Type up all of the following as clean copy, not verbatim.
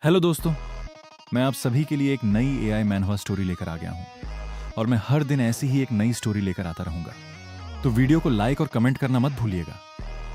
Hello दोस्तों, मैं आप सभी के लिए एक नई एआई मैनहवा स्टोरी लेकर आ गया हूं और मैं हर दिन ऐसी ही एक नई स्टोरी लेकर आता रहूंगा। तो वीडियो को लाइक और कमेंट करना मत भूलिएगा।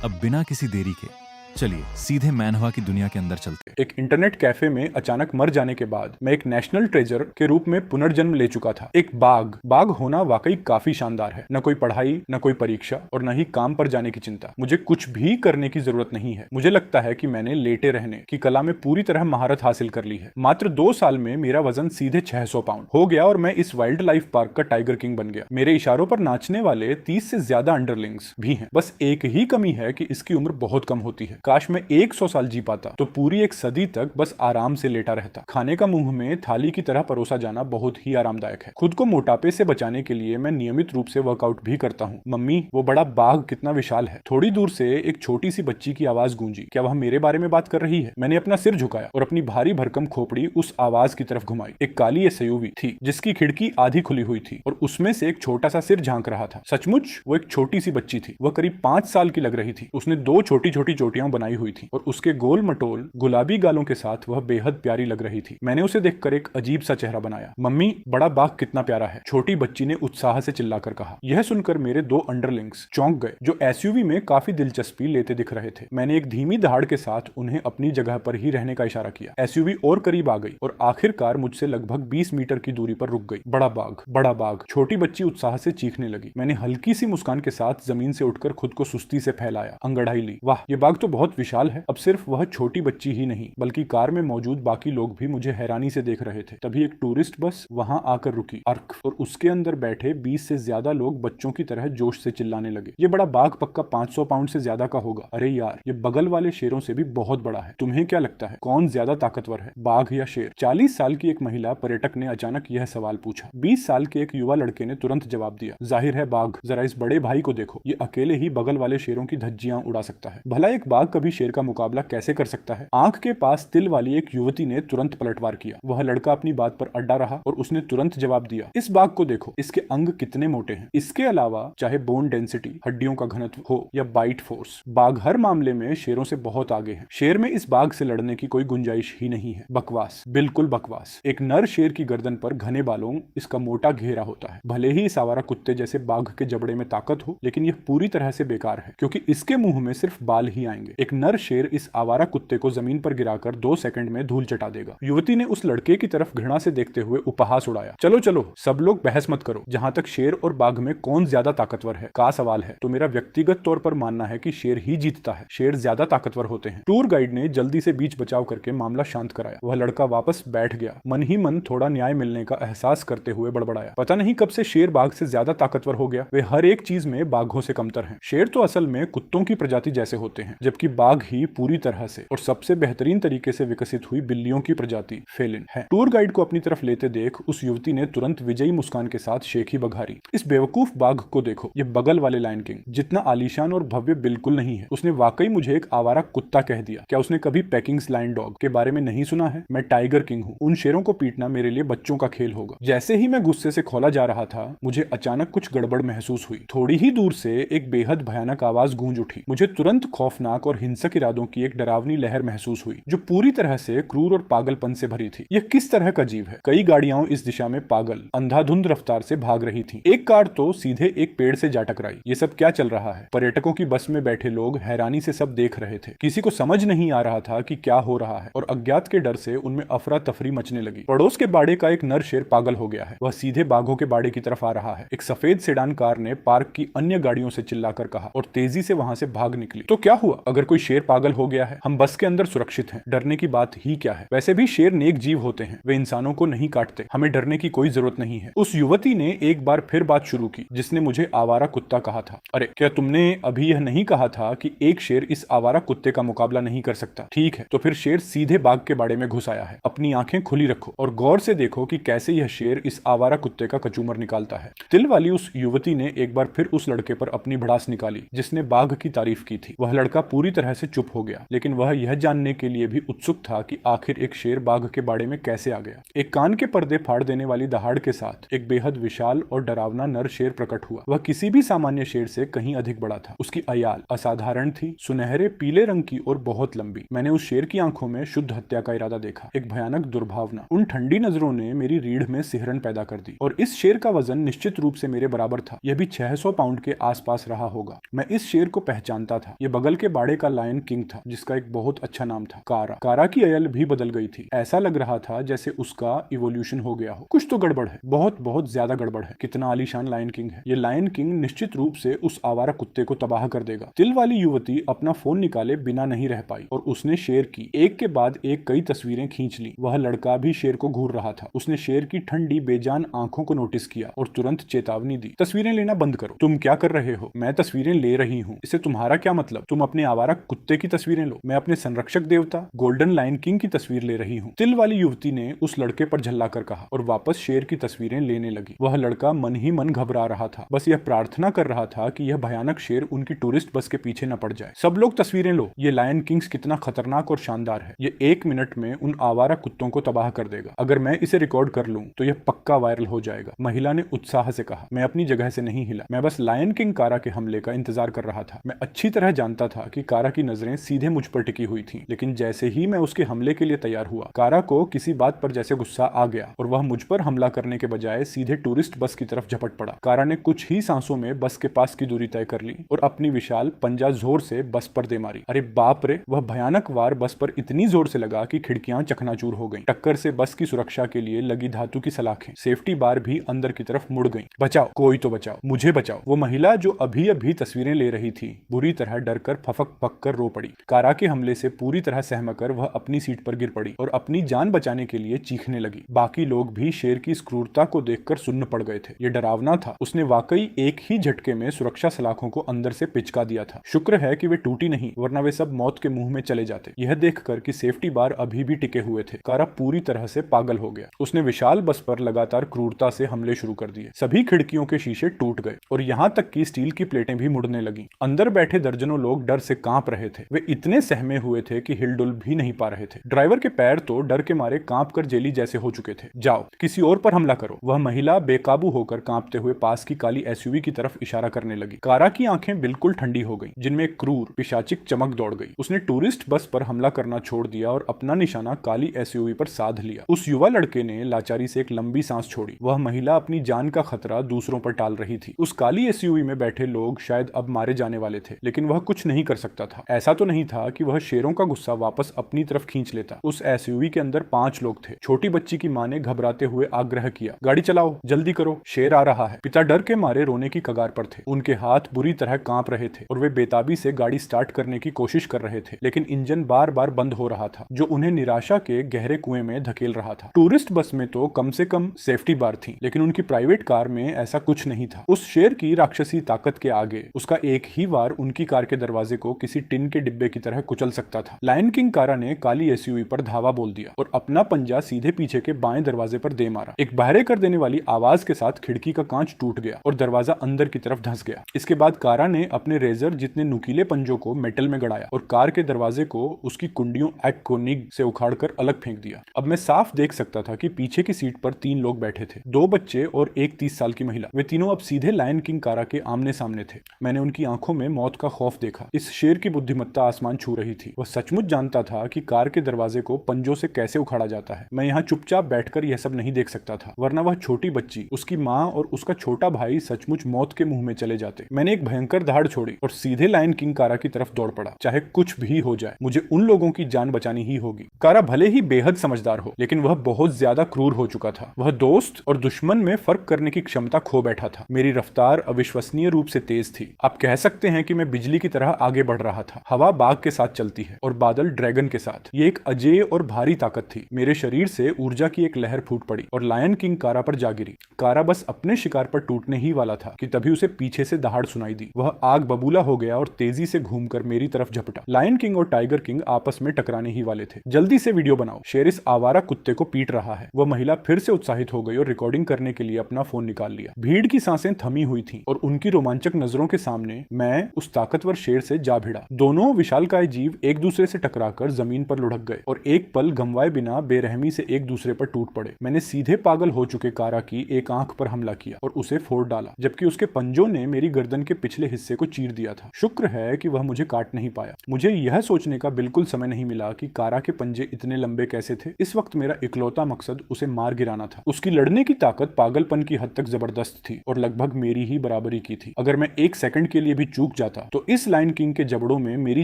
अब बिना किसी देरी के चलिए सीधे मैनहवा की दुनिया के अंदर चलते हैं। एक इंटरनेट कैफे में अचानक मर जाने के बाद मैं एक नेशनल ट्रेजर के रूप में पुनर्जन्म ले चुका था। एक बाघ होना वाकई काफी शानदार है। न कोई पढ़ाई, न कोई परीक्षा और न ही काम पर जाने की चिंता। मुझे कुछ भी करने की जरूरत नहीं है। मुझे लगता है कि मैंने लेटे रहने की कला में पूरी तरह महारत हासिल कर ली है। मात्र 2 साल में मेरा वजन सीधे 600 पाउंड हो गया और मैं इस वाइल्ड लाइफ पार्क का टाइगर किंग बन गया। मेरे इशारों पर नाचने वाले 30 से ज्यादा अंडरलिंग्स भी हैं। बस एक ही कमी है कि इसकी उम्र बहुत कम होती है। काश मैं 100 साल जी पाता तो पूरी एक सदी तक बस आराम से लेटा रहता। खाने का मुंह में थाली की तरह परोसा जाना बहुत ही आरामदायक है। खुद को मोटापे से बचाने के लिए मैं नियमित रूप से वर्कआउट भी करता हूँ। मम्मी, वो बड़ा बाघ कितना विशाल है। थोड़ी दूर से एक छोटी सी बच्ची की आवाज गूंजी। क्या वह मेरे बारे में बात कर रही है? मैंने अपना सिर झुकाया और अपनी भारी भरकम खोपड़ी उस आवाज की तरफ घुमाई। एक काली एसयूवी थी जिसकी खिड़की आधी खुली हुई थी और उसमें से एक छोटा सा सिर झांक रहा था। सचमुच वो एक छोटी सी बच्ची थी। वह करीब 5 साल की लग रही थी। उसने 2 छोटी छोटी चोटियां बनाई हुई थी और उसके गोल मटोल गुलाबी गालों के साथ वह बेहद प्यारी लग रही थी। मैंने उसे देखकर एक अजीब सा चेहरा बनाया। मम्मी, बड़ा बाघ कितना प्यारा है, छोटी बच्ची ने उत्साह से चिल्लाकर कहा। यह सुनकर मेरे 2 अंडरलिंग्स चौंक गए जो एसयूवी में काफी दिलचस्पी लेते दिख रहे थे। मैंने एक धीमी दहाड़ के साथ उन्हें अपनी जगह पर ही रहने का इशारा किया। एसयूवी और करीब आ गई और आखिरकार मुझसे लगभग 20 मीटर की दूरी पर रुक गई। बड़ा बाघ, छोटी बच्ची उत्साह से चीखने लगी। मैंने हल्की सी मुस्कान के साथ जमीन से उठकर खुद को सुस्ती से फैलाया, अंगड़ाई ली। वाह, ये बाघ तो बहुत विशाल है। अब सिर्फ वह छोटी बच्ची ही नहीं बल्कि कार में मौजूद बाकी लोग भी मुझे हैरानी से देख रहे थे। तभी एक टूरिस्ट बस वहां आकर रुकी और उसके अंदर बैठे 20 से ज्यादा लोग बच्चों की तरह जोश से चिल्लाने लगे। ये बड़ा बाघ पक्का 500 पाउंड से ज्यादा का होगा। अरे यार, ये बगल वाले शेरों से भी बहुत बड़ा है। तुम्हें क्या लगता है कौन ज्यादा ताकतवर है, बाघ या शेर? 40 साल की एक महिला पर्यटक ने अचानक यह सवाल पूछा। 20 साल के एक युवा लड़के ने तुरंत जवाब दिया, जाहिर है बाघ। जरा इस बड़े भाई को देखो, ये अकेले ही बगल वाले शेरों की धज्जियां उड़ा सकता है। भला एक बाघ कभी शेर का मुकाबला कैसे कर सकता है? आंख के पास तिल वाली एक युवती ने तुरंत पलटवार किया। वह लड़का अपनी बात पर अड्डा रहा और उसने तुरंत जवाब दिया, इस बाघ को देखो, इसके अंग कितने मोटे हैं। इसके अलावा चाहे बोन डेंसिटी, हड्डियों का घनत्व हो या बाइट फोर्स, बाघ हर मामले में शेरों से बहुत आगे है। शेर में इस बाघ से लड़ने की कोई गुंजाइश ही नहीं है। बकवास, बिल्कुल बकवास। एक नर शेर की गर्दन पर घने बालों, इसका मोटा घेरा होता है। भले ही इस आवारा कुत्ते जैसे बाघ के जबड़े में ताकत हो, लेकिन यह पूरी तरह से बेकार है क्योंकि इसके मुंह में सिर्फ बाल ही आएंगे। एक नर शेर इस आवारा कुत्ते को जमीन पर गिराकर 2 सेकंड में धूल चटा देगा। युवती ने उस लड़के की तरफ घृणा से देखते हुए उपहास उड़ाया। चलो चलो, सब लोग बहस मत करो। जहां तक शेर और बाघ में कौन ज्यादा ताकतवर है का सवाल है, तो मेरा व्यक्तिगत तौर पर मानना है कि शेर ही जीतता है। शेर ज्यादा ताकतवर होते हैं। टूर गाइड ने जल्दी से बीच बचाव करके मामला शांत कराया। वह लड़का वापस बैठ गया, मन ही मन थोड़ा न्याय मिलने का एहसास करते हुए बड़बड़ाया, पता नहीं कब से शेर बाघ से ज्यादा ताकतवर हो गया। वे हर एक चीज में बाघों से कमतर हैं। शेर तो असल में कुत्तों की प्रजाति जैसे होते हैं, जबकि बाघ ही पूरी तरह से और सबसे बेहतरीन तरीके से विकसित हुई बिल्लियों की प्रजाति फेलिन है। टूर गाइड को अपनी तरफ लेते देख उस युवती ने तुरंत विजयी मुस्कान के साथ शेखी बघारी। इस बेवकूफ बाघ को देखो, ये बगल वाले लायन किंग जितना आलीशान और भव्य बिल्कुल नहीं है। उसने वाकई मुझे एक आवारा कुत्ता कह दिया। क्या उसने कभी पैकिंग्स लायन डॉग के बारे में नहीं सुना है? मैं टाइगर किंग हूँ। उन शेरों को पीटना मेरे लिए बच्चों का खेल होगा। जैसे ही मैं गुस्से से खौला जा रहा था, मुझे अचानक कुछ गड़बड़ महसूस हुई। थोड़ी ही दूर से एक बेहद भयानक आवाज गूंज उठी। मुझे तुरंत खौफनाक और हिंसक इरादों की एक डरावनी लहर महसूस हुई जो पूरी तरह से क्रूर और पागलपन से भरी थी। यह किस तरह का जीव है? कई गाड़ियां इस दिशा में पागल अंधाधुंध रफ्तार से भाग रही थीं। एक कार तो सीधे एक पेड़ से जा टकराई। ये सब क्या चल रहा है? पर्यटकों की बस में बैठे लोग हैरानी से सब देख रहे थे। किसी को समझ नहीं आ रहा था कि क्या हो रहा है और अज्ञात के डर से उनमें अफरा तफरी मचने लगी। पड़ोस के बाड़े का एक नर शेर पागल हो गया है। वह सीधे बाघों के बाड़े की तरफ आ रहा है। एक सफेद सेडान कार ने पार्क की अन्य गाड़ियों से चिल्लाकर कहा और तेजी से वहां से भाग निकली। तो क्या हुआ? अगर कोई शेर पागल हो गया है, हम बस के अंदर सुरक्षित हैं। डरने की बात ही क्या है? वैसे भी शेर नेक जीव होते हैं, वे इंसानों को नहीं काटते। हमें डरने की कोई जरूरत नहीं है। उस युवती ने एक बार फिर बात शुरू की जिसने मुझे आवारा कुत्ता कहा था। अरे, क्या तुमने अभी यह नहीं कहा था कि एक शेर इस आवारा कुत्ते का मुकाबला नहीं कर सकता? ठीक है, तो फिर शेर सीधे बाघ के बाड़े में घुस आया है। अपनी आंखें खुली रखो और गौर से देखो कि कैसे यह शेर इस आवारा कुत्ते का कचूमर निकालता है। तिल वाली उस युवती ने एक बार फिर उस लड़के पर अपनी भड़ास निकाली जिसने बाघ की तारीफ की थी। वह लड़का पूरी तरह से चुप हो गया, लेकिन वह यह जानने के लिए भी उत्सुक था कि आखिर एक शेर बाघ के बाड़े में कैसे आ गया। एक कान के पर्दे फाड़ देने वाली दहाड़ के साथ एक बेहद विशाल और डरावना नर शेर प्रकट हुआ। वह किसी भी सामान्य शेर से कहीं अधिक बड़ा था। उसकी अयाल असाधारण थी, सुनहरे पीले रंग की और बहुत लंबी। मैंने उस शेर की आंखों में शुद्ध हत्या का इरादा देखा, एक भयानक दुर्भावना। उन ठंडी नजरों ने मेरी रीढ़ में सिहरन पैदा कर दी। और इस शेर का वजन निश्चित रूप से मेरे बराबर था। यह भी 600 पाउंड के आसपास रहा होगा। मैं इस शेर को पहचानता था। यह बगल के बाड़े का लायन किंग था, जिसका एक बहुत अच्छा नाम था, कारा। कारा की अयल भी बदल गई थी। ऐसा लग रहा था जैसे उसका इवोल्यूशन हो गया हो। कुछ तो गड़बड़ है, बहुत बहुत ज्यादा गड़बड़ है। कितना आलीशान लायन किंग है। ये लायन किंग निश्चित रूप से उस आवारा कुत्ते को तबाह कर देगा। तिल वाली युवती अपना फोन निकाले बिना नहीं रह पाई और उसने शेर की एक के बाद एक कई तस्वीरें खींच ली। वह लड़का भी शेर को घूर रहा था। उसने शेर की ठंडी बेजान आंखों को नोटिस किया और तुरंत चेतावनी दी, तस्वीरें लेना बंद करो। तुम क्या कर रहे हो? मैं तस्वीरें ले रही हूँ, इससे तुम्हारा क्या मतलब? तुम अपने आवारा कुत्ते की तस्वीरें लो, मैं अपने संरक्षक देवता गोल्डन लायन किंग की तस्वीर ले रही हूँ। तिल वाली युवती ने उस लड़के पर झल्लाकर कहा और वापस शेर की तस्वीरें लेने लगी। वह लड़का मन ही मन घबरा रहा था, बस यह प्रार्थना कर रहा था कि यह भयानक शेर उनकी टूरिस्ट बस के पीछे न पड़ जाए। सब लोग तस्वीरें लो, ये लायन किंग्स कितना खतरनाक और शानदार है। ये 1 मिनट में उन आवारा कुत्तों को तबाह कर देगा। अगर मैं इसे रिकॉर्ड कर लूं तो यह पक्का वायरल हो जाएगा। महिला ने उत्साह से कहा। मैं अपनी जगह से नहीं हिला, मैं बस लायन किंग कारा के हमले का इंतजार कर रहा था। मैं अच्छी तरह जानता था कि कारा की नजरें सीधे मुझ पर टिकी हुई थी, लेकिन जैसे ही मैं उसके हमले के लिए तैयार हुआ, कारा को किसी बात पर जैसे गुस्सा आ गया और वह मुझ पर हमला करने के बजाय सीधे टूरिस्ट बस की तरफ झपट पड़ा। कारा ने कुछ ही सांसों में बस के पास की दूरी तय कर ली और अपनी विशाल पंजा जोर से बस पर दे मारी। अरे बाप रे! वह भयानक वार बस पर इतनी जोर से लगा कि खिड़कियां चकनाचूर हो गईं। टक्कर से बस की सुरक्षा के लिए लगी धातु की सलाखें, सेफ्टी बार भी अंदर की तरफ मुड़ गईं। बचाओ, कोई तो बचाओ, मुझे बचाओ। वो महिला जो अभी अभी तस्वीरें ले रही थी बुरी तरह डरकर फफक फक कर रो पड़ी। कारा के हमले से पूरी तरह सहमकर वह अपनी सीट पर गिर पड़ी और अपनी जान बचाने के लिए चीखने लगी। बाकी लोग भी शेर की इस क्रूरता को देखकर सुन्न पड़ गए थे। ये डरावना था। उसने वाकई एक ही झटके में सुरक्षा सलाखों को अंदर से पिचका दिया था। शुक्र है कि वे टूटी नहीं, वरना वे सब मौत के मुंह में चले जाते। यह देखकर कि सेफ्टी बार अभी भी टिके हुए थे, कारा पूरी तरह से पागल हो गया। उसने विशाल बस पर लगातार क्रूरता से हमले शुरू कर दिए। सभी खिड़कियों के शीशे टूट गए और यहाँ तक कि स्टील की प्लेटें भी मुड़ने लगी। अंदर बैठे दर्जनों लोग डर से कांप रहे थे। वे इतने सहमे हुए थे कि हिलडुल भी नहीं पा रहे थे। ड्राइवर के पैर तो डर के मारे कांप कर जेली जैसे हो चुके थे। जाओ, किसी और पर हमला करो। वह महिला बेकाबू होकर कांपते हुए पास की काली एसयूवी की तरफ इशारा करने लगी। कारा की आंखें बिल्कुल ठंडी हो गईं, जिनमें क्रूर पिशाचिक चमक दौड़ गई। उसने टूरिस्ट बस पर हमला करना छोड़ दिया और अपना निशाना काली एसयूवी पर साध लिया। उस युवा लड़के ने लाचारी से एक लंबी सांस छोड़ी। वह महिला अपनी जान का खतरा दूसरों पर टाल रही थी। उस काली एसयूवी में बैठे लोग शायद अब मारे जाने वाले थे, लेकिन वह कुछ नहीं कर सकता था। ऐसा तो नहीं था कि वह शेरों का गुस्सा वापस अपनी तरफ खींच लेता। उस एसयूवी के अंदर 5 लोग थे। छोटी बच्ची की मां ने घबराते हुए आग्रह किया, गाड़ी चलाओ, जल्दी करो, शेर आ रहा है। पिता डर के मारे रोने की कगार पर थे। उनके हाथ बुरी तरह कांप रहे थे और वे बेताबी से गाड़ी स्टार्ट करने की कोशिश कर रहे थे, लेकिन इंजन बार बार बंद हो रहा था, जो उन्हें निराशा के गहरे कुएं में धकेल रहा था। टूरिस्ट बस में तो कम से कम सेफ्टी बार थी, लेकिन उनकी प्राइवेट कार में ऐसा कुछ नहीं था। उस शेर की राक्षसी ताकत के आगे उसका एक ही वार उनकी कार के दरवाजे को किसी टिन के डिब्बे की तरह कुचल सकता था। लायन किंग कारा ने काली एसयूवी पर धावा बोल दिया और अपना पंजा सीधे पीछे के बाएं दरवाजे पर दे मारा। एक बहरे कर देने वाली आवाज के साथ खिड़की का कांच टूट गया और दरवाजा अंदर की तरफ धंस गया। इसके बाद कारा ने अपने रेजर जितने नुकीले पंजों को मेटल में गड़ाया और कार के दरवाजे को उसकी कुंडियों एक्कोनिग से उखाड़कर अलग फेंक दिया। अब मैं साफ देख सकता था कि पीछे की सीट पर 3 लोग बैठे थे, 2 बच्चे और एक 30 साल की महिला। वे तीनों अब सीधे लायन किंग कारा के आमने सामने थे। मैंने उनकी आंखों में मौत का खौफ देखा। इस शेर की बुद्धिमत्ता आसमान छू रही थी। वह सचमुच जानता था कि कार के दरवाजे को पंजों से कैसे उखाड़ा जाता है। मैं यहाँ चुपचाप बैठकर यह सब नहीं देख सकता था, वरना वह छोटी बच्ची, उसकी माँ और उसका छोटा भाई सचमुच मौत के मुंह में चले जाते। मैंने एक भयंकर दहाड़ छोड़ी और सीधे लायन किंग कारा की तरफ दौड़ पड़ा। चाहे कुछ भी हो जाए, मुझे उन लोगों की जान बचानी ही होगी। कारा भले ही बेहद समझदार हो, लेकिन वह बहुत ज्यादा क्रूर हो चुका था। वह दोस्त और दुश्मन में फर्क करने की क्षमता खो बैठा था। मेरी रफ्तार अविश्वसनीय रूप से तेज थी। आप कह सकते हैं कि मैं बिजली की तरह आगे बढ़ रहा था। हवा बाघ के साथ चलती है और बादल ड्रैगन के साथ। ये एक अजेय और भारी ताकत थी। मेरे शरीर से ऊर्जा की एक लहर फूट पड़ी और लायन किंग कारा पर जा गिरी। कारा बस अपने शिकार पर टूटने ही वाला था कि तभी उसे पीछे से दहाड़ सुनाई दी। वह आग बबूला हो गया और तेजी से घूमकर मेरी तरफ झपटा। लायन किंग और टाइगर किंग आपस में टकराने ही वाले थे। जल्दी से वीडियो बनाओ, शेर इस आवारा कुत्ते को पीट रहा है। वह महिला फिर से उत्साहित हो गई और रिकॉर्डिंग करने के लिए अपना फोन निकाल लिया। भीड़ की सांसें थमी हुई थी और उनकी रोमांचक नजरों के सामने मैं उस ताकतवर शेर से जा भिड़ा। आया। दोनों विशालकाय जीव एक दूसरे से टकराकर जमीन पर लुढ़क गए और एक पल गंवाए बिना बेरहमी से एक दूसरे पर टूट पड़े। मैंने सीधे पागल हो चुके कारा की एक आंख पर हमला किया और उसे फोड़ डाला, जबकि उसके पंजों ने मेरी गर्दन के पिछले हिस्से को चीर दिया था। शुक्र है कि वह मुझे काट नहीं पाया। मुझे यह सोचने का बिल्कुल समय नहीं मिला कि कारा के पंजे इतने लंबे कैसे थे। इस वक्त मेरा इकलौता मकसद उसे मार गिराना था। उसकी लड़ने की ताकत पागलपन की हद तक जबरदस्त थी और लगभग मेरी ही बराबरी की थी। अगर मैं एक सेकंड के लिए भी चूक जाता तो इस लायन किंग के जबड़ों में मेरी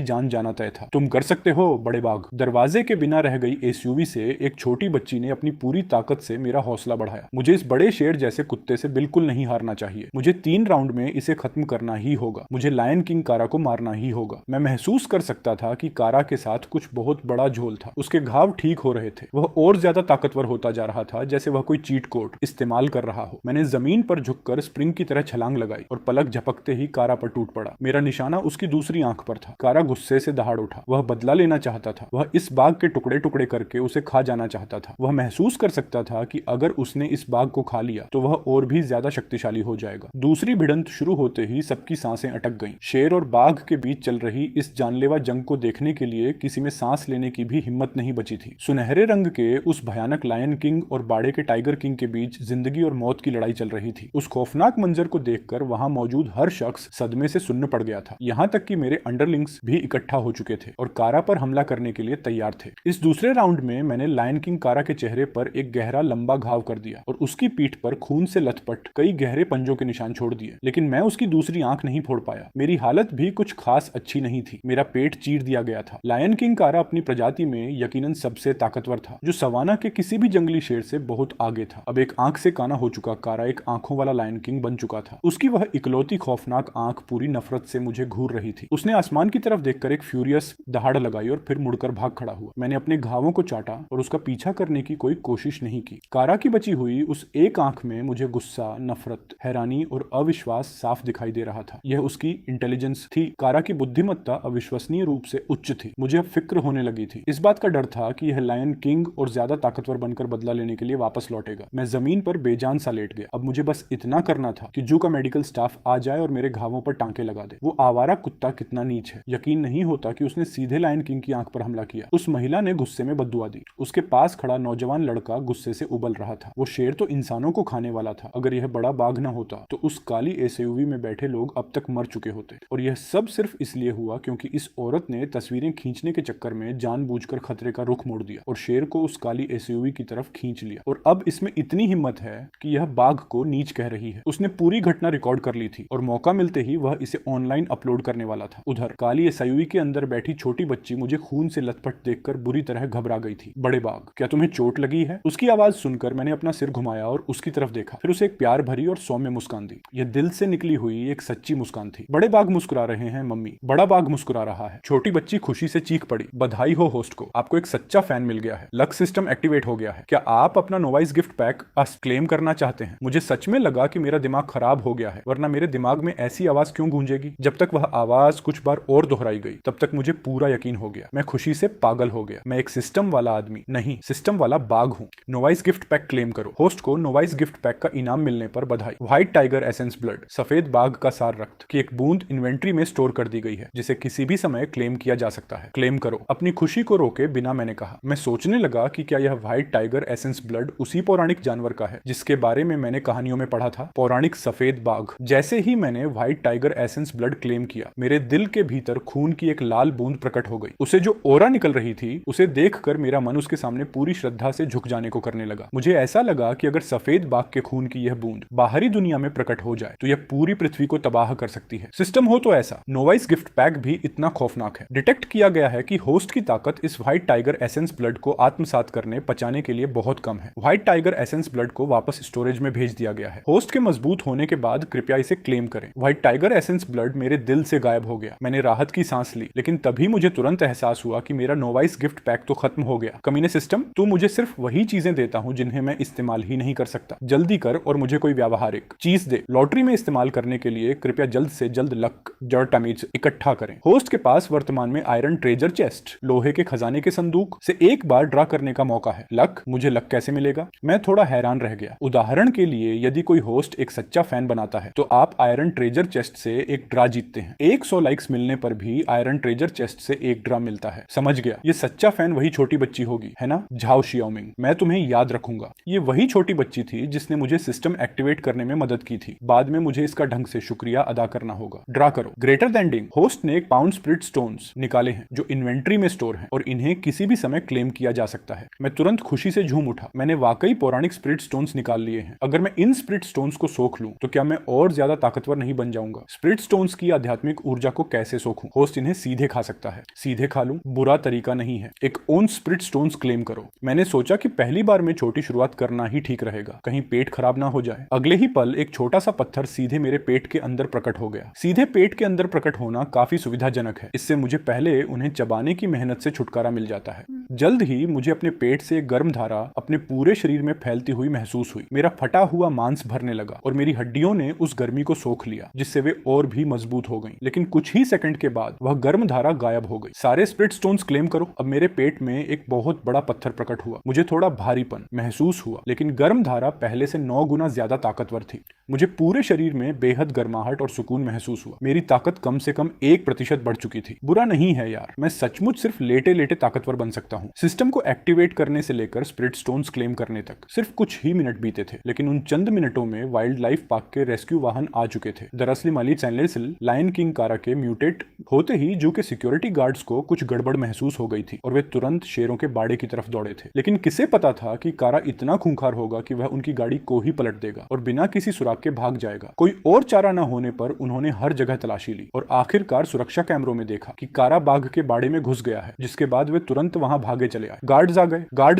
जान जाना तय था। तुम कर सकते हो बड़े बाघ। दरवाजे के बिना रह गई एसयूवी से एक छोटी बच्ची ने अपनी पूरी ताकत से मेरा हौसला बढ़ाया। मुझे इस बड़े शेर जैसे कुत्ते से बिल्कुल नहीं हारना चाहिए। मुझे 3 राउंड में इसे खत्म करना ही होगा। मुझे लायन किंग कारा को मारना ही होगा। मैं महसूस कर सकता था कि कारा के साथ कुछ बहुत बड़ा झोल था। उसके घाव ठीक हो रहे थे। वह और ज्यादा ताकतवर होता जा रहा था, जैसे वह कोई चीट कोड इस्तेमाल कर रहा हो। मैंने जमीन पर झुककर स्प्रिंग की तरह छलांग लगाई और पलक झपकते ही कारा पर टूट पड़ा। मेरा निशाना उसकी दूसरी आंख पर था। कारा गुस्से से दहाड़ उठा। वह बदला लेना चाहता था। वह इस बाघ के टुकड़े टुकड़े करके उसे खा जाना चाहता था। वह महसूस कर सकता था कि अगर उसने इस बाघ को खा लिया तो वह और भी ज्यादा शक्तिशाली हो जाएगा। दूसरी भिड़ंत शुरू होते ही सबकी सांसें अटक गईं। शेर और बाघ के बीच चल रही इस जानलेवा जंग को देखने के लिए किसी में सांस लेने की भी हिम्मत नहीं बची थी। सुनहरे रंग के उस भयानक लायन किंग और बाड़े के टाइगर किंग के बीच जिंदगी और मौत की लड़ाई चल रही थी। उस खौफनाक मंजर को देखकर वहां मौजूद हर शख्स सदमे से सुन्न पड़ गया था। यहां तक कि मेरे अंडरलिंग्स भी इकट्ठा हो चुके थे और कारा पर हमला करने के लिए तैयार थे। इस दूसरे राउंड में मैंने लायन किंग कारा के चेहरे पर एक गहरा लंबा घाव कर दिया और उसकी पीठ पर खून से लथपथ कई गहरे पंजों के निशान छोड़ दिए, लेकिन मैं उसकी दूसरी आंख नहीं फोड़ पाया। मेरी हालत भी कुछ खास अच्छी नहीं थी। मेरा पेट चीर दिया गया था। लायन किंग कारा अपनी प्रजाति में यकीनन सबसे ताकतवर था, जो सवाना के किसी भी जंगली शेर से बहुत आगे था। अब एक आंख से काना हो चुका कारा एक आंखों वाला लायन किंग बन चुका था। उसकी वह इकलौती खौफनाक आंख पूरी नफरत से मुझे घूर रही थी। उसने आसमान की तरफ देखकर एक फ्यूरियस दहाड़ लगाई और फिर मुड़कर भाग खड़ा हुआ। मैंने अपने घावों को चाटा और उसका पीछा करने की कोई कोशिश नहीं की। कारा की बची हुई उस एक आंख में मुझे गुस्सा, नफरत, हैरानी और अविश्वास साफ दिखाई दे रहा था। यह उसकी इंटेलिजेंस थी। कारा की बुद्धिमत्ता अविश्वसनीय रूप से उच्च थी। मुझे अब फिक्र होने लगी थी। इस बात का डर था कि यह लायन किंग और ज्यादा ताकतवर बनकर बदला लेने के लिए वापस लौटेगा। मैं जमीन पर बेजान सा लेट गया। अब मुझे बस इतना करना था कि जू का मेडिकल स्टाफ आ जाए और मेरे घावों पर टांके लगा दे। वो आवारा कुत्ता कितना नीच है। यकीन नहीं होता कि उसने सीधे लायन किंग की आंख पर हमला किया। उस महिला ने गुस्से में बद्दुआ दी। उसके पास खड़ा नौजवान लड़का गुस्से से उबल रहा था। वो शेर तो इंसानों को खाने वाला था। अगर यह बड़ा बाघ न होता तो उस काली एसयूवी में बैठे लोग अब तक मर चुके होते। और यह सब सिर्फ इसलिए हुआ क्योंकि इस औरत ने तस्वीरें खींचने के चक्कर में जानबूझकर खतरे का रुख मोड़ दिया और शेर को उस काली एसयूवी की तरफ खींच लिया। और अब इसमें इतनी हिम्मत है कि यह बाघ को नीच कह रही है। उसने पूरी घटना रिकॉर्ड कर ली थी और मौका मिलते ही वह इसे ऑनलाइन अपलोड करने वाला था। उधर काली एसयूवी के अंदर बैठी छोटी बच्ची मुझे खून से लथपथ देखकर बुरी तरह घबरा गई थी। बड़े बाघ, क्या तुम्हें चोट लगी है? उसकी आवाज सुनकर मैंने अपना सिर घुमाया और उसकी तरफ देखा। फिर उसे एक प्यार भरी और सौम्य मुस्कान दी। यह दिल से निकली हुई एक सच्ची मुस्कान थी। बड़े बाघ मुस्कुरा रहे हैं मम्मी। बड़ा बाघ मुस्कुरा रहा है। छोटी बच्ची खुशी से चीख पड़ी। बधाई हो होस्ट को, आपको एक सच्चा फैन मिल गया है। लक सिस्टम एक्टिवेट हो गया है। क्या आप अपना नोवाइस गिफ्ट पैक क्लेम करना चाहते हैं? मुझे सच में लगा कि मेरा दिमाग खराब हो गया है, वरना मेरे दिमाग में ऐसी आवाज क्यों गूंजेगी? जब तक वह आवाज कुछ बार और दोहराई गई तब तक मुझे पूरा यकीन हो गया। मैं खुशी से पागल हो गया। मैं एक सिस्टम वाला आदमी नहीं, सिस्टम वाला बाघ हूँ। नोवाइस गिफ्ट पैक क्लेम करो। होस्ट को नोवाइस गिफ्ट पैक का इनाम मिलने पर बधाई। व्हाइट टाइगर एसेंस ब्लड, सफेद बाघ का सार रक्त की एक बूंद इन्वेंट्री में स्टोर कर दी गई है, जिसे किसी भी समय क्लेम किया जा सकता है। क्लेम करो। अपनी खुशी को रोके बिना मैंने कहा। मैं सोचने लगा कि क्या यह व्हाइट टाइगर एसेंस ब्लड उसी पौराणिक जानवर का है जिसके बारे में मैंने कहानियों में पढ़ा था, पौराणिक सफेद बाघ। जैसे ही मैंने white tiger essence blood claim किया, मेरे दिल के भीतर खून की एक लाल बूंद प्रकट हो गई। उसे जो ओरा निकल रही थी, उसे देखकर मेरा मन उसके सामने पूरी श्रद्धा से झुक जाने को करने लगा। मुझे ऐसा लगा कि अगर सफेद बाघ के खून की यह बूंद बाहरी दुनिया में प्रकट हो जाए तो यह पूरी पृथ्वी को तबाह कर सकती है। सिस्टम हो तो ऐसा। नोवाइस गिफ्ट पैक भी इतना खौफनाक है। डिटेक्ट किया गया है कि होस्ट की ताकत इस व्हाइट टाइगर एसेंस ब्लड को आत्मसात करने पचाने के लिए बहुत कम है। व्हाइट टाइगर एसेंस ब्लड को वापस स्टोरेज में भेज दिया गया है। होस्ट के मजबूत होने के बाद कृपया इसे क्लेम करें। व्हाइट टाइगर एसेंस ब्लड मेरे दिल से गायब हो गया। मैंने राहत की सांस ली, लेकिन तभी मुझे तुरंत एहसास हुआ कि मेरा नोवाइस गिफ्ट पैक तो खत्म हो गया। कमीने सिस्टम, तू मुझे सिर्फ वही चीजें देता हूं जिन्हें मैं इस्तेमाल ही नहीं कर सकता। जल्दी कर और मुझे कोई व्यावहारिक चीज दे। लॉटरी में इस्तेमाल करने के लिए कृपया जल्द से जल्द लक जड़ टमीज इकट्ठा करें। होस्ट के पास वर्तमान में आयरन ट्रेजर चेस्ट, लोहे के खजाने के संदूक से एक बार ड्रा करने का मौका है। लक, मुझे लक कैसे मिलेगा? मैं थोड़ा हैरान रह गया। उदाहरण के लिए, यदि कोई होस्ट एक सच्चा फैन बनाता है तो आप आयरन ट्रेजर चेस्ट से एक ड्रा जीतते हैं। 100 लाइक्स मिलने खोलने पर भी आयरन ट्रेजर चेस्ट से एक ड्रम मिलता है। समझ गया, ये सच्चा फैन वही छोटी बच्ची होगी, है ना? झाओ शियाओमिंग, मैं तुम्हें याद रखूंगा। ये वही छोटी बच्ची थी जिसने मुझे सिस्टम एक्टिवेट करने में मदद की थी। बाद में मुझे इसका ढंग से शुक्रिया अदा करना होगा। ड्रा करो। ग्रेटर दैन डिंग, होस्ट ने एक पाउंड स्पिरिट स्टोन्स निकाले हैं जो इन्वेंट्री में स्टोर हैं और इन्हें किसी भी समय क्लेम किया जा सकता है। मैं तुरंत खुशी से झूम उठा। मैंने वाकई पौराणिक स्पिरिट स्टोन्स निकाल लिए हैं। अगर मैं इन स्पिरिट स्टोन्स को सोख लूं तो क्या मैं और ज्यादा ताकतवर नहीं बन जाऊंगा? स्पिरिट स्टोन्स की आध्यात्मिक ऊर्जा को कैसे सोखूं? होस्ट इन्हें सीधे खा सकता है। सीधे खा लूं? बुरा तरीका नहीं है। एक ओन स्पिरिट स्टोन्स क्लेम करो। मैंने सोचा कि पहली बार में छोटी शुरुआत करना ही ठीक रहेगा, कहीं पेट खराब ना हो जाए। अगले ही पल एक छोटा सा पत्थर सीधे मेरे पेट के अंदर प्रकट हो गया। सीधे पेट के अंदर प्रकट होना काफी सुविधाजनक है। इससे मुझे पहले उन्हें चबाने की मेहनत से छुटकारा मिल जाता है। जल्द ही मुझे अपने पेट से एक गर्म धारा अपने पूरे शरीर में फैलती हुई महसूस हुई। मेरा फटा हुआ मांस भरने लगा और मेरी हड्डियों ने उस गर्मी को सोख लिया, जिससे वे और भी मजबूत हो गईं। लेकिन कुछ ही सेकंड के बाद वह गर्म धारा गायब हो गई। सारे स्पिरिट स्टोन्स क्लेम करो। अब मेरे पेट में एक बहुत बड़ा पत्थर प्रकट हुआ। मुझे थोड़ा भारीपन महसूस हुआ, लेकिन गर्म धारा पहले से 9 गुना ज्यादा ताकतवर थी। मुझे पूरे शरीर में बेहद गर्माहट और सुकून महसूस हुआ। मेरी ताकत कम से कम 1% बढ़ चुकी थी। बुरा नहीं है यार, मैं सचमुच सिर्फ लेटे लेटे ताकतवर बन सकता हूँ। सिस्टम को एक्टिवेट करने से लेकर स्पिरिट स्टोन्स क्लेम करने तक सिर्फ कुछ ही मिनट बीते थे, लेकिन उन चंद मिनटों में वाइल्ड लाइफ पार्क के रेस्क्यू वाहन आ चुके थे। दरअसल माली चैनलेसिल लायन किंग कारा के म्यूटेट होते ही जू के सिक्योरिटी गार्ड्स को कुछ गड़बड़ महसूस हो गई थी और वे तुरंत शेरों के बाड़े की तरफ दौड़े थे। लेकिन किसे पता था कि कारा इतना खूंखार होगा कि वह उनकी गाड़ी को ही पलट देगा और बिना किसी सुराग के भाग जाएगा। कोई और चारा न होने पर उन्होंने हर जगह तलाशी ली और आखिरकार सुरक्षा कैमरों में देखा कि कारा बाघ के बाड़े में घुस गया है, जिसके बाद वे तुरंत वहां भागे चले आए। गार्ड्स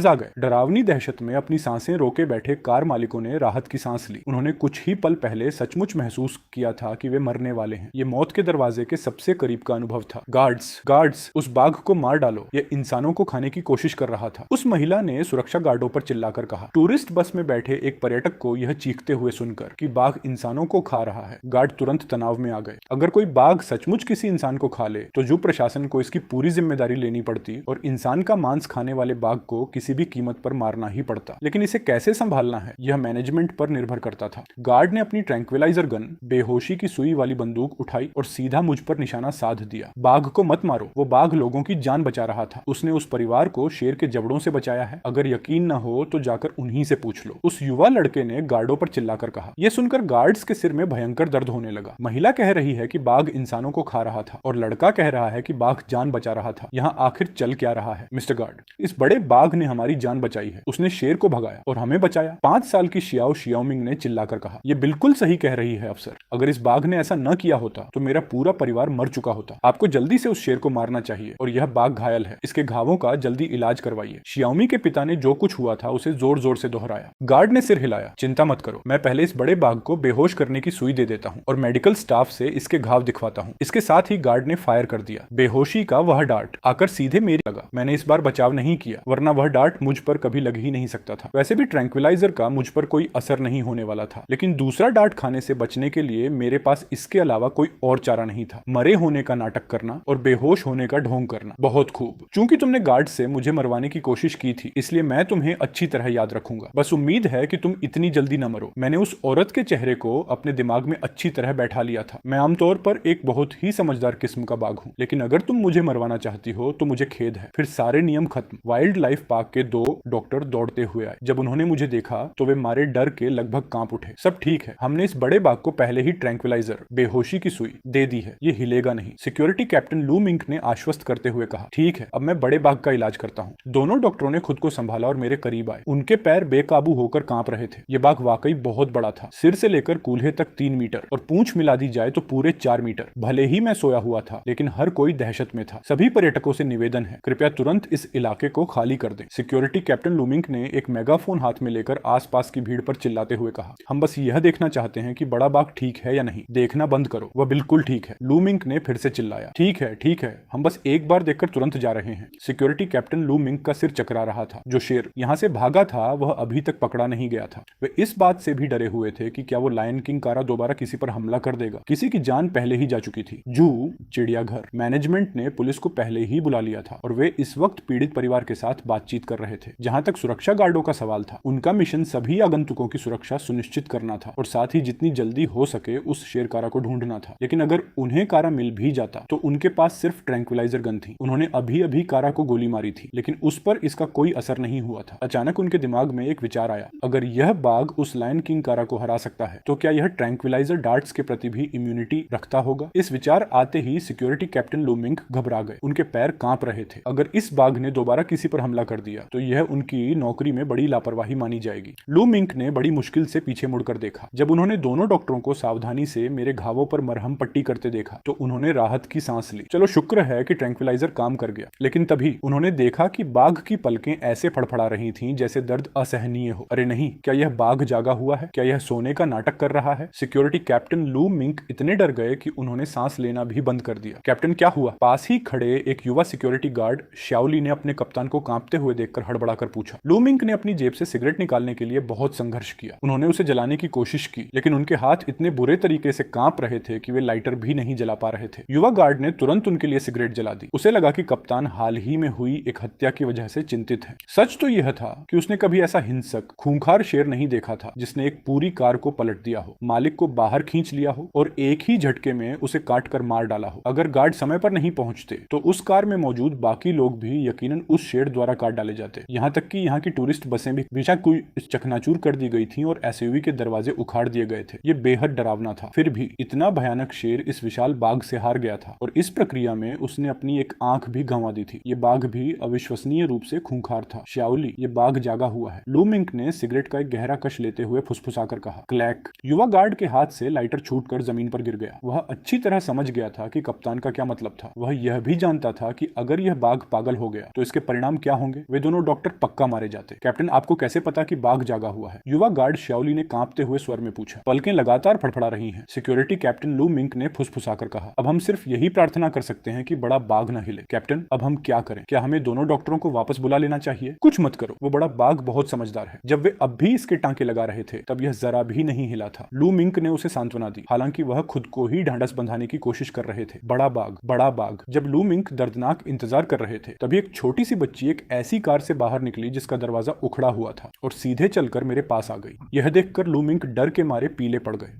आ गए। डरावनी दहशत में अपनी सांसें रोके बैठे कार मालिकों ने राहत की सांस ली। उन्होंने कुछ ही पल पहले सचमुच महसूस किया था कि वे मरने वाले हैं। ये मौत के दरवाजे के सबसे करीब का अनुभव था। गार्ड्स, उस बाघ को मार डालो, ये इंसानों को खाने की कोशिश कर रहा था। उस महिला ने सुरक्षा गार्डों पर चिल्लाकर कहा। टूरिस्ट बस में बैठे एक पर्यटक को यह चीखते हुए सुनकर कि बाघ इंसानों को खा रहा है, गार्ड तुरंत तनाव में आ गए। अगर कोई बाघ सचमुच किसी इंसान को खा ले तो जू प्रशासन को इसकी पूरी जिम्मेदारी लेनी पड़ती और इंसान का मांस खाने वाले बाघ को किसी भी कीमत पर मारना ही पड़ता। लेकिन इसे कैसे संभालना है यह मैनेजमेंट पर निर्भर करता था। गार्ड ने अपनी ट्रैंक्विलाइजर गन, बेहोशी की सुई वाली बंदूक उठाई और सीधा मुझ पर निशाना साध दिया। बाघ को मत मारो, वो बाघ लोगों की जान बचा रहा था। उसने उस परिवार को शेर के जबड़ों से बचाया है। अगर यकीन न हो तो जाकर उन्हीं से पूछ लो, उस युवा लड़के ने गार्डों पर चिल्लाकर कहा। यह सुनकर गार्ड्स के सिर में भयंकर दर्द होने लगा। महिला कह रही है कि बाघ इंसानों को खा रहा था और लड़का कह रहा है कि बाघ जान बचा रहा था। यहाँ आखिर चल क्या रहा है? मिस्टर गार्ड, इस बड़े बाघ ने हमारी जान बचाई है। उसने शेर को भगाया और हमें बचाया। 5 साल की शियाओ शियाओमिंग ने चिल्लाकर कहा। यह बिल्कुल सही कह रही है अफसर। अगर इस बाघ ने ऐसा न किया होता तो मेरा पूरा परिवार मर चुका होता। आपको जल्दी से उस शेर को मारना चाहिए और यह बाघ घायल है, इसके घावों का जल्दी इलाज करवाइए। शियाओमी के पिता ने जो कुछ हुआ था उसे जोर जोर से दोहराया। गार्ड ने सिर हिलाया। चिंता मत करो, मैं पहले इस बड़े बाघ को बेहोश करने की सुई दे देता हूँ और मेडिकल स्टाफ से इसके घाव दिखवाता हूँ। इसके साथ ही गार्ड ने फायर कर दिया। बेहोशी का वह डार्ट आकर सीधे मेरी लगा। मैंने इस बार बचाव नहीं किया, वरना वह डार्ट मुझ पर कभी लग ही नहीं सकता था। वैसे भी ट्रैंक्विलाइजर का मुझ पर कोई असर नहीं होने वाला था, लेकिन दूसरा डार्ट खाने से बचने के लिए मेरे पास इसके अलावा कोई और चारा नहीं था। मरे होने का नाटक करना और बेहोश होने का ढोंग करना। बहुत खूब। चूंकि तुमने गार्ड से मुझे मरवाने की कोशिश की थी, इसलिए मैं तुम्हें अच्छी तरह याद रखूंगा। बस उम्मीद है कि तुम इतनी जल्दी न मरो। मैंने उस औरत के चेहरे को अपने दिमाग में अच्छी तरह बैठा लिया था। मैं आमतौर पर एक बहुत ही समझदार किस्म का बाघ हूँ, लेकिन अगर तुम मुझे मरवाना चाहती हो तो मुझे खेद है। फिर सारे नियम खत्म। वाइल्ड लाइफ पार्क के 2 डॉक्टर दौड़ते हुए आए। जब उन्होंने मुझे देखा तो वे मारे डर के लगभग कांप उठे। सब ठीक है, हमने इस बड़े बाघ को पहले ही ट्रैंक्विलाइजर, बेहोशी की सुई दे दी है, ये हिलेगा नहीं। सिक्योरिटी कैप्टन लू मिंक ने आश्वस्त करते हुए कहा। ठीक है, अब मैं बड़े बाघ का इलाज करता हूँ। दोनों डॉक्टरों ने खुद को संभाला और मेरे करीब आए। उनके पैर बेकाबू होकर कांप रहे थे। ये बाघ वाकई बहुत बड़ा था। सिर से लेकर कूल्हे तक 3 मीटर और पूंछ मिला दी जाए तो पूरे 4 मीटर। भले ही मैं सोया हुआ था, लेकिन हर कोई दहशत में था। सभी पर्यटकों से निवेदन है, कृपया तुरंत इस इलाके को खाली कर दें। सिक्योरिटी कैप्टन लूमिंक ने एक मेगाफोन हाथ में लेकर आसपास की भीड़ पर चिल्लाते हुए कहा। हम बस यह देखना चाहते हैं कि बड़ा बाघ ठीक है या नहीं। देखना बंद करो, वह बिल्कुल ठीक है। लूमिंक ने फिर से चिल्लाया। ठीक है, हम बस एक बार देखकर तुरंत जा रहे हैं। सिक्योरिटी कैप्टन लूमिंक का सिर चकरा रहा था। जो शेर यहाँ से भागा था वह अभी तक पकड़ा नहीं गया था। वे इस बात से भी डरे हुए थे थे कि क्या वो लायन किंग कारा दोबारा किसी पर हमला कर देगा। किसी की जान पहले ही जा चुकी थी। जू चिड़ियाघर। मैनेजमेंट ने पुलिस को पहले ही बुला लिया था और वे इस वक्त पीड़ित परिवार के साथ बातचीत कर रहे थे। जहां तक सुरक्षा गार्डों का सवाल था, उनका मिशन सभी आगंतुकों की सुरक्षा सुनिश्चित करना था और साथ ही जितनी जल्दी हो सके उस शेर कारा को ढूंढना था। लेकिन अगर उन्हें कारा मिल भी जाता तो उनके पास सिर्फ ट्रैंक्विलाइजर गन थी। उन्होंने अभी अभी कारा को गोली मारी थी, लेकिन उस पर इसका कोई असर नहीं हुआ था। अचानक उनके दिमाग में एक विचार आया, अगर यह बाघ उस लायन किंग कारा को हरा सकता है तो क्या यह ट्रैंक्विलाइजर डार्ट्स के प्रति भी इम्यूनिटी रखता होगा। इस विचार आते ही सिक्योरिटी कैप्टन लू मिंग घबरा गए। उनके पैर कांप रहे थे। अगर इस बाघ ने दोबारा किसी पर हमला कर दिया तो यह उनकी नौकरी में बड़ी लापरवाही मानी जाएगी। लू मिंग ने बड़ी मुश्किल से पीछे मुड़कर देखा। जब उन्होंने दोनों डॉक्टरों को सावधानी से मेरे घावों पर मरहम पट्टी करते देखा तो उन्होंने राहत की सांस ली। चलो शुक्र है कि ट्रैंक्विलाइजर काम कर गया। लेकिन तभी उन्होंने देखा कि बाघ की पलकें ऐसे फड़फड़ा रही थीं जैसे दर्द असहनीय हो। अरे नहीं, क्या यह बाघ जागा हुआ है? क्या यह सोने का नाटक कर रहा है? सिक्योरिटी कैप्टन लू मिंग इतने डर गए कि उन्होंने सांस लेना भी बंद कर दिया। कैप्टन क्या हुआ? पास ही खड़े एक युवा सिक्योरिटी गार्ड श्याओली ने अपने कप्तान को कांपते हुए देखकर हड़बड़ाकर पूछा। लू मिंग ने अपनी जेब से सिगरेट निकालने के लिए बहुत संघर्ष किया। उन्होंने उसे जलाने की कोशिश की, लेकिन उनके हाथ इतने बुरे तरीके से कांप रहे थे कि वे लाइटर भी नहीं जला पा रहे थे। युवा गार्ड ने तुरंत उनके लिए सिगरेट जला दी। उसे लगा कि कप्तान हाल ही में हुई एक हत्या की वजह से चिंतित है। सच तो यह था कि उसने कभी ऐसा हिंसक खूंखार शेर नहीं देखा था जिसने एक पूरी कार को पलट दिया हो, मालिक को बाहर खींच लिया हो और एक ही झटके में उसे काट कर मार डाला हो। अगर गार्ड समय पर नहीं पहुंचते तो उस कार में मौजूद बाकी लोग भी यकीनन उस शेर द्वारा काट डाले जाते। यहाँ तक कि यहाँ की टूरिस्ट बसें भी बेशक कोई चकनाचूर कर दी गई थी और एसयूवी के दरवाजे उखाड़ दिए गए थे। ये बेहद डरावना था। फिर भी इतना भयानक शेर इस विशाल बाघ से हार गया था और इस प्रक्रिया में उसने अपनी एक आंख भी गंवा दी थी। ये बाघ भी अविश्वसनीय रूप से खूंखार था। श्याओली, ये बाघ जागा हुआ है। लू मिंग ने सिगरेट का एक गहरा कश लेते हुए फुसफुसाकर कहा। क्लैक। युवा गार्ड के हाथ से लाइटर छूटकर जमीन पर गिर गया। वह अच्छी तरह समझ गया था कि कप्तान का क्या मतलब था। वह यह भी जानता था कि अगर यह बाघ पागल हो गया तो इसके परिणाम क्या होंगे। वे दोनों डॉक्टर पक्का मारे जाते। कैप्टन, आपको कैसे पता कि बाघ जागा हुआ है? युवा गार्ड श्याओली ने कांपते हुए स्वर में पूछा। पलकें लगातार फड़फड़ा रही हैं। सिक्योरिटी कैप्टन लू मिंग ने फुसफुसाकर कहा। अब हम सिर्फ यही प्रार्थना कर सकते हैं कि बड़ा बाघ न हिले। कैप्टन, अब हम क्या करें? क्या हमें दोनों डॉक्टरों को वापस बुला लेना चाहिए? कुछ मत करो, वो बड़ा बाघ बहुत समझदार है। जब वे अब भी इसके टांके लगा रहे थे तब यह जरा भी नहीं हिला था। लू मिंग ने उसे सांत्वना दी, हालांकि वह खुद को ही ढांढस बंधाने की कोशिश कर रहे थे। बड़ा बाघ, बड़ा बाघ। जब लू मिंग दर्दनाक इंतजार कर रहे थे तभी एक छोटी सी बच्ची एक ऐसी कार से बाहर निकली जिसका दरवाजा उखड़ा हुआ था और सीधे चलकर मेरे पास आ गई। यह देखकर लू मिंग डर के मारे पीले पड़ गए।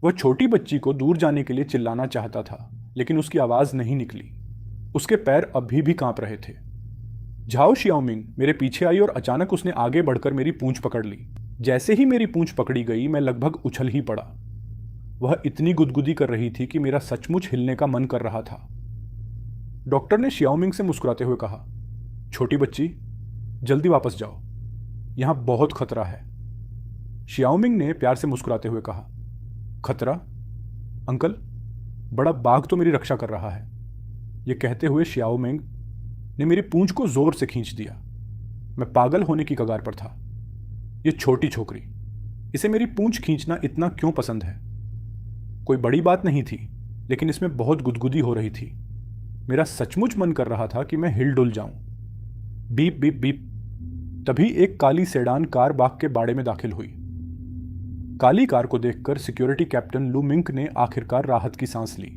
वह छोटी बच्ची को दूर जाने के लिए चिल्लाना चाहता था, लेकिन उसकी आवाज नहीं निकली। उसके पैर अभी भी कांप रहे थे। झाओ शियाओमिंग मेरे पीछे आई और अचानक उसने आगे बढ़कर मेरी पूंछ पकड़ ली। जैसे ही मेरी पूंछ पकड़ी गई मैं लगभग उछल ही पड़ा। वह इतनी गुदगुदी कर रही थी कि मेरा सचमुच हिलने का मन कर रहा था। डॉक्टर ने शियाओमिंग से मुस्कुराते हुए कहा, छोटी बच्ची, जल्दी वापस जाओ, यहां बहुत खतरा है। शियाओमिंग ने प्यार से मुस्कुराते हुए कहा, खतरा? अंकल, बड़ा बाघ तो मेरी रक्षा कर रहा है। यह कहते हुए शियाओमिंग ने मेरी पूंछ को जोर से खींच दिया। मैं पागल होने की कगार पर था। यह छोटी छोकरी, इसे मेरी पूंछ खींचना इतना क्यों पसंद है? कोई बड़ी बात नहीं थी, लेकिन इसमें बहुत गुदगुदी हो रही थी। मेरा सचमुच मन कर रहा था कि मैं हिल डुल जाऊं। Beep beep beep. तभी एक काली सेडान कार बाघ के बाड़े में दाखिल हुई। काली कार को देखकर सिक्योरिटी कैप्टन लू मिंग ने आखिरकार राहत की सांस ली।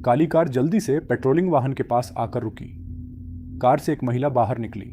काली कार जल्दी से पेट्रोलिंग वाहन के पास आकर रुकी। कार से एक महिला बाहर निकली।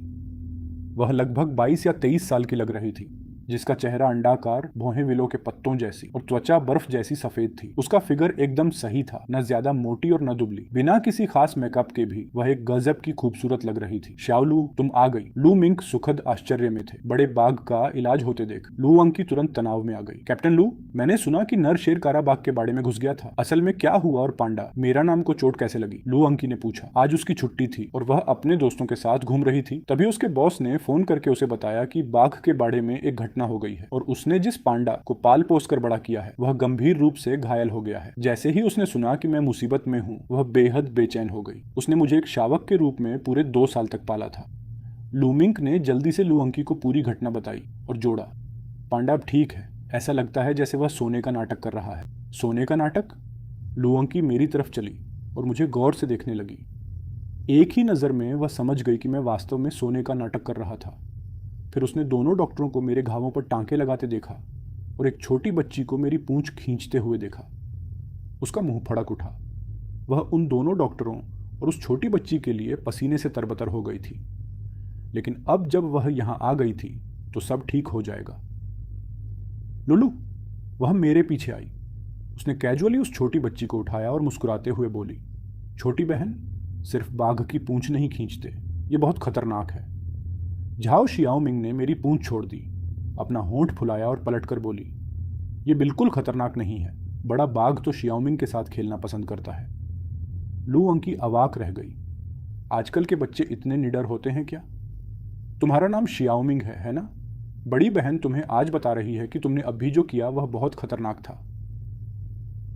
वह लगभग 22 या 23 साल की लग रही थी, जिसका चेहरा अंडाकार भौहें विलो के पत्तों जैसी और त्वचा बर्फ जैसी सफेद थी। उसका फिगर एकदम सही था, न ज्यादा मोटी और न दुबली। बिना किसी खास मेकअप के भी वह एक गजब की खूबसूरत लग रही थी। श्याओलू, तुम आ गई। लू मिंग सुखद आश्चर्य में थे। बड़े बाघ का इलाज होते देख लू अंकी तुरंत तनाव में आ गई। कैप्टन लू, मैंने सुना कि नर शेर कारा बाघ के बाड़े में घुस गया था। असल में क्या हुआ और पांडा, मेरा नाम को चोट कैसे लगी? लू अंकी ने पूछा। आज उसकी छुट्टी थी और वह अपने दोस्तों के साथ घूम रही थी। तभी उसके बॉस ने फोन करके उसे बताया कि बाघ के बाड़े में एक घटना हो गई है और उसने जिस पांडा को पाल पोस कर बड़ा किया है वह गंभीर रूप से घायल हो गया है। जैसे ही उसने सुना कि मैं मुसीबत में हूँ वह बेहद बेचैन हो गई। उसने मुझे एक शावक के रूप में पूरे 2 साल तक पाला था। लू मिंग ने जल्दी से लू अंकी को पूरी घटना बताई और जोड़ा, पांडा अब ठीक है। ऐसा लगता है जैसे वह सोने का नाटक कर रहा है। सोने का नाटक? लू अंकी मेरी तरफ चली और मुझे गौर से देखने लगी। एक ही नजर में वह समझ गई कि मैं वास्तव में सोने का नाटक कर रहा था। फिर उसने दोनों डॉक्टरों को मेरे घावों पर टांके लगाते देखा और एक छोटी बच्ची को मेरी पूंछ खींचते हुए देखा। उसका मुंह फड़क उठा। वह उन दोनों डॉक्टरों और उस छोटी बच्ची के लिए पसीने से तरबतर हो गई थी। लेकिन अब जब वह यहां आ गई थी तो सब ठीक हो जाएगा। लुलू, वह मेरे पीछे आई। उसने कैजुअली उस छोटी बच्ची को उठाया और मुस्कुराते हुए बोली, छोटी बहन, सिर्फ बाघ की पूंछ नहीं खींचते, ये बहुत खतरनाक है। झाओ शियाओमिंग ने मेरी पूंछ छोड़ दी, अपना होंठ फुलाया और पलटकर बोली, ये बिल्कुल खतरनाक नहीं है। बड़ा बाघ तो शियाओमिंग के साथ खेलना पसंद करता है। लू अंकी अवाक रह गई। आजकल के बच्चे इतने निडर होते हैं क्या? तुम्हारा नाम शियाओमिंग है ना? बड़ी बहन तुम्हें आज बता रही है कि तुमने अभी जो किया वह बहुत खतरनाक था।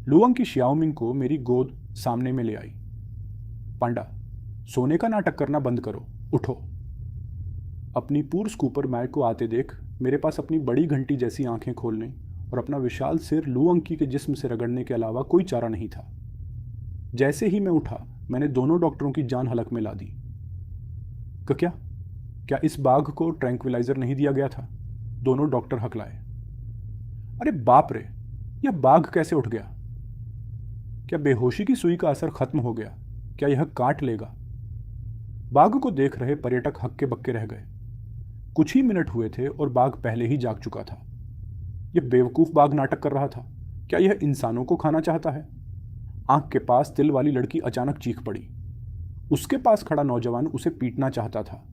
लुआंग की शियाओमिंग को मेरी गोद सामने में ले आई। पांडा, सोने का नाटक करना बंद करो, उठो। अपनी पूर्व स्कूपर मैग को आते देख मेरे पास अपनी बड़ी घंटी जैसी आंखें खोलने और अपना विशाल सिर लुआंकी के जिस्म से रगड़ने के अलावा कोई चारा नहीं था। जैसे ही मैं उठा, मैंने दोनों डॉक्टरों की जान हलक में ला दी। क्या इस बाघ को ट्रैंक्विलाइजर नहीं दिया गया था? दोनों डॉक्टर हकलाए। अरे बाप रे, यह बाघ कैसे उठ गया? क्या बेहोशी की सुई का असर खत्म हो गया? क्या यह काट लेगा? बाघ को देख रहे पर्यटक हक्के बक्के रह गए। कुछ ही मिनट हुए थे और बाघ पहले ही जाग चुका था। यह बेवकूफ बाघ नाटक कर रहा था। क्या यह इंसानों को खाना चाहता है? आंख के पास तिल वाली लड़की अचानक चीख पड़ी। उसके पास खड़ा नौजवान उसे पीटना चाहता था।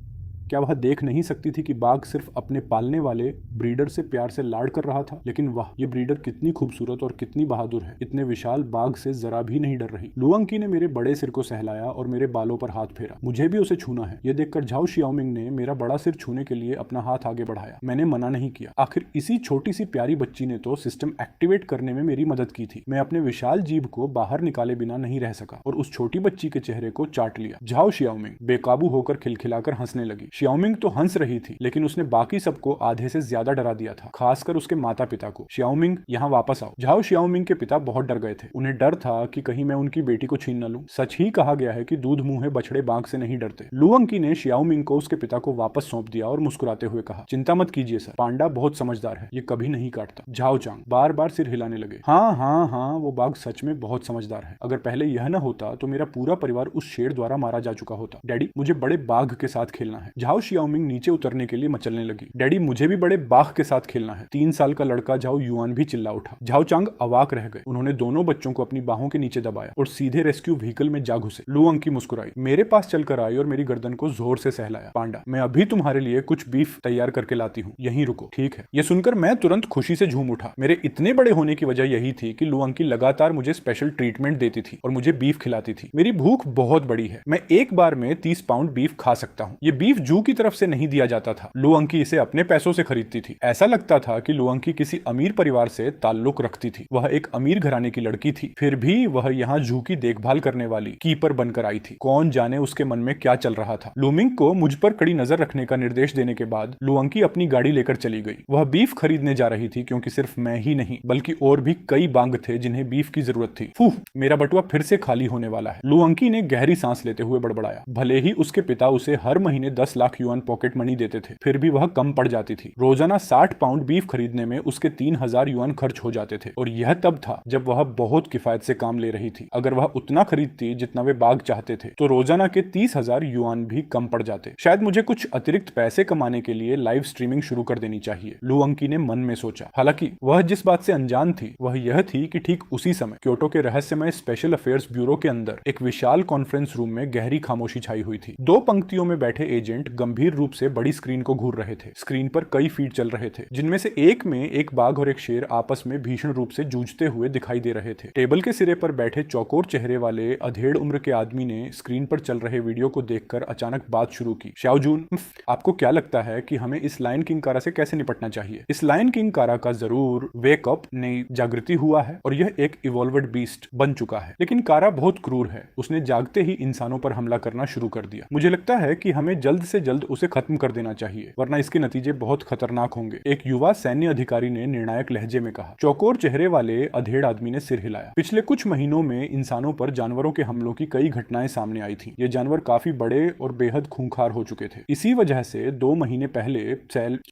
क्या वह देख नहीं सकती थी कि बाघ सिर्फ अपने पालने वाले ब्रीडर से प्यार से लाड कर रहा था? लेकिन वाह, ये ब्रीडर कितनी खूबसूरत और कितनी बहादुर है। इतने विशाल बाघ से जरा भी नहीं डर रही। लुआंकी ने मेरे बड़े सिर को सहलाया और मेरे बालों पर हाथ फेरा। मुझे भी उसे छूना है। यह देखकर झाओ शियाओमिंग ने मेरा बड़ा सिर छूने के लिए अपना हाथ आगे बढ़ाया। मैंने मना नहीं किया। आखिर इसी छोटी सी प्यारी बच्ची ने तो सिस्टम एक्टिवेट करने में मेरी मदद की थी। मैं अपने विशाल जीभ को बाहर निकाले बिना नहीं रह सका और उस छोटी बच्ची के चेहरे को चाट लिया। झाओ शियाओमिंग बेकाबू होकर खिलखिलाकर हंसने लगी। शियाओमिंग तो हंस रही थी, लेकिन उसने बाकी सबको आधे से ज्यादा डरा दिया था, खासकर उसके माता पिता को। शियाओमिंग, यहाँ वापस आओ। झाओ शियाओमिंग के पिता बहुत डर गए थे। उन्हें डर था कि कहीं मैं उनकी बेटी को छीन न लूं। सच ही कहा गया है कि दूध मुंह बछड़े बाघ से नहीं डरते। लुआंकी ने शियाओमिंग को उसके पिता को वापस सौंप दिया और मुस्कुराते हुए कहा, चिंता मत कीजिए सर, पांडा बहुत समझदार है, ये कभी नहीं काटता। झाओ चांग बार बार सिर हिलाने लगे। हाँ हाँ हाँ, वो बाघ सच में बहुत समझदार है। अगर पहले यह न होता तो मेरा पूरा परिवार उस शेर द्वारा मारा जा चुका होता। डैडी, मुझे बड़े बाघ के साथ खेलना है। झाओ शियाओमिंग नीचे उतरने के लिए मचलने लगी। डैडी, मुझे भी बड़े बाघ के साथ खेलना है। 3 साल का लड़का झाओ युआन भी चिल्ला उठा। झाओ चांग अवाक रह गए। उन्होंने दोनों बच्चों को अपनी बाहों के नीचे दबाया और सीधे रेस्क्यू व्हीकल में जा घुसे। लुआंकी मुस्कुराई, मेरे पास चलकर आई और मेरी गर्दन को जोर से सहलाया। पांडा, मैं अभी तुम्हारे लिए कुछ बीफ तैयार करके लाती हूँ, यहीं रुको, ठीक है? यह सुनकर मैं तुरंत खुशी से झूम उठा। मेरे इतने बड़े होने की वजह यही थी कि लुआंकी लगातार मुझे स्पेशल ट्रीटमेंट देती थी और मुझे बीफ खिलाती थी। मेरी भूख बहुत बड़ी है, मैं एक बार में 30 पाउंड बीफ खा सकता हूँ। ये बीफ जू की तरफ से नहीं दिया जाता था। लुआंकी इसे अपने पैसों से खरीदती थी। ऐसा लगता था कि लुआंकी किसी अमीर परिवार से ताल्लुक रखती थी। वह एक अमीर घराने की लड़की थी, फिर भी वह यहाँ जू की देखभाल करने वाली कीपर बनकर आई थी। कौन जाने उसके मन में क्या चल रहा था। लुमिंग को मुझ पर कड़ी नजर रखने का निर्देश देने के बाद लुआंकी अपनी गाड़ी लेकर चली गई। वह बीफ खरीदने जा रही थी क्योंकि सिर्फ मैं ही नहीं बल्कि और भी कई बाघ थे जिन्हें बीफ की जरूरत थी। फूह, मेरा बटुआ फिर से खाली होने वाला है। लुआंकी ने गहरी सांस लेते हुए बड़बड़ाया। भले ही उसके पिता उसे हर महीने 10 लाख युआन पॉकेट मनी देते थे, फिर भी वह कम पड़ जाती थी। रोजाना 60 पाउंड बीफ खरीदने में उसके 3000 युआन खर्च हो जाते थे और यह तब था जब वह बहुत किफायत से काम ले रही थी। अगर वह उतना खरीदती जितना वे बाघ चाहते थे तो रोजाना के 30,000 युआन भी कम पड़ जाते। शायद मुझे कुछ अतिरिक्त पैसे कमाने के लिए लाइव स्ट्रीमिंग शुरू कर देनी चाहिए, लुआंकी ने मन में सोचा। हालांकि वह जिस बात से अनजान थी वह यह थी कि ठीक उसी समय क्योटो के रहस्यमय स्पेशल अफेयर्स ब्यूरो के अंदर एक विशाल कॉन्फ्रेंस रूम में गहरी खामोशी छाई हुई थी। 2 पंक्तियों में बैठे एजेंट गंभीर रूप से बड़ी स्क्रीन को घूर रहे थे। स्क्रीन पर कई फीड चल रहे थे, जिनमें से एक में एक बाघ और एक शेर आपस में भीषण रूप से जूझते हुए दिखाई दे रहे थे। टेबल के सिरे पर बैठे चौकोर चेहरे वाले अधेड़ उम्र के आदमी ने स्क्रीन पर चल रहे वीडियो को देखकर अचानक बात शुरू की। शाओजून, आपको क्या लगता है कि हमें इस लायन किंग कारा से कैसे निपटना चाहिए? इस लायन किंग कारा का जरूर वेकअप नई जागृति हुआ है और यह एक इवॉल्वड बीस्ट बन चुका है, लेकिन कारा बहुत क्रूर है। उसने जागते ही इंसानों पर हमला करना शुरू कर दिया। मुझे लगता है कि हमें जल्द से जल्द उसे खत्म कर देना चाहिए, वरना इसके नतीजे बहुत खतरनाक होंगे। एक युवा सैन्य अधिकारी ने निर्णायक लहजे में कहा। चौकोर चेहरे वाले अधेड़ आदमी ने सिर हिलाया। पिछले कुछ महीनों में इंसानों पर जानवरों के हमलों की कई घटनाएं सामने आई थी। ये जानवर काफी बड़े और बेहद खूंखार हो चुके थे। इसी वजह से 2 महीने पहले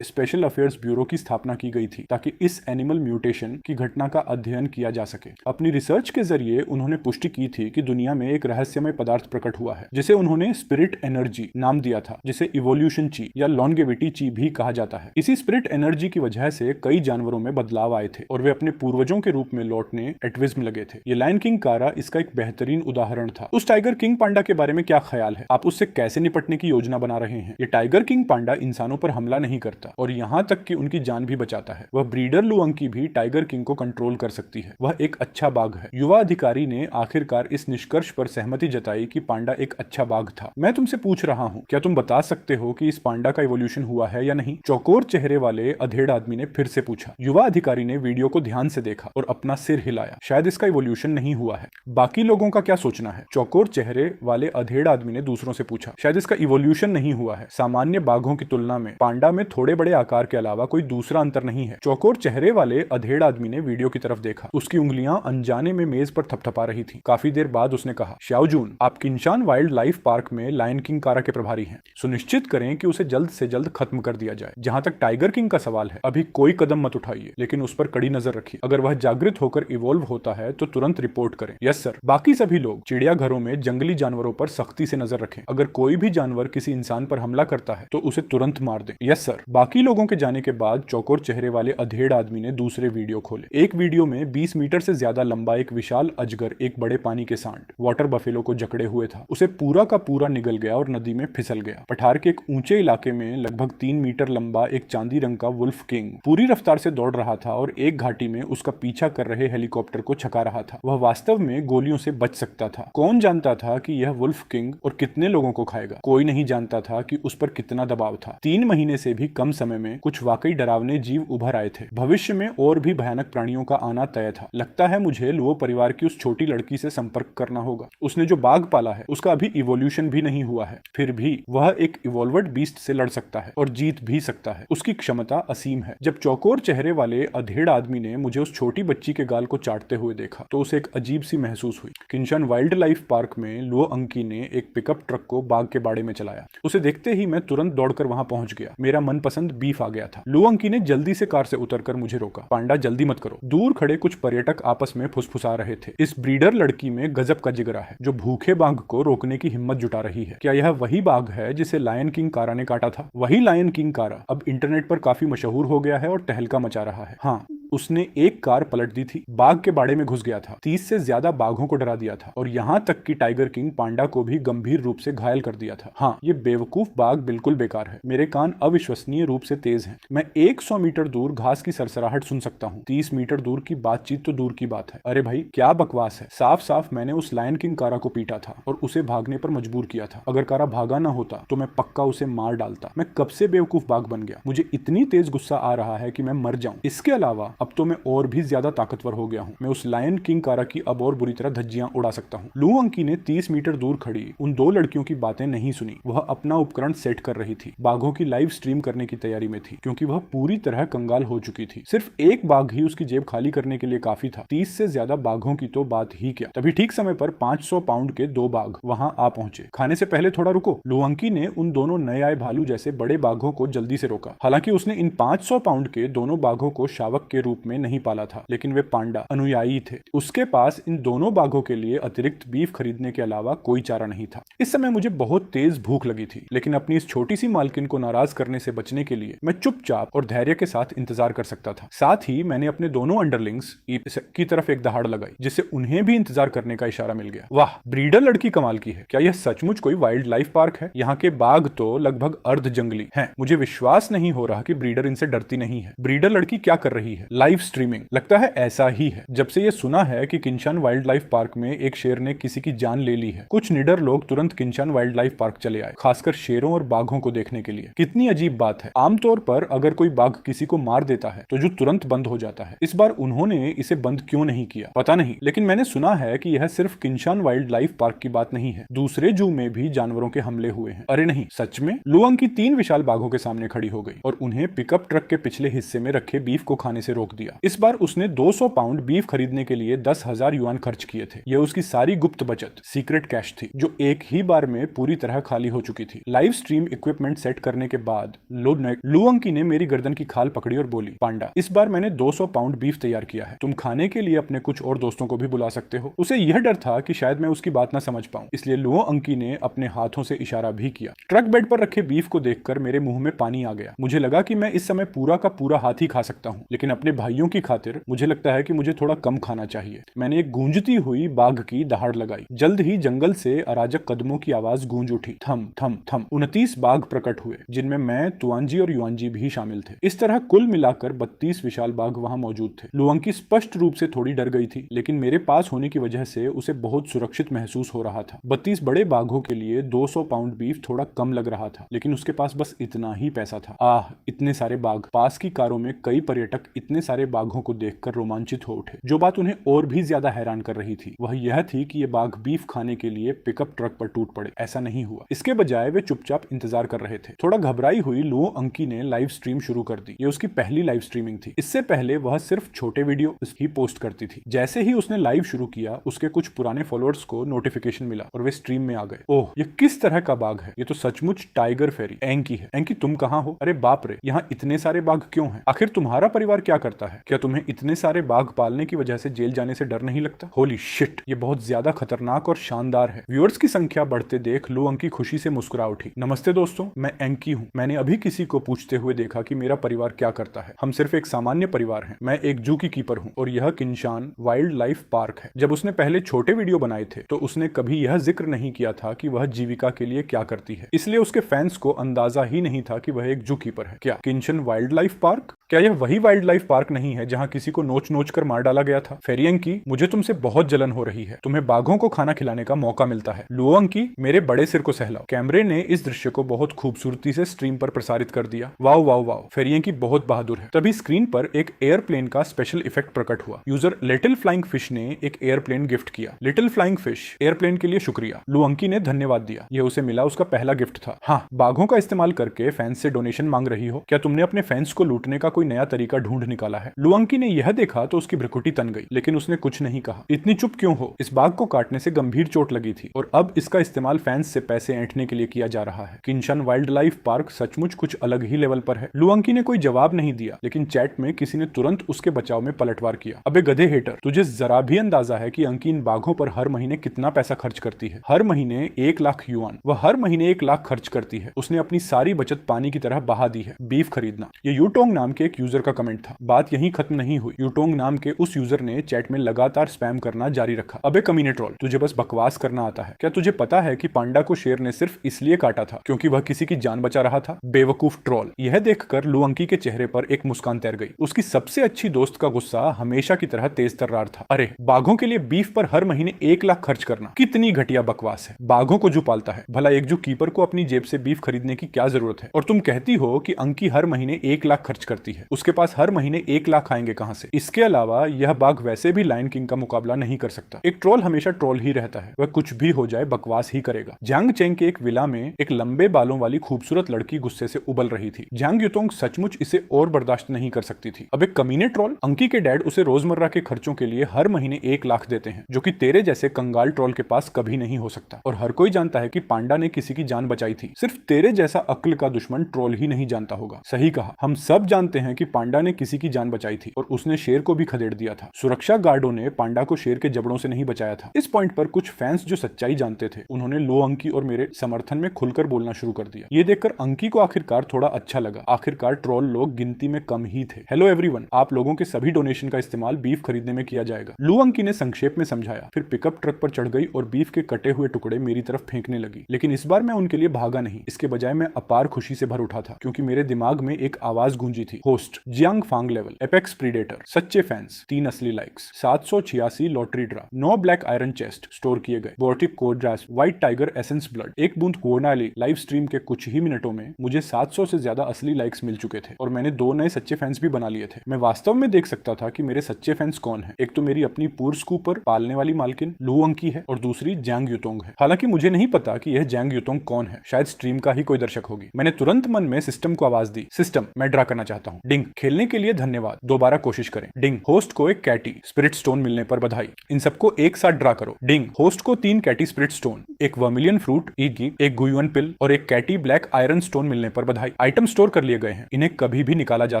स्पेशल अफेयर्स ब्यूरो की स्थापना की गई थी, ताकि इस एनिमल म्यूटेशन की घटना का अध्ययन किया जा सके। अपनी रिसर्च के जरिए उन्होंने पुष्टि की थी कि दुनिया में एक रहस्यमय पदार्थ प्रकट हुआ है, जिसे उन्होंने स्पिरिट एनर्जी नाम दिया था, जिसे इवोल्यूशन ची या लॉन्गेविटी ची भी कहा जाता है। इसी स्पिरिट एनर्जी की वजह से कई जानवरों में बदलाव आए थे और वे अपने पूर्वजों के रूप में लौटने एटविज्म लगे थे। ये लायन किंग कारा इसका एक बेहतरीन उदाहरण था। उस टाइगर किंग पांडा के बारे में क्या ख्याल है? आप उससे कैसे निपटने की योजना बना रहे हैं? ये टाइगर किंग पांडा इंसानों पर हमला नहीं करता और यहाँ तक कि उनकी जान भी बचाता है। वह ब्रीडर लुअंकी भी टाइगर किंग को कंट्रोल कर सकती है। वह एक अच्छा बाघ है। युवा अधिकारी ने आखिरकार इस निष्कर्ष पर सहमति जताई कि पांडा एक अच्छा बाघ था। मैं तुमसे पूछ रहा हूँ, क्या तुम बता सकते हो कि इस पांडा का इवोल्यूशन हुआ है या नहीं? चौकोर चेहरे वाले अधेड़ आदमी ने फिर से पूछा। युवा अधिकारी ने वीडियो को ध्यान से देखा और अपना सिर हिलाया। शायद इसका इवोल्यूशन नहीं हुआ है। बाकी लोगों का क्या सोचना है? चौकोर चेहरे वाले अधेड़ आदमी ने दूसरों से पूछा। शायद इसका इवोल्यूशन नहीं हुआ है। सामान्य बाघों की तुलना में पांडा में थोड़े बड़े आकार के अलावा कोई दूसरा अंतर नहीं है। चौकोर चेहरे वाले अधेड़ आदमी ने वीडियो की तरफ देखा। उसकी उंगलियां अनजाने में मेज पर थपथपा रही थी। काफी देर बाद उसने कहा, श्याओजून, आप किंशान वाइल्ड लाइफ पार्क में लायन किंग कारा के प्रभारी हैं। सुनिश्चित करें कि उसे जल्द से जल्द खत्म कर दिया जाए। जहां तक टाइगर किंग का सवाल है, अभी कोई कदम मत उठाइए, लेकिन उस पर कड़ी नजर रखिए। अगर वह जागृत होकर इवोल्व होता है तो तुरंत रिपोर्ट करें। Yes sir. बाकी सभी लोग चिड़ियाघरों में जंगली जानवरों पर सख्ती से नजर रखें। अगर कोई भी जानवर किसी इंसान पर हमला करता है तो उसे तुरंत मार दें। Yes sir. बाकी लोगों के जाने के बाद चौकोर चेहरे वाले अधेड़ आदमी ने दूसरे वीडियो खोले। एक वीडियो में 20 मीटर से ज्यादा लंबा एक विशाल अजगर एक बड़े पानी के सांड वाटर बफेलो को जकड़े हुए था। उसे पूरा का पूरा निगल गया और नदी में फिसल गया। पठार के एक ऊंचे इलाके में लगभग 3 मीटर लंबा एक चांदी रंग का वुल्फ किंग पूरी रफ्तार से दौड़ रहा था और एक घाटी में उसका पीछा कर रहे हेलीकॉप्टर को छका रहा था। वह वास्तव में गोलियों से बच सकता था। कौन जानता था कि यह वुल्फ किंग और कितने लोगों को खाएगा? कोई नहीं जानता था कि उस पर कितना दबाव था। 3 महीने से भी कम समय में कुछ वाकई डरावने जीव उभर आए थे। भविष्य में और भी भयानक प्राणियों का आना तय था। लगता है मुझे लुओ परिवार की उस छोटी लड़की से संपर्क करना होगा। उसने जो बाघ पाला है उसका अभी इवोल्यूशन भी नहीं हुआ है, फिर भी वह एक इवोल्वर्ड बीस्ट से लड़ सकता है और जीत भी सकता है। उसकी क्षमता असीम है। जब चौकोर चेहरे वाले अधेड़ आदमी ने मुझे उस छोटी बच्ची के गाल को चाटते हुए देखा तो उसे एक अजीब सी महसूस हुई। किंशान वाइल्ड लाइफ पार्क में लुओ अंकी ने एक पिकअप ट्रक को बाघ के बाड़े में चलाया। उसे देखते ही मैं तुरंत दौड़कर वहां पहुंच गया। मेरा मनपसंद बीफ आ गया था। लुओ अंकी ने जल्दी से कार से उतरकर मुझे रोका। पांडा, जल्दी मत करो। दूर खड़े कुछ पर्यटक आपस में फुसफुसा रहे थे। इस ब्रीडर लड़की में गजब का जिगरा है, जो भूखे बाघ को रोकने की हिम्मत जुटा रही है। क्या यह वही बाघ है जिसे लायन किंग कारा ने काटा था? वही लायन किंग कारा अब इंटरनेट पर काफी मशहूर हो गया है और तहलका मचा रहा है। हाँ, उसने एक कार पलट दी थी, बाघ के बाड़े में घुस गया था, 30 से ज्यादा बाघों को डरा दिया था और यहाँ तक कि टाइगर किंग पांडा को भी गंभीर रूप से घायल कर दिया था। हाँ, ये बेवकूफ बाघ बिल्कुल बेकार है। मेरे कान अविश्वसनीय रूप से तेज हैं। मैं 100 मीटर दूर घास की सरसराहट सुन सकता हूँ। 30 मीटर दूर की बातचीत तो दूर की बात है। अरे भाई, क्या बकवास है। साफ साफ मैंने उस लायन किंग कारा को पीटा था और उसे भागने पर मजबूर किया था। अगर कारा भागा ना होता तो मैं पक्का उसे मार डालता। मैं कब से बेवकूफ बाघ बन गया? मुझे इतनी तेज गुस्सा आ रहा है कि मैं मर जाऊं। इसके अलावा अब तो मैं और भी ज्यादा ताकतवर हो गया हूँ। मैं उस लायन किंग कारा की अब और बुरी तरह धज्जियां उड़ा सकता हूँ। लुओ अंकी ने 30 मीटर दूर खड़ी उन 2 लड़कियों की बातें नहीं सुनी। वह अपना उपकरण सेट कर रही थी। बाघों की लाइव स्ट्रीम करने की तैयारी में थी, क्योंकि वह पूरी तरह कंगाल हो चुकी थी। सिर्फ एक बाघ ही उसकी जेब खाली करने के लिए काफी था। 30 से ज्यादा बाघों की तो बात ही क्या। तभी ठीक समय पर 500 पाउंड के 2 बाघ वहां आ पहुंचे। खाने से पहले थोड़ा रुको। लुओ अंकी ने उन दोनों नए आए भालू जैसे बड़े बाघों को जल्दी से रोका। हालांकि उसने इन 500 पाउंड के दोनों बाघों को शावक के रूप में नहीं पाला था, लेकिन वे पांडा अनुयायी थे। उसके पास इन दोनों बाघों के लिए अतिरिक्त बीफ खरीदने के अलावा कोई चारा नहीं था। इस समय मुझे बहुत तेज भूख लगी थी, लेकिन अपनी इस छोटी सी मालकिन को नाराज करने से बचने के लिए मैं चुपचाप और धैर्य के साथ इंतजार कर सकता था। साथ ही मैंने अपने दोनों अंडरलिंग्स की तरफ एक दहाड़ लगाई, जिससे उन्हें भी इंतजार करने का इशारा मिल गया। वाह, ब्रीडर लड़की कमाल की है। क्या यह सचमुच कोई वाइल्ड लाइफ पार्क है? यहाँ के बाघ तो लगभग अर्ध जंगली हैं। मुझे विश्वास नहीं हो रहा कि ब्रीडर इनसे डरती नहीं है। ब्रीडर लड़की क्या कर रही है? लाइव स्ट्रीमिंग, लगता है ऐसा ही है। जब से ये सुना है कि किंशान वाइल्ड लाइफ पार्क में एक शेर ने किसी की जान ले ली है, कुछ निडर लोग तुरंत किंशान वाइल्ड लाइफ पार्क चले आए, खासकर शेरों और बाघों को देखने के लिए। कितनी अजीब बात है। आमतौर पर अगर कोई बाघ किसी को मार देता है तो जू तुरंत बंद हो जाता है। इस बार उन्होंने इसे बंद क्यों नहीं किया पता नहीं, लेकिन मैंने सुना है कि यह सिर्फ किंशान वाइल्ड लाइफ पार्क की बात नहीं है, दूसरे जू में भी जानवरों के हमले हुए हैं। अरे नहीं, सच में? लुआंग की 3 विशाल बाघों के सामने खड़ी हो गई और उन्हें पिकअप ट्रक के पिछले हिस्से में रखे बीफ को खाने से रोक दिया। इस बार उसने 200 पाउंड बीफ खरीदने के लिए 10,000 युआन खर्च किए थे। यह उसकी सारी गुप्त बचत, सीक्रेट कैश थी, जो एक ही बार में पूरी तरह खाली हो चुकी थी। लाइव स्ट्रीम इक्विपमेंट सेट करने के बाद लुआंग ने मेरी गर्दन की खाल पकड़ी और बोली, पांडा, इस बार मैंने 200 पाउंड बीफ तैयार किया है, तुम खाने के लिए अपने कुछ और दोस्तों को भी बुला सकते हो। उसे यह डर था कि शायद मैं उसकी बात ना समझ पाऊं, इसलिए लुआंग ने अपने हाथों से इशारा भी किया। ट्रक बेड पर रखे बीफ को देखकर मेरे मुंह में पानी आ गया। मुझे लगा कि मैं इस समय पूरा का पूरा हाथ ही खा सकता हूँ, लेकिन अपने भाइयों की खातिर मुझे लगता है कि मुझे थोड़ा कम खाना चाहिए। मैंने एक गूंजती हुई बाघ की दहाड़ लगाई। जल्द ही जंगल से अराजक कदमों की आवाज गूंज उठी। थम थम थम। 29 बाघ प्रकट हुए, जिनमें मैं, तुआंजी और युआंजी भी शामिल थे। इस तरह कुल मिलाकर 32 विशाल बाघ वहां मौजूद थे। लुआंग स्पष्ट रूप से थोड़ी डर गई थी, लेकिन मेरे पास होने की वजह से उसे बहुत सुरक्षित महसूस हो रहा था। 32 बड़े बाघों के लिए 200 पाउंड बीफ थोड़ा कम लग रहा था, लेकिन उसके पास बस इतना ही पैसा था। आह, इतने सारे बाघ। पास की कारों में कई पर्यटक इतने सारे बाघों को देखकर रोमांचित हो उठे। जो बात उन्हें और भी ज्यादा हैरान कर रही थी वह यह थी कि ये बाघ बीफ खाने के लिए पिकअप ट्रक पर टूट पड़े। ऐसा नहीं हुआ। इसके बजाय वे चुपचाप इंतजार कर रहे थे। थोड़ा घबराई हुई लुआंग ने लाइव स्ट्रीम शुरू कर दी। ये उसकी पहली लाइव स्ट्रीमिंग थी। इससे पहले वह सिर्फ छोटे वीडियो ही पोस्ट करती थी। जैसे ही उसने लाइव शुरू किया, उसके कुछ पुराने फॉलोअर्स को नोटिफिकेशन मिला और वे स्ट्रीम में आ गए। ओह, ये किस तरह का बाघ है? ये तो सचमुच टाइगर फेरी एंकी है। एंकी, तुम कहाँ हो? अरे बाप रे, यहाँ इतने सारे बाघ क्यों हैं? आखिर तुम्हारा परिवार क्या करता है? क्या तुम्हें इतने सारे बाघ पालने की वजह से जेल जाने से डर नहीं लगता? होली शिट, ये बहुत ज्यादा खतरनाक और शानदार है। व्यूअर्स की संख्या बढ़ते देख लुआंग खुशी से मुस्कुरा उठी। नमस्ते दोस्तों, मैं एंकी हूँ। मैंने अभी किसी को पूछते हुए देखा कि मेरा परिवार क्या करता है। हम सिर्फ एक सामान्य परिवार हैं। मैं एक जू की कीपर हूँ और यह किंशान वाइल्ड लाइफ पार्क है। जब उसने पहले छोटे वीडियो बनाए थे तो उसने कभी यह जिक्र नहीं किया था कि वह जीविका के लिए क्या करती है, इसलिए उसके फैंस को अंदाजा ही नहीं था कि वह एक जू कीपर है। क्या किंशन वाइल्ड लाइफ पार्क? क्या यह वही वाइल्ड लाइफ पार्क नहीं है जहां किसी को नोच नोच कर मार डाला गया था? फेरियंग की, मुझे तुमसे बहुत जलन हो रही है। तुम्हें बाघों को खाना खिलाने का मौका मिलता है। लुआंग की, मेरे बड़े सिर को सहलाओ। कैमरे ने इस दृश्य को बहुत खूबसूरती से स्ट्रीम पर प्रसारित कर दिया। वाओ वाओ वाओ, फेरियंग की बहुत बहादुर है। तभी स्क्रीन पर एक एयरप्लेन का स्पेशल इफेक्ट प्रकट हुआ। यूजर लिटिल फ्लाइंग फिश ने एक एयरप्लेन गिफ्ट किया। लिटिल फ्लाइंग फिश, एयरप्लेन के लिए शुक्रिया। लुआंग ने धन्यवाद दिया। यह उसे मिला उसका पहला गिफ्ट था। हाँ, बाघों का इस्तेमाल करके फैंस से डोनेशन मांग रही हो? क्या तुमने अपने फैंस को लूटने का कोई नया तरीका ढूंढ निकाला है? लुआंग ने यह देखा तो उसकी भ्रुकुटी तन गई, लेकिन उसने कुछ नहीं कहा। इतनी चुप क्यों हो? इस बाघ को काटने से गंभीर चोट लगी थी और अब इसका इस्तेमाल फैंस से पैसे ऐंठने के लिए किया जा रहा है। किंशन वाइल्ड लाइफ पार्क सचमुच कुछ अलग ही लेवल पर है। लुआंग ने कोई जवाब नहीं दिया, लेकिन चैट में किसी ने तुरंत उसके बचाव में पलटवार किया। अबे गधे हेटर, तुझे जरा भी अंदाजा है कि अंकी इन बाघों पर हर महीने कितना पैसा खर्च करती है? हर महीने 1 लाख युआन। वह हर महीने 1 लाख खर्च करती है। उसने अपनी सारी बचत पानी की तरह बहा दी है बीफ खरीदना। ये यूटोंग नाम के एक यूजर का कमेंट था। बात यहीं खत्म नहीं हुई। यूटोंग नाम के उस यूजर ने चैट में लगातार स्पैम करना जारी रखा। अबे कमीने ट्रोल, तुझे बस बकवास करना आता है। क्या तुझे पता है कि पांडा को शेर ने सिर्फ इसलिए काटा था क्योंकि वह किसी की जान बचा रहा था? बेवकूफ ट्रोल। यह देखकर लुआंग के चेहरे पर एक मुस्कान तैर गई। उसकी सबसे अच्छी दोस्त का गुस्सा हमेशा की तरह तेज तर्रार था। अरे, बाघों के लिए बीफ पर हर महीने 1 लाख खर्च करना कितनी घटिया बकवास है। बाघों को जू पालता है, भला एक जू कीपर को अपनी जेब से बीफ खरीदने की क्या जरूरत है? और तुम कहती हो कि अंकी हर महीने 1 लाख खर्च करती है। उसके पास हर महीने 1 लाख आएंगे कहां से? इसके अलावा यह बाघ वैसे भी लायन किंग का मुकाबला नहीं कर सकता। एक ट्रोल हमेशा ट्रोल ही रहता है। वह कुछ भी हो जाए बकवास ही करेगा। जांग चेंग के एक विला में एक लंबे बालों वाली खूबसूरत लड़की गुस्से से उबल रही थी। जांग युतोंग सचमुच इसे और बर्दाश्त नहीं कर सकती थी। अब एक कमीने ट्रोल, अंकी के डैड उसे रोजमर्रा के खर्चों के लिए हर महीने 1 लाख देते हैं, जो कि तेरे जैसे कंगाल ट्रोल के पास कभी नहीं हो सकता। और हर कोई जानता है कि पांडा ने किसी की जान बचाई थी। सिर्फ तेरे जैसा अक्ल का दुश्मन ट्रोल ही नहीं जानता होगा। सही कहा, हम सब जानते हैं कि पांडा ने किसी की जान बचाई थी और उसने शेर को भी खदेड़ दिया था। सुरक्षा गार्डों ने पांडा को शेर के जबड़ों से नहीं बचाया था। इस पॉइंट पर कुछ फैंस जो सच्चाई जानते थे, उन्होंने लो अंकी और मेरे समर्थन में खुलकर बोलना शुरू कर दिया। ये देखकर अंकी को आखिरकार थोड़ा अच्छा लगा। आखिरकार ट्रोल लोग गिनती में कम ही थे। हेलो एवरीवन, आप लोगों के सभी डोनेशन का इस्तेमाल बीफ खरीदने में किया जाएगा। लू अंकी ने संक्षेप में समझाया। फिर पिकअप ट्रक पर चढ़ गई और बीफ के कटे हुए टुकड़े मेरी तरफ फेंकने लगी। लेकिन इस बार मैं उनके लिए भागा नहीं। इसके बजाय मैं अपार खुशी से भर उठा था, क्योंकि मेरे दिमाग में एक आवाज गूंजी थी, host Jiang Fang level, apex predator, सच्चे फैंस 3 असली likes, 786 lottery draw, 9 black iron chest store किए गए, बोर्टिक कोड्रास, व्हाइट टाइगर एसेंस ब्लड, एक बूंद कोरनाली लाइव स्ट्रीम के कुछ ही मिनटों में मुझे 700 से ज्यादा असली लाइक्स मिल चुके थे और मैंने 2 नए सच्चे फैंस भी बना लिए थे। मैं वास्तव में देख सकता था कि मेरे सच्चे फैंस कौन है। एक तो मेरी अपनी पूर्व स्कूपर पालने वाली मालकिन लू अंकी है और दूसरी जैंग युतोंग है। हालांकि मुझे नहीं पता कि यह जैंग युतोंग कौन है, शायद स्ट्रीम का ही कोई दर्शक होगी। मैंने तुरंत मन में सिस्टम को आवाज दी, सिस्टम मैं ड्रा करना चाहता हूँ। डिंग खेलने के लिए धन्यवाद, दोबारा कोशिश करें। डिंग होस्ट को एक कैटी स्पिरिट स्टोन मिलने पर बधाई, इन सबको एक साथ ड्रा करो। डिंग होस्ट को 3 कैटी स्पिरिट स्टोन, एक वर्मिलियन फ्रूट ईगी, एक गुयुअन पिल और एक कैटी ब्लैक आयरन स्टोन मिलने पर बधाई। आइटम स्टोर कर लिए गए हैं, इन्हें कभी भी निकाला जा